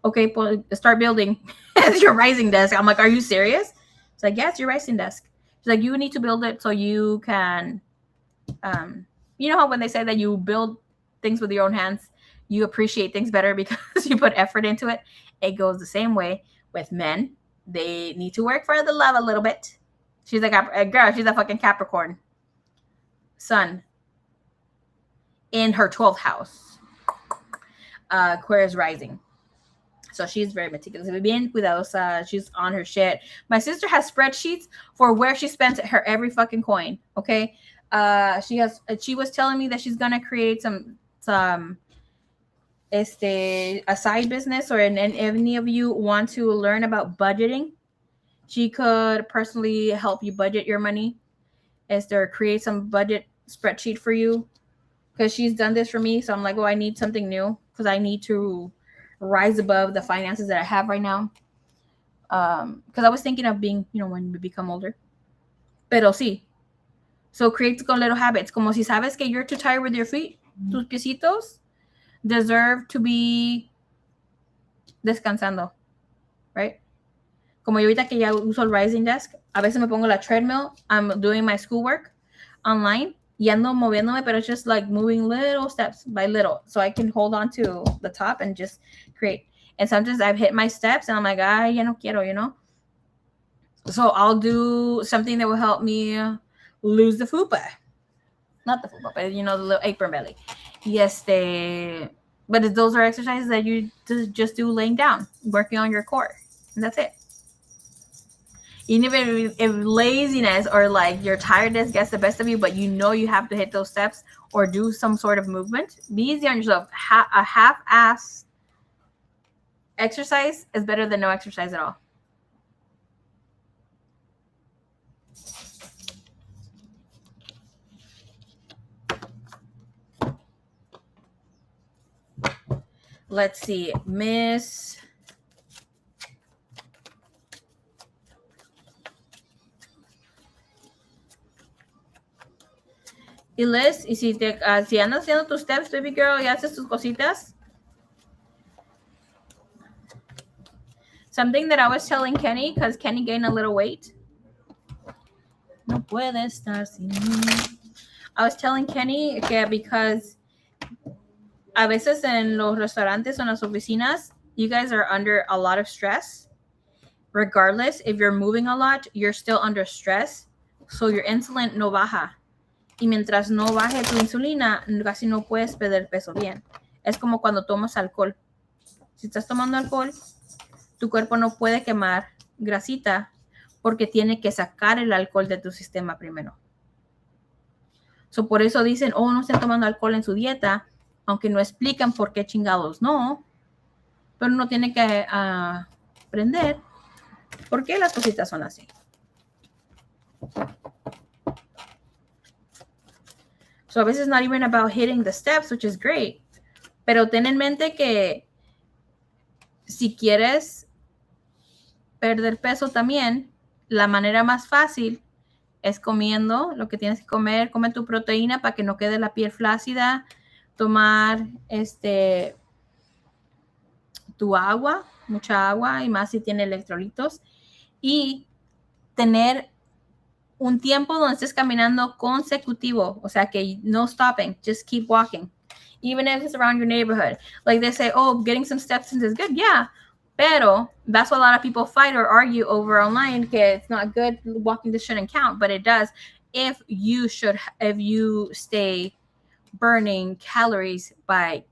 Okay, start building as your rising desk. I'm like, are you serious? It's like, yes, your rising desk. She's like, you need to build it so you can, you know how when they say that you build things with your own hands, you appreciate things better because you put effort into it. It goes the same way with men. They need to work for the love a little bit. She's like a girl. She's a fucking Capricorn sun in her 12th house. Aquarius rising. So she's very meticulous. Bien cuidadosa. She's on her shit. My sister has spreadsheets for where she spends her every fucking coin. Okay. She was telling me that she's gonna create some a side business, or and any of you want to learn about budgeting, she could personally help you budget your money. Create some budget spreadsheet for you, because she's done this for me. So I'm like, oh, I need something new because I need to rise above the finances that I have right now. Because I was thinking of being, when we become older. Pero sí. So create con little habits. Como si sabes que you're too tired with your feet, tus piecitos deserve to be descansando, right? Como yo ahorita que ya uso el rising desk, a veces me pongo la treadmill. I'm doing my schoolwork online y ando moviéndome, pero it's just like moving little steps by little, so I can hold on to the top and just create. And sometimes I've hit my steps and I'm like, ya no quiero, So I'll do something that will help me lose the fupa. Not the fupa, but the little apron belly. But those are exercises that you just do laying down, working on your core, and that's it. Even if laziness or like your tiredness gets the best of you, but you have to hit those steps or do some sort of movement, be easy on yourself. A half-ass exercise is better than no exercise at all. Let's see, Miss. Y Liz, y si andas haciendo tus steps, baby girl, y haces tus cositas. Something that I was telling Kenny, because Kenny gained a little weight. No puede estar sin mí. I was telling Kenny que because a veces en los restaurantes o en las oficinas, you guys are under a lot of stress. Regardless, if you're moving a lot, you're still under stress. So your insulin no baja. Y mientras no baje tu insulina, casi no puedes perder peso bien. Es como cuando tomas alcohol. Si estás tomando alcohol, tu cuerpo no puede quemar grasita porque tiene que sacar el alcohol de tu sistema primero. So, por eso dicen, no estén tomando alcohol en su dieta, aunque no explican por qué chingados no. Pero uno tiene que aprender por qué las cositas son así. So a veces not even about hitting the steps, which is great. Pero ten en mente que si quieres perder peso también, la manera más fácil es comiendo lo que tienes que comer. Come tu proteína para que no quede la piel flácida. Tomar tu agua, mucha agua, y más si tiene electrolitos. Y tener un tiempo donde estés caminando consecutivo, o sea que no stopping, just keep walking, even if it's around your neighborhood. Like they say, getting some steps in is good, yeah, pero that's what a lot of people fight or argue over online, que it's not good, walking this shouldn't count, but it does if you stay burning calories by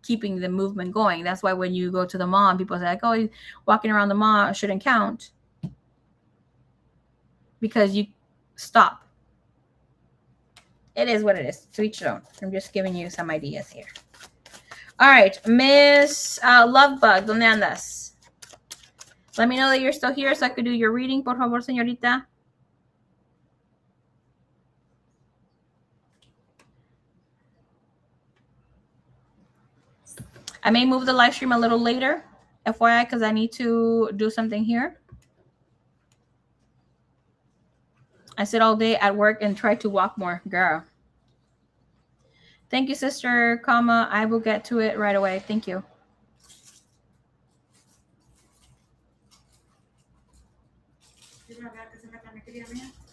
keeping the movement going. That's why when you go to the mall, people say like, walking around the mall shouldn't count, because you stop. It is what it is. To each their own. I'm just giving you some ideas here. All right, Miss Lovebug, ¿dónde andas? Let me know that you're still here so I could do your reading, por favor, señorita. I may move the live stream a little later, FYI, because I need to do something here. I sit all day at work and try to walk more. Girl. Thank you, sister, I will get to it right away. Thank you.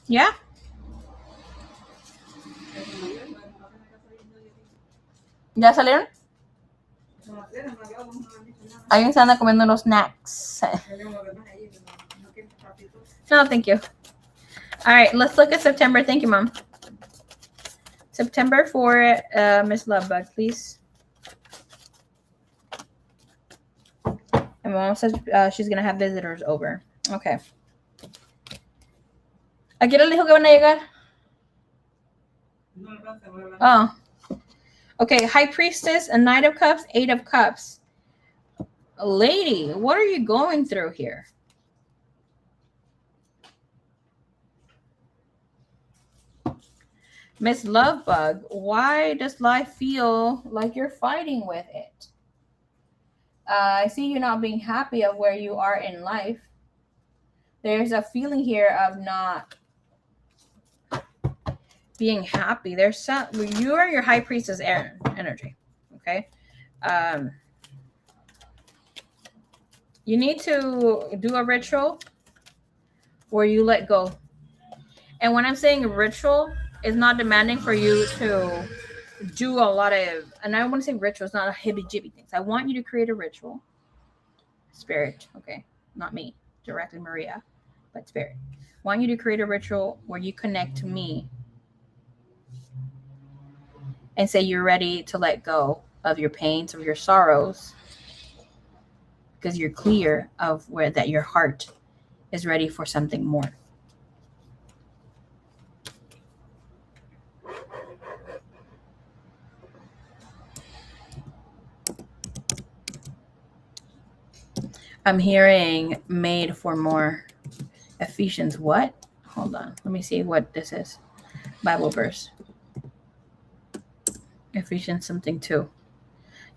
Yeah. ¿Ya salieron? Alguien se anda comiendo unos snacks. No, thank you. All right, let's look at September. Thank you, Mom. September for Miss Lovebug, please. And Mom says she's going to have visitors over. Okay. ¿A qué hora le dijo que van a llegar? Oh. Okay, High Priestess, a Knight of Cups, Eight of Cups. Lady, what are you going through here? Miss Lovebug, why does life feel like you're fighting with it? I see you not being happy of where you are in life. There's a feeling here of not being happy. There's some, you are your High Priestess energy, okay? You need to do a ritual where you let go. And when I'm saying ritual, it's not demanding for you to do a lot of, and I want to say ritual, it's not a hibby-jibby things. I want you to create a ritual. Spirit, okay, not me, directly Maria, but Spirit. I want you to create a ritual where you connect to me and say you're ready to let go of your pains, of your sorrows, because you're clear of where that your heart is ready for something more. I'm hearing made for more. Ephesians what? Hold on. Let me see what this is. Bible verse. Ephesians something 2.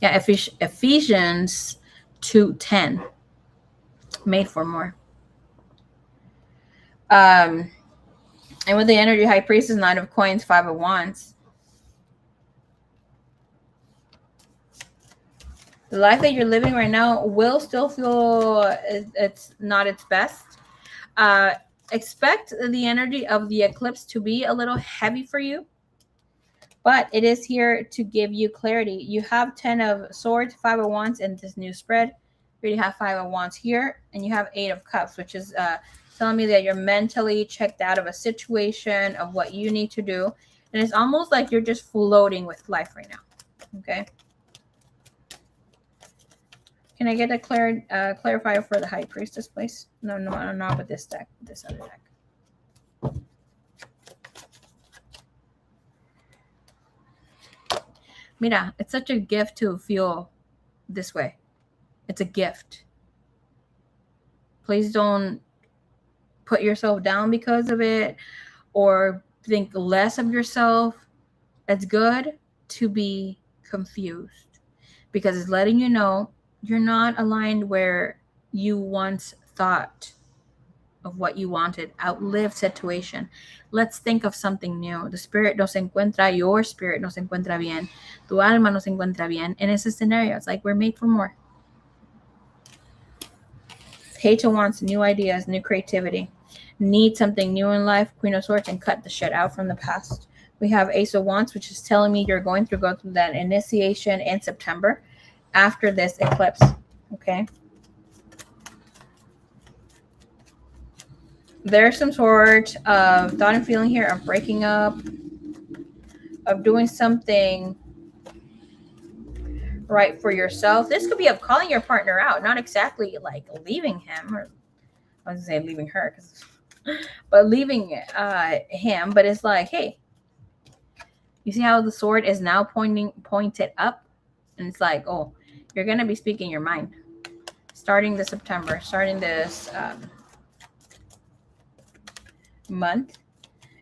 Yeah, Ephesians 2:10. Made for more. And with the energy High Priestess, Knight of Coins, Five of Wands. The life that you're living right now will still feel it's not its best. Expect the energy of the eclipse to be a little heavy for you, but it is here to give you clarity. You have 10 of Swords, 5 of Wands in this new spread. You already have 5 of Wands here, and you have 8 of Cups, which is telling me that you're mentally checked out of a situation, of what you need to do. And it's almost like you're just floating with life right now, okay? Can I get a clarifier for the High Priestess, please? No, not with this deck, this other deck. Mira, it's such a gift to feel this way. It's a gift. Please don't put yourself down because of it or think less of yourself. It's good to be confused because it's letting you know you're not aligned where you once thought of what you wanted. Outlived situation. Let's think of something new. The spirit no se encuentra, your spirit no se encuentra bien. Tu alma no se encuentra bien. In ese scenario, it's like we're made for more. Hate wants new ideas, new creativity. Need something new in life. Queen of Swords, and cut the shit out from the past. We have Ace of Wands, which is telling me you're going to go through that initiation in September after this eclipse. Okay. There's some sort of thought and feeling here of breaking up, of doing something right for yourself. This could be of calling your partner out, not exactly like leaving him, or I was gonna say leaving her, but leaving him. But it's like, hey, you see how the sword is now pointed up, and it's like, oh, you're gonna be speaking your mind, starting this September, starting this month.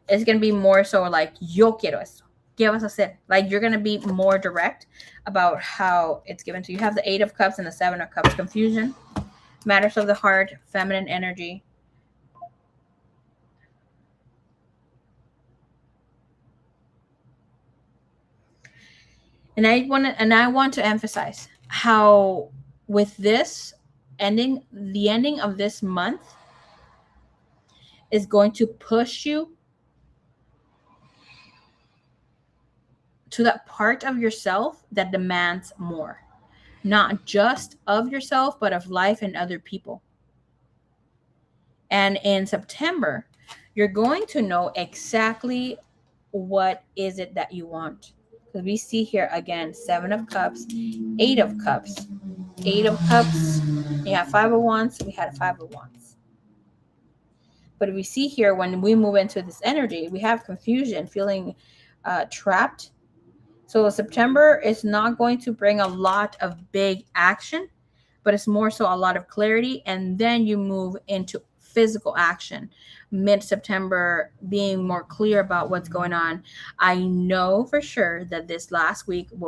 It's gonna be more so like, yo quiero eso. ¿Qué vas a hacer? Like, you're gonna be more direct about how it's given to you. You have the 8 of Cups and the 7 of Cups. Confusion, matters of the heart, feminine energy. And I want to emphasize how with this ending, the ending of this month is going to push you to that part of yourself that demands more, not just of yourself, but of life and other people. And in September, you're going to know exactly what is it that you want. Because we see here again, 7 of Cups, 8 of Cups, 8 of Cups. You have 5 of Wands. We had a 5 of Wands. But we see here when we move into this energy, we have confusion, feeling trapped. So September is not going to bring a lot of big action, but it's more so a lot of clarity. And then you move into physical action mid-September, being more clear about what's going on. I know for sure that this last week it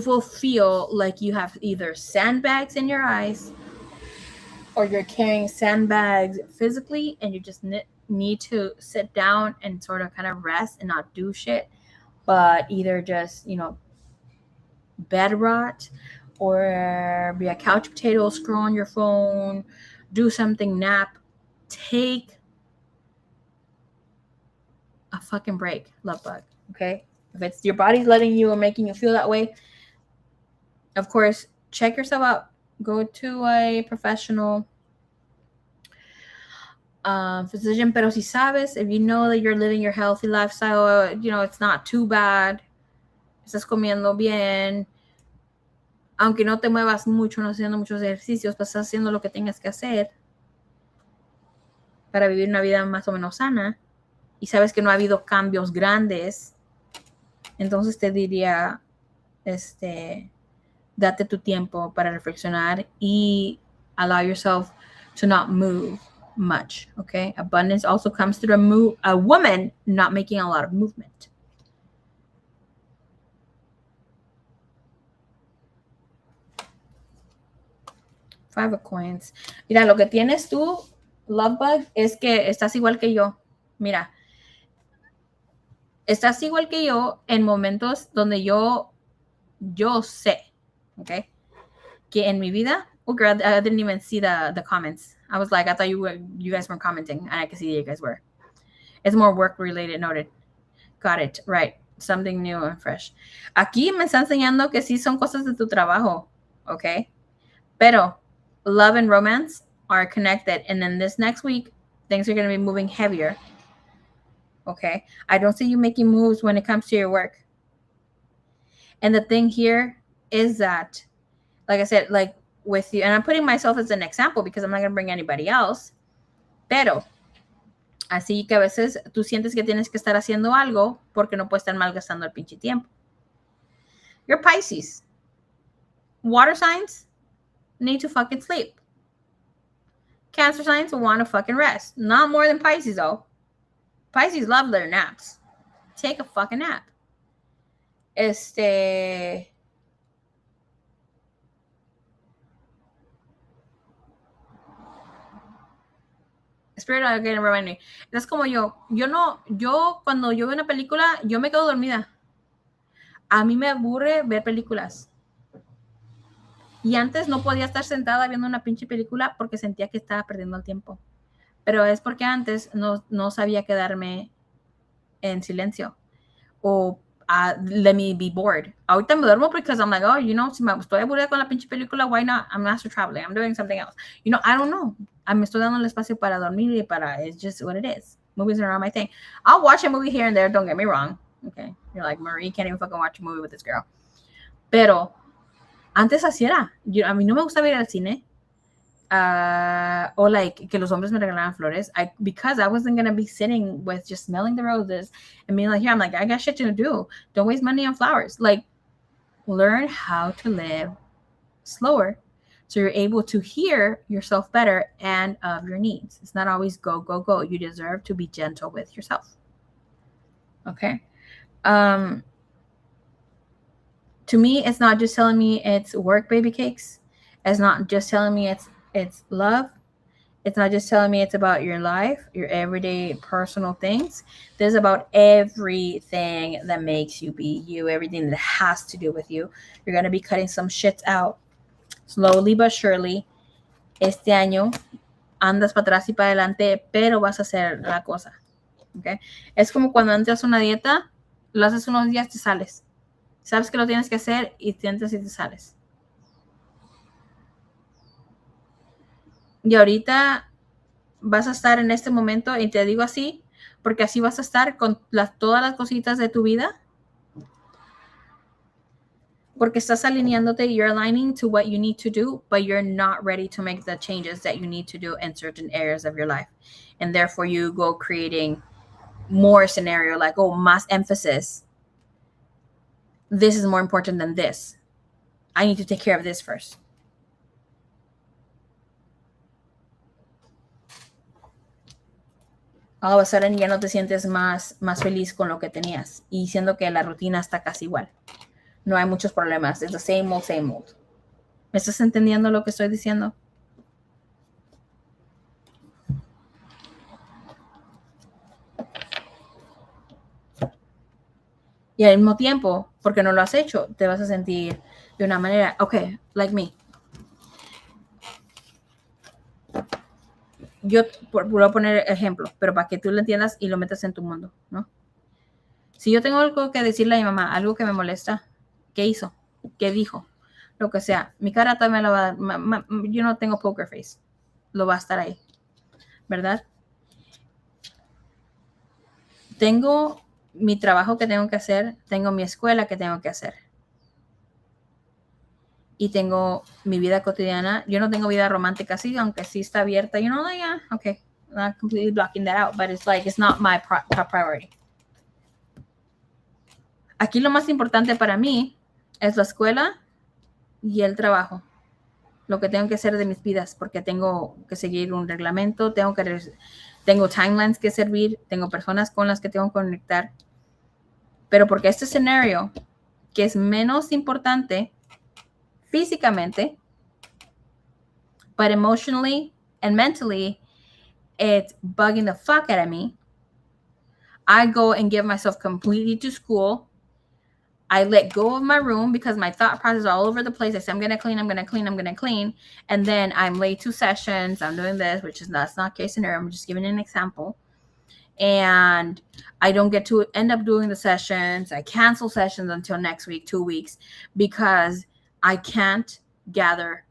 will feel like you have either sandbags in your eyes or you're carrying sandbags physically, and you just need to sit down and sort of kind of rest and not do shit, but either just, bed rot or be a couch potato, scroll on your phone, do something, nap, take a fucking break, love bug. Okay? If it's your body's letting you or making you feel that way, of course, check yourself out. Go to a professional physician. Pero si sabes, if you know that you're living your healthy lifestyle, it's not too bad. Estás comiendo bien. Aunque no te muevas mucho, no haciendo muchos ejercicios, pues estás haciendo lo que tengas que hacer para vivir una vida más o menos sana, y sabes que no ha habido cambios grandes, entonces te diría, date tu tiempo para reflexionar y allow yourself to not move much, okay? Abundance also comes through a woman not making a lot of movement. Five of Coins. Mira, lo que tienes tú, Lovebug, es que estás igual que yo. Mira, estás igual que yo en momentos donde yo sé, ¿ok? Que en mi vida, oh girl, I didn't even see the comments. I was like, I thought you guys weren't commenting, and I could see that you guys were. It's more work related, noted. Got it, right. Something new and fresh. Aquí me está enseñando que sí son cosas de tu trabajo, ¿ok? Pero love and romance are connected, and then this next week, things are going to be moving heavier. Okay? I don't see you making moves when it comes to your work. And the thing here is that, like I said, like with you, and I'm putting myself as an example because I'm not going to bring anybody else, pero así que a veces tú sientes que tienes que estar haciendo algo porque no puedes estar malgastando el pinche tiempo. You're Pisces. Water signs need to fucking sleep. Cancer signs will want to fucking rest. Not more than Pisces, though. Pisces love their naps. Take a fucking nap. Spirit again remind me. Es como yo cuando yo veo una película, yo me quedo dormida. A mí me aburre ver películas. Y antes no podía estar sentada viendo una pinche película porque sentía que estaba perdiendo el tiempo. Pero es porque antes no sabía quedarme en silencio. O let me be bored. Ahorita me duermo because I'm like, oh, si me estoy aburrida con la pinche película, why not? I'm not traveling. I'm doing something else. I don't know. Me estoy dando el espacio para dormir y it's just what it is. Movies are not my thing. I'll watch a movie here and there, don't get me wrong. Okay. You're like, Marie, can't even fucking watch a movie with this girl. Pero antes así era. A mí no me gusta ir al cine. O like que los hombres me regalaran flores. Because I wasn't going to be sitting with just smelling the roses and being like, here, I'm like, I got shit to do. Don't waste money on flowers. Like, learn how to live slower so you're able to hear yourself better and of your needs. It's not always go, go, go. You deserve to be gentle with yourself. Okay? To me, it's not just telling me it's work, baby cakes. It's not just telling me it's love. It's not just telling me it's about your life, your everyday personal things. This is about everything that makes you be you, everything that has to do with you. You're going to be cutting some shit out slowly but surely. Este año, andas para atrás y para adelante, pero vas a hacer la cosa. ¿Okay? Es como cuando entras a una dieta, lo haces unos días, te sales. Sabes que lo tienes que hacer y te entras y te sales. Y ahorita vas a estar en este momento, y te digo así, porque así vas a estar con todas las cositas de tu vida, porque estás alineándote, you're aligning to what you need to do, but you're not ready to make the changes that you need to do in certain areas of your life. And therefore you go creating more scenario, like, oh, más emphasis. This is more important than this. I need to take care of this first. All of a sudden ya no te sientes más feliz con lo que tenías, y siendo que la rutina está casi igual. No hay muchos problemas. It's the same old, same old. ¿Me estás entendiendo lo que estoy diciendo? Y al mismo tiempo, porque no lo has hecho, te vas a sentir de una manera, okay, like me. Yo voy a poner ejemplo, pero para que tú lo entiendas y lo metas en tu mundo, ¿no? Si yo tengo algo que decirle a mi mamá, algo que me molesta, ¿qué hizo? ¿Qué dijo? Lo que sea, mi cara también lo va a dar. Yo no tengo poker face. Lo va a estar ahí, ¿verdad? Tengo mi trabajo que tengo que hacer, tengo mi escuela que tengo que hacer. Y tengo mi vida cotidiana. Yo no tengo vida romántica así, aunque sí está abierta. You know, like, yeah, okay. I'm not completely blocking that out, but it's like, it's not my top priority. Aquí lo más importante para mí es la escuela y el trabajo. Lo que tengo que hacer de mis vidas, porque tengo que seguir un reglamento, tengo timelines que servir, tengo personas con las que tengo que conectar. Pero porque este escenario, que es menos importante físicamente, but emotionally and mentally, it's bugging the fuck out of me. I go and give myself completely to school. I let go of my room because my thought process is all over the place. I say, I'm going to clean, I'm going to clean, I'm going to clean. And then I'm late to sessions. I'm doing this, which is that's not case scenario. I'm just giving an example. And I don't get to end up doing the sessions. I cancel sessions until next week, 2 weeks, because I can't gather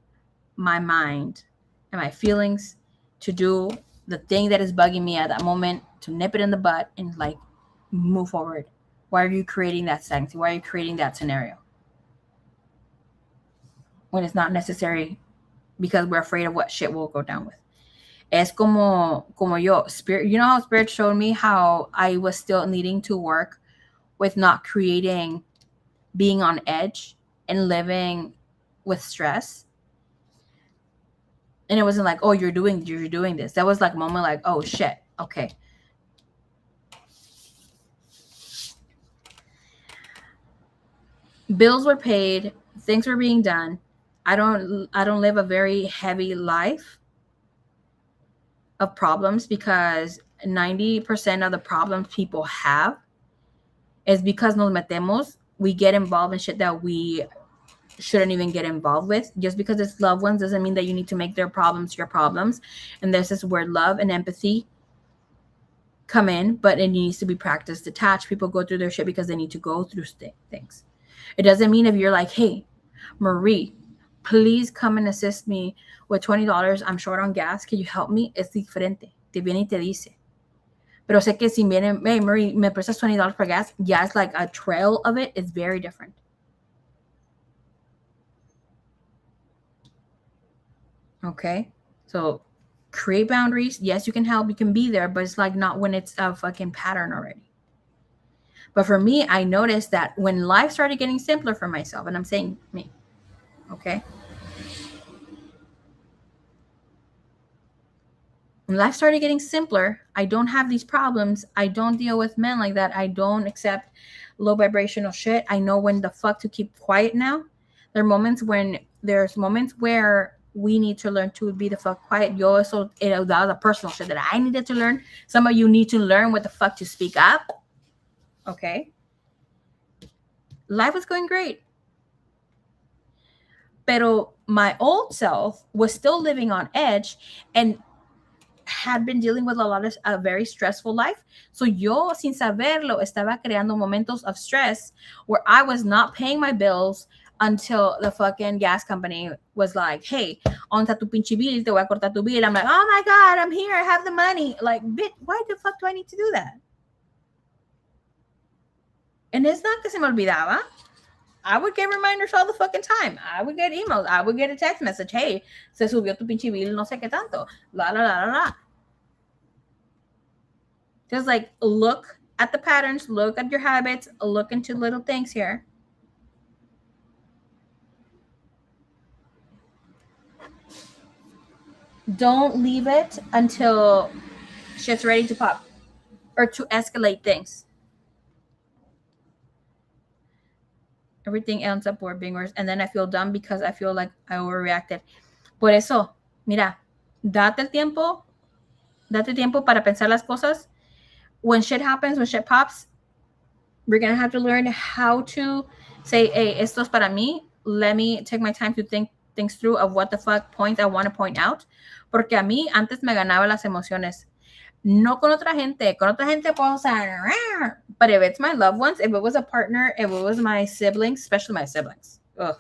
my mind and my feelings to do the thing that is bugging me at that moment, to nip it in the butt and like move forward. Why are you creating that stagnancy? Why are you creating that scenario when it's not necessary, because we're afraid of what shit will go down with? Es como yo, Spirit, you know how Spirit showed me how I was still needing to work with not creating, being on edge and living with stress. And it wasn't like, oh, you're doing this. That was like a moment like, oh shit, okay. Bills were paid, things were being done. I don't live a very heavy life of problems, because 90% of the problems people have is because nos metemos. We get involved in shit that we shouldn't even get involved with. Just because it's loved ones doesn't mean that you need to make their problems your problems. And this is where love and empathy come in, but it needs to be practiced detached. People go through their shit because they need to go through things. It doesn't mean if you're like, hey, Marie, please come and assist me with $20. I'm short on gas. Can you help me? Es diferente. Te viene y te dice. Pero sé que si viene, hey, Marie, me prestas $20 for gas, yeah, it's like a trail of it. It's very different. Okay? So create boundaries. Yes, you can help. You can be there, but it's like not when it's a fucking pattern already. But for me, I noticed that when life started getting simpler for myself, and I'm saying me, okay? When life started getting simpler, I don't have these problems. I don't deal with men like that. I don't accept low vibrational shit. I know when the fuck to keep quiet now. There's moments where we need to learn to be the fuck quiet. Yo, eso, that was a personal shit that I needed to learn. Some of you need to learn what the fuck to speak up. Okay? Life was going great. Pero my old self was still living on edge, and had been dealing with a very stressful life. So yo, sin saberlo, estaba creando momentos of stress where I was not paying my bills until the fucking gas company was like, hey, on tu pinche bill, te voy a cortar tu bill. I'm like, oh my God, I'm here. I have the money. Like, bitch, why the fuck do I need to do that? And it's not que se me olvidaba. I would get reminders all the fucking time. I would get emails. I would get a text message. Hey, se subió tu pinche bill, no sé qué tanto. La, la, la, la, la. Just like look at the patterns, look at your habits, look into little things here. Don't leave it until shit's ready to pop or to escalate things. Everything ends up being worse. And then I feel dumb because I feel like I overreacted. Por eso, mira, date tiempo para pensar las cosas. When shit happens, when shit pops, we're going to have to learn how to say, hey, esto es para mí. Let me take my time to think things through of what the fuck points I want to point out. Porque a mí antes me ganaba las emociones. No con otra gente. Con otra gente puedo usar. But if it's my loved ones, if it was a partner, if it was my siblings, especially my siblings. Ugh.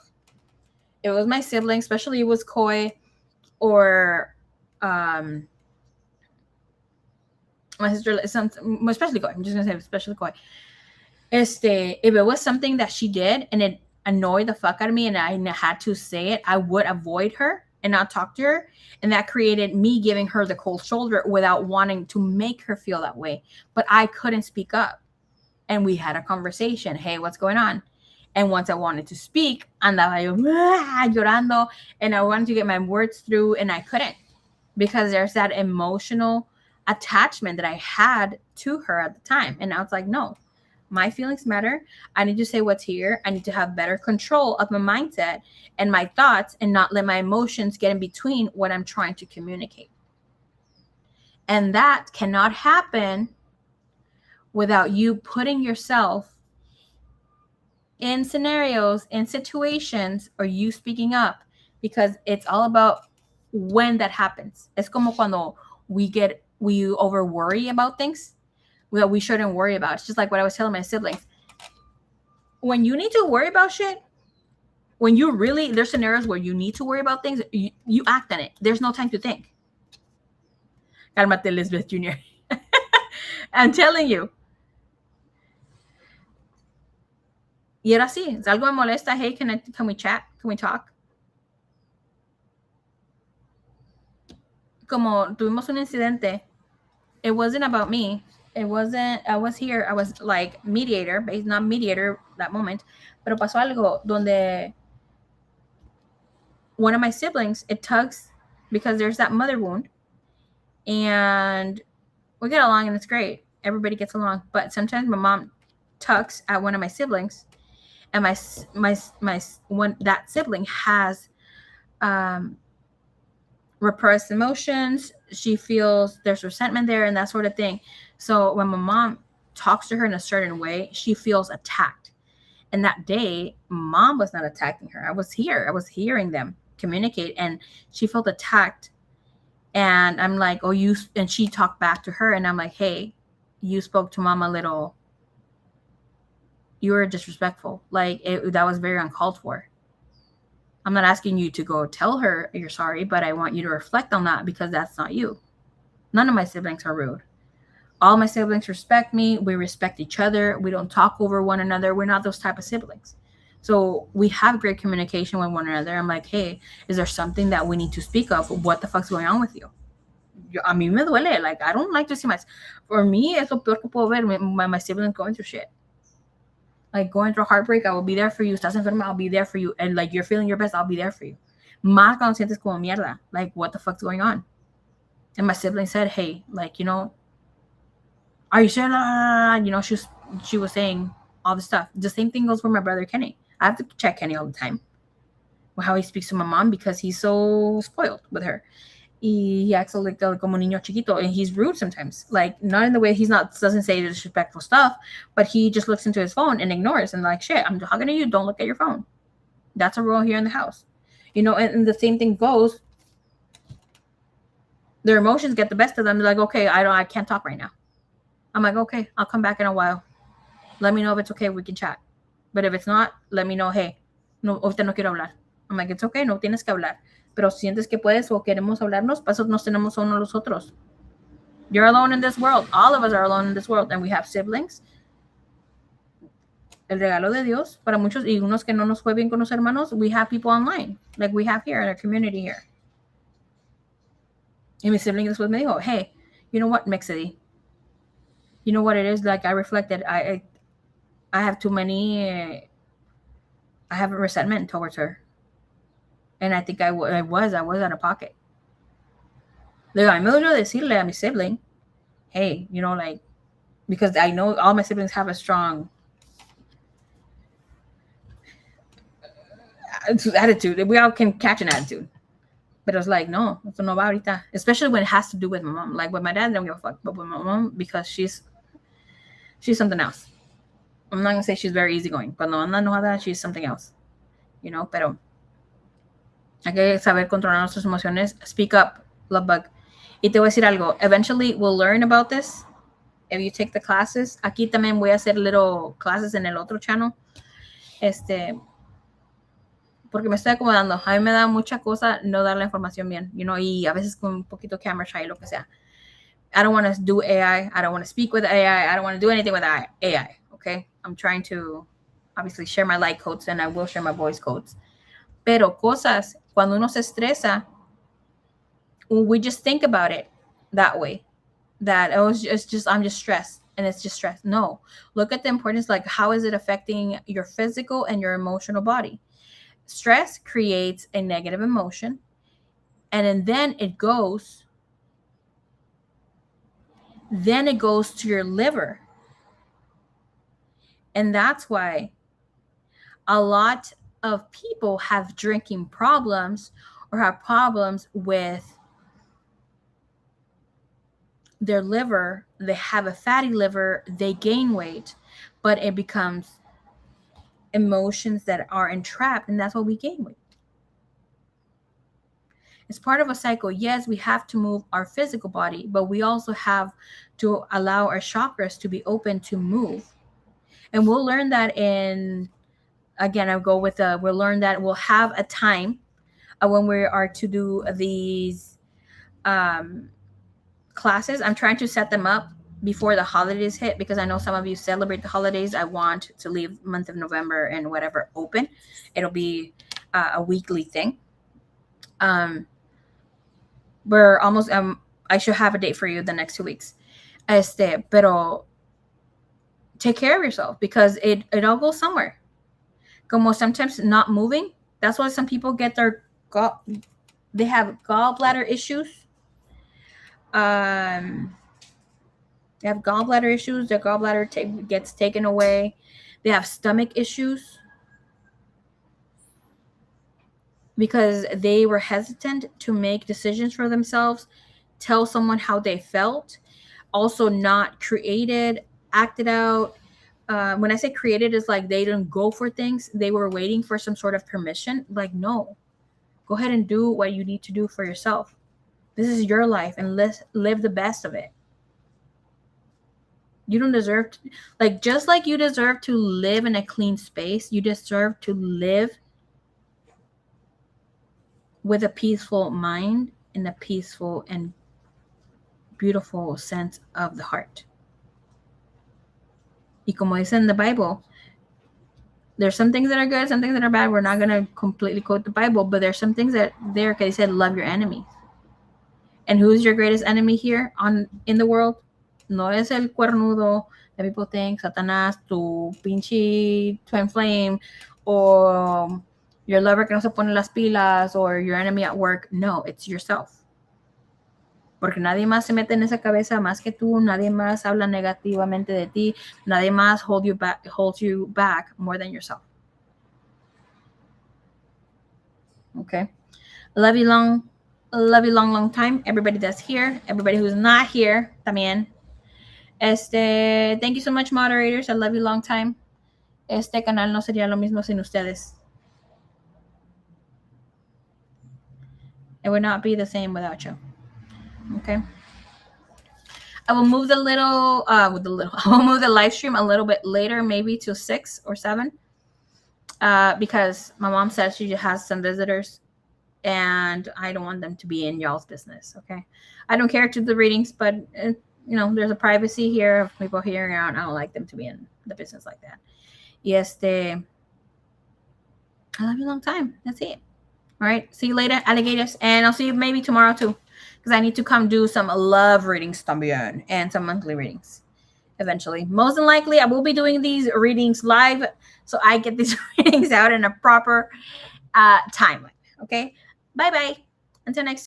If it was my siblings, especially it was Koi or my sister, especially Koi. I'm just going to say especially Koi. If it was something that she did and it annoyed the fuck out of me and I had to say it, I would avoid her and not talk to her. And that created me giving her the cold shoulder without wanting to make her feel that way. But I couldn't speak up. And we had a conversation. Hey, what's going on? And once I wanted to speak, andaba yo llorando, and I wanted to get my words through, and I couldn't because there's that emotional attachment that I had to her at the time. And I was like, no, my feelings matter. I need to say what's here. I need to have better control of my mindset and my thoughts and not let my emotions get in between what I'm trying to communicate. And that cannot happen without you putting yourself in scenarios, in situations, or you speaking up, because it's all about when that happens. Es como cuando we over worry about things that we shouldn't worry about. It's just like what I was telling my siblings. When you need to worry about shit, when you really, there's scenarios where you need to worry about things, you act on it. There's no time to think. Cálmate, Elizabeth Jr. I'm telling you. Y era así. Algo me molesta. Hey, can we chat? Can we talk? Como tuvimos un incidente. It wasn't about me. It wasn't, I was here. I was like mediator, but not mediator that moment. Pero pasó algo donde one of my siblings, it tugs because there's that mother wound. And we get along and it's great. Everybody gets along. But sometimes my mom tugs at one of my siblings. And my one, that sibling has repressed emotions. She feels there's resentment there and that sort of thing. So when my mom talks to her in a certain way, she feels attacked. And that day, mom was not attacking her. I was here. I was hearing them communicate, and she felt attacked. And I'm like, oh, you, and she talked back to her, and I'm like, hey, you spoke to mom a little, you were disrespectful. Like, that was very uncalled for. I'm not asking you to go tell her you're sorry, but I want you to reflect on that because that's not you. None of my siblings are rude. All my siblings respect me. We respect each other. We don't talk over one another. We're not those type of siblings. So we have great communication with one another. I'm like, hey, is there something that we need to speak of? What the fuck's going on with you? A mí me duele. Like, I don't like to see for me, es lo peor que puedo ver, my siblings going through shit. Like, going through heartbreak, I will be there for you. Estás enferma, I'll be there for you. And like, you're feeling your best, I'll be there for you. Más cuando sientes como mierda. Like, what the fuck's going on? And my sibling said, hey, like, you know, are you sure? You know, she was saying all the stuff. The same thing goes for my brother Kenny. I have to check Kenny all the time. How he speaks to my mom because he's so spoiled with her. He acts like como niño chiquito, and he's rude sometimes. Like, not in the way doesn't say disrespectful stuff, but he just looks into his phone and ignores and like, shit, I'm talking to you. Don't look at your phone. That's a rule here in the house. You know, and the same thing goes. Their emotions get the best of them. They're like, okay, I can't talk right now. I'm like, okay, I'll come back in a while. Let me know if it's okay, we can chat. But if it's not, let me know, hey, no, ahorita no quiero hablar. I'm like, it's okay, no tienes que hablar. Pero si sientes que puedes o queremos hablarnos, pasos nos tenemos uno a los otros. You're alone in this world. All of us are alone in this world. And we have siblings. El regalo de Dios para muchos y unos que no nos fue bien con los hermanos, we have people online. Like we have here in our community here. Y mi sibling después me dijo, hey, you know what, Mexity? You know what it is? Like I reflected, I have too many, I have a resentment towards her. And I think I was out of pocket. Like, a mí me dolió decirle a mi sibling, hey, you know, like, because I know all my siblings have a strong attitude. We all can catch an attitude. But I was like, no, eso no va ahorita. Especially when it has to do with my mom. Like with my dad, I don't give a fuck. But with my mom, because she's something else. I'm not gonna say she's very easygoing. Cuando anda enojada, she's something else. You know, pero hay que saber controlar nuestras emociones. Speak up, love bug. Y te voy a decir algo. Eventually, we'll learn about this if you take the classes. Aquí también voy a hacer little classes en el otro channel. Porque me estoy acomodando. A mí me da mucha cosa no dar la información bien, you know, y a veces con un poquito camera shy, lo que sea. I don't want to do AI. I don't want to speak with AI. I don't want to do anything with AI, okay? I'm trying to obviously share my light codes and I will share my voice codes. Pero cosas, cuando uno se estresa, we just think about it that way. That it's just I'm just stressed and it's just stress. No, look at the importance, like how is it affecting your physical and your emotional body? Stress creates a negative emotion, and then it goes to your liver. And that's why a lot of people have drinking problems or have problems with their liver. They have a fatty liver, they gain weight, but it becomes emotions that are entrapped, and that's why we gain weight. It's part of a cycle. Yes, we have to move our physical body, but we also have to allow our chakras to be open to move. And we'll learn that we'll learn that we'll have a time when we are to do these classes. I'm trying to set them up before the holidays hit because I know some of you celebrate the holidays. I want to leave month of November and whatever open. It'll be a weekly thing. We're almost I should have a date for you the next 2 weeks. Pero take care of yourself because it all goes somewhere. Como sometimes not moving. That's why some people get they have gallbladder issues. They have gallbladder issues. Their gallbladder gets taken away. They have stomach issues because they were hesitant to make decisions for themselves, tell someone how they felt, also not acted out. When I say created, it's like they didn't go for things. They were waiting for some sort of permission. Like, no, go ahead and do what you need to do for yourself. This is your life and live the best of it. You don't deserve to, just like you deserve to live in a clean space, you deserve to live with a peaceful mind and a peaceful and beautiful sense of the heart. Y como dice in the Bible, there's some things that are good, some things that are bad. We're not going to completely quote the Bible, but there's some things that they said, love your enemies. And who's your greatest enemy here in the world? No es el cuernudo that people think, Satanás, tu pinche twin flame, or your lover que no se pone las pilas, or your enemy at work. No, it's yourself. Porque nadie más se mete en esa cabeza más que tú. Nadie más habla negativamente de ti. Nadie más holds you back more than yourself. Okay. Love you long time. Everybody that's here. Everybody who's not here también. Thank you so much, moderators. I love you long time. Este canal no sería lo mismo sin ustedes. It would not be the same without you. Okay. I will move the little I will move the live stream a little bit later, maybe to 6 or 7. Because my mom says she has some visitors and I don't want them to be in y'all's business. Okay. I don't care to the readings, but there's a privacy here of people hearing around. I don't like them to be in the business like that. Yes, I love you a long time. That's it. All right. See you later, alligators. And I'll see you maybe tomorrow too. Because I need to come do some love readings también and some monthly readings eventually. Most than likely, I will be doing these readings live so I get these readings out in a proper timeline. Okay. Bye-bye. Until next